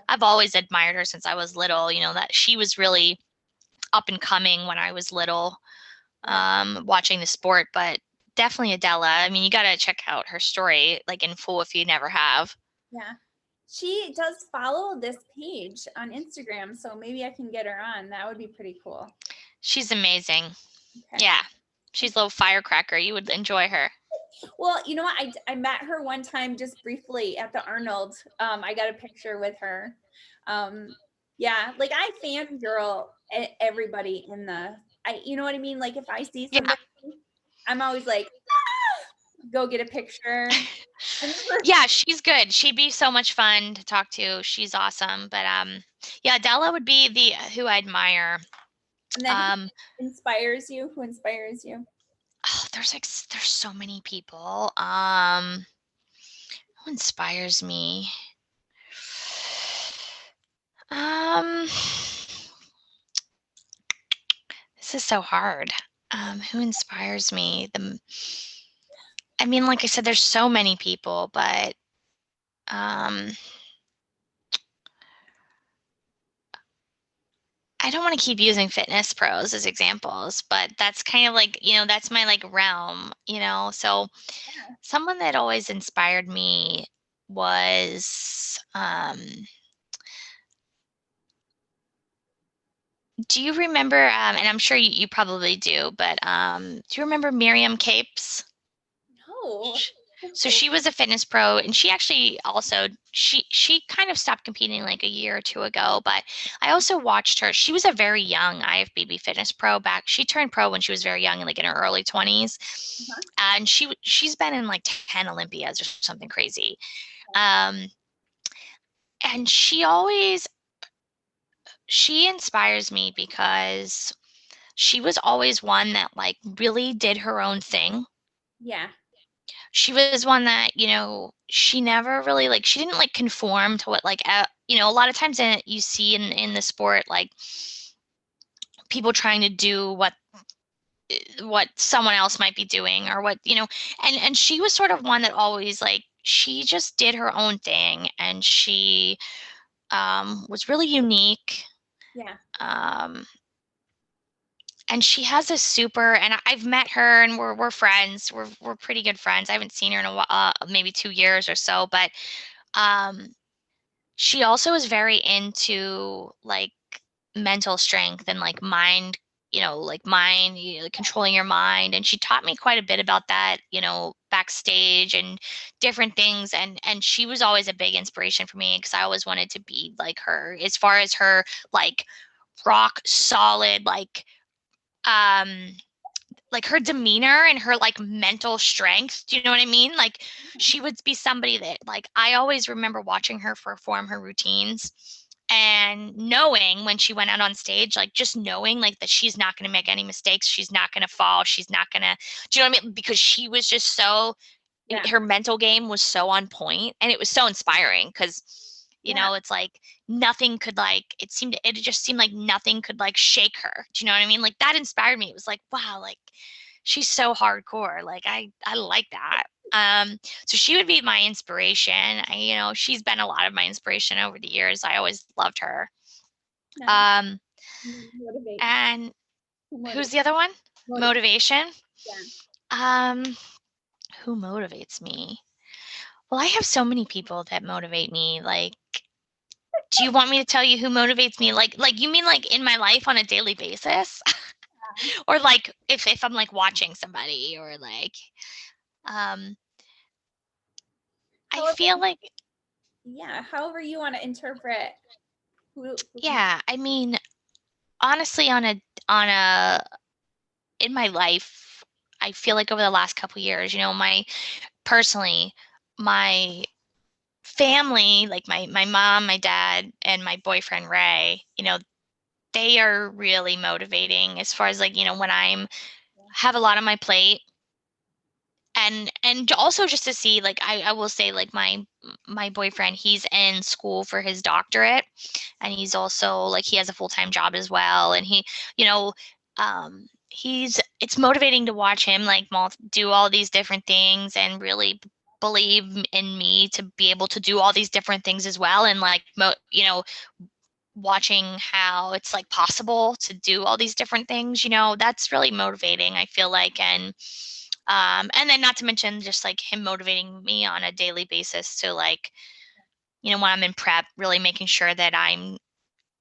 I've always admired her since I was little, that she was really up and coming when I was little, Yeah. watching the sport. But definitely Adela. I mean, you got to check out her story like in full if you never have. Yeah. She does follow this page on Instagram, so maybe I can get her on. That would be pretty cool. She's amazing. Okay. Yeah. She's a little firecracker. You would enjoy her. Well, you know what? I met her one time just briefly at the Arnold. I got a picture with her. Yeah, like I fangirl everybody in the. You know what I mean? Like if I see Yeah. somebody, I'm always like, go get a picture. I remember, Yeah, she's good. She'd be so much fun to talk to. She's awesome. But yeah, Della would be the who I admire. and then Um, who inspires you? Who inspires you? oh, there's so many people. Who inspires me? Um, this is so hard. Who inspires me? I mean, like I said, there's so many people, but um, I don't want to keep using fitness pros as examples, but that's kind of like, that's my like realm, So Yeah. someone that always inspired me was, do you remember, and I'm sure you probably do, but do you remember Miriam Capes? No. So No. she was a fitness pro, and she actually also she kind of stopped competing like a year or two ago, but I also watched her. She was a very young IFBB fitness pro back. She turned pro when she was very young, like in her early 20s. Uh-huh. And she's been in like 10 Olympiads or something crazy. Um, and she inspires me because she was always one that like really did her own thing. Yeah. She was one that, she never really like she didn't like conform to what like a lot of times you see in the sport like people trying to do what someone else might be doing or and she was sort of one that always like she just did her own thing and she was really unique. Yeah. Um and she has a super and I've met her and we're friends. We're pretty good friends. I haven't seen her in a while, maybe 2 years or so, but um she also is very into like mental strength and like mind, controlling your mind. And she taught me quite a bit about that, backstage and different things. And she was always a big inspiration for me because I always wanted to be like her as far as her like rock solid, um like her demeanor and her like mental strength. Do you know what I mean? Like she would be somebody that like I always remember watching her perform her routines and knowing when she went out on stage, like just knowing like that she's not going to make any mistakes, she's not going to fall, she's not going to, do you know what I mean? Because she was just so Yeah. her mental game was so on point and it was so inspiring because Yeah. it's like nothing could like it just seemed like nothing could like shake her. Do you know what I mean? Like that inspired me. It was like, wow, like she's so hardcore. Like I like that. So she would be my inspiration. She's been a lot of my inspiration over the years. I always loved her. Nice. Um, Motivate. and who's Motivate. the other one? Motivate. Motivation. Yeah. Um, who motivates me? Well, I have so many people that motivate me. Like, do you want me to tell you who motivates me? Like you mean like in my life on a daily basis? Or like if I'm like watching somebody or like um I However, feel like yeah. However you want to interpret who yeah, I mean honestly on a in my life, I feel like over the last couple years, my personally my family, like my mom, my dad, and my boyfriend Ray, they are really motivating as far as like, when I'm have a lot on my plate and also just to see like I will say like my boyfriend, he's in school for his doctorate and he's also like he has a full-time job as well and he you know he's it's motivating to watch him like do all these different things and really believe in me to be able to do all these different things as well and like watching how it's like possible to do all these different things, that's really motivating, I feel like. And then not to mention just like him motivating me on a daily basis to like, when I'm in prep, really making sure that I'm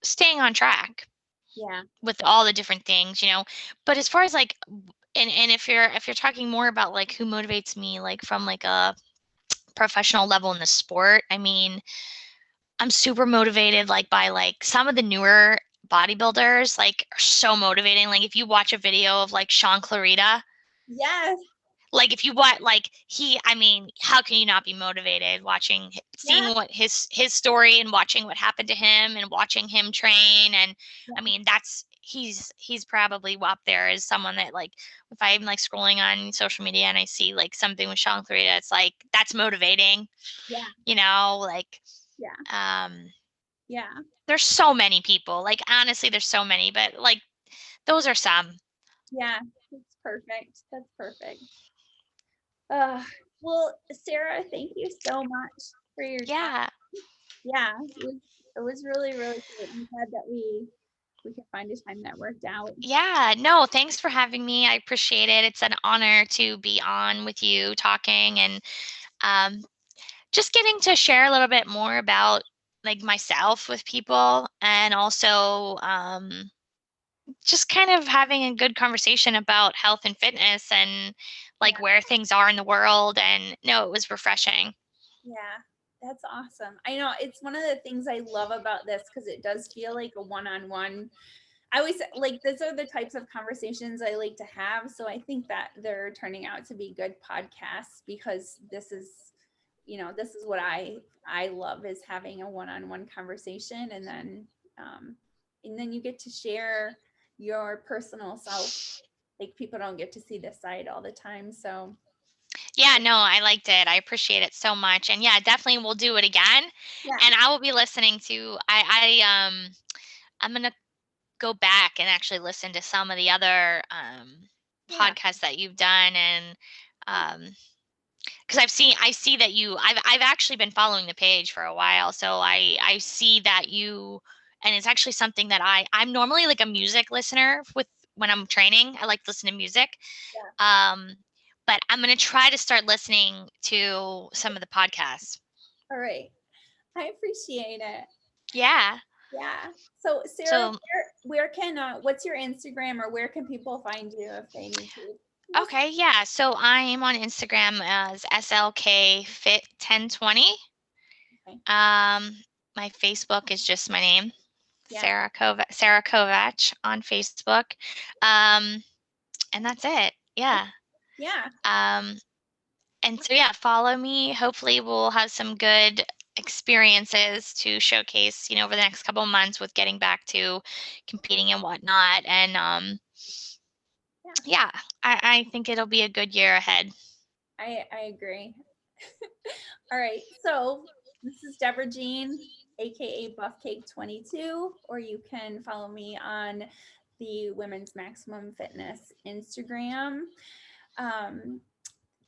staying on track yeah. with all the different things. But as far as like and if you're talking more about like who motivates me like from like a professional level in the sport, I mean, I'm super motivated like by like some of the newer bodybuilders like are so motivating. Like if you watch a video of like Sean Clarita, Yes. like if you want, like I mean, how can you not be motivated watching, Yeah, seeing what his story and watching what happened to him and watching him train? And I yeah, mean, he's probably up there as someone that, like, if I'm like scrolling on social media and I see like something with Sean Clarita, it's like, that's motivating, yeah, like, yeah, um, yeah, there's so many people, like, honestly, there's so many, but like, those are some. yeah. That's perfect. That's perfect. Uh, well, Sarah, thank you so much for your time. Yeah. Yeah, it was really, really great. I'm glad that we could find a time that worked out. Yeah, no, thanks for having me. I appreciate it. It's an honor to be on with you talking, and um, just getting to share a little bit more about like myself with people, and also just kind of having a good conversation about health and fitness and Yeah, like where things are in the world. And no, it was refreshing. yeah, that's awesome. I know it's one of the things I love about this because it does feel like a one-on-one. I always like those are the types of conversations I like to have. So I think that they're turning out to be good podcasts because this is, this is what I love is having a one-on-one conversation and then you get to share your personal self. Like people don't get to see this side all the time. So Yeah, no, I liked it. I appreciate it so much. And yeah, definitely we'll do it again. yeah, And I will be listening to I'm gonna go back and actually listen to some of the other yeah, podcasts that you've done. And because I see that I've actually been following the page for a while, so I see that you, and it's actually something that I'm normally like a music listener with when I'm training. I like to listen to music. yeah. Um, but I'm gonna try to start listening to some of the podcasts. All right. I appreciate it. Yeah. Yeah. So Sarah, So where can what's your Instagram or where can people find you if they need to? Listen. okay, yeah. So I'm on Instagram as SLK Fit 1020. Okay. My Facebook is just my name, Yeah. Sara Kovach on Facebook. Um, and that's it. Okay. Yeah. Yeah. Um, and so yeah, follow me. Hopefully we'll have some good experiences to showcase, over the next couple of months with getting back to competing and whatnot. And Yeah. yeah, I think it'll be a good year ahead. I agree. All right. So this is Deborah Jean, aka Buffcake22, or you can follow me on the Women's Maximum Fitness Instagram. Um,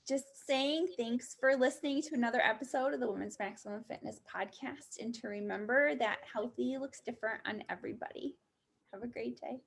just saying thanks for listening to another episode of the Women's Maximum Fitness podcast. And to remember that healthy looks different on everybody. Have a great day.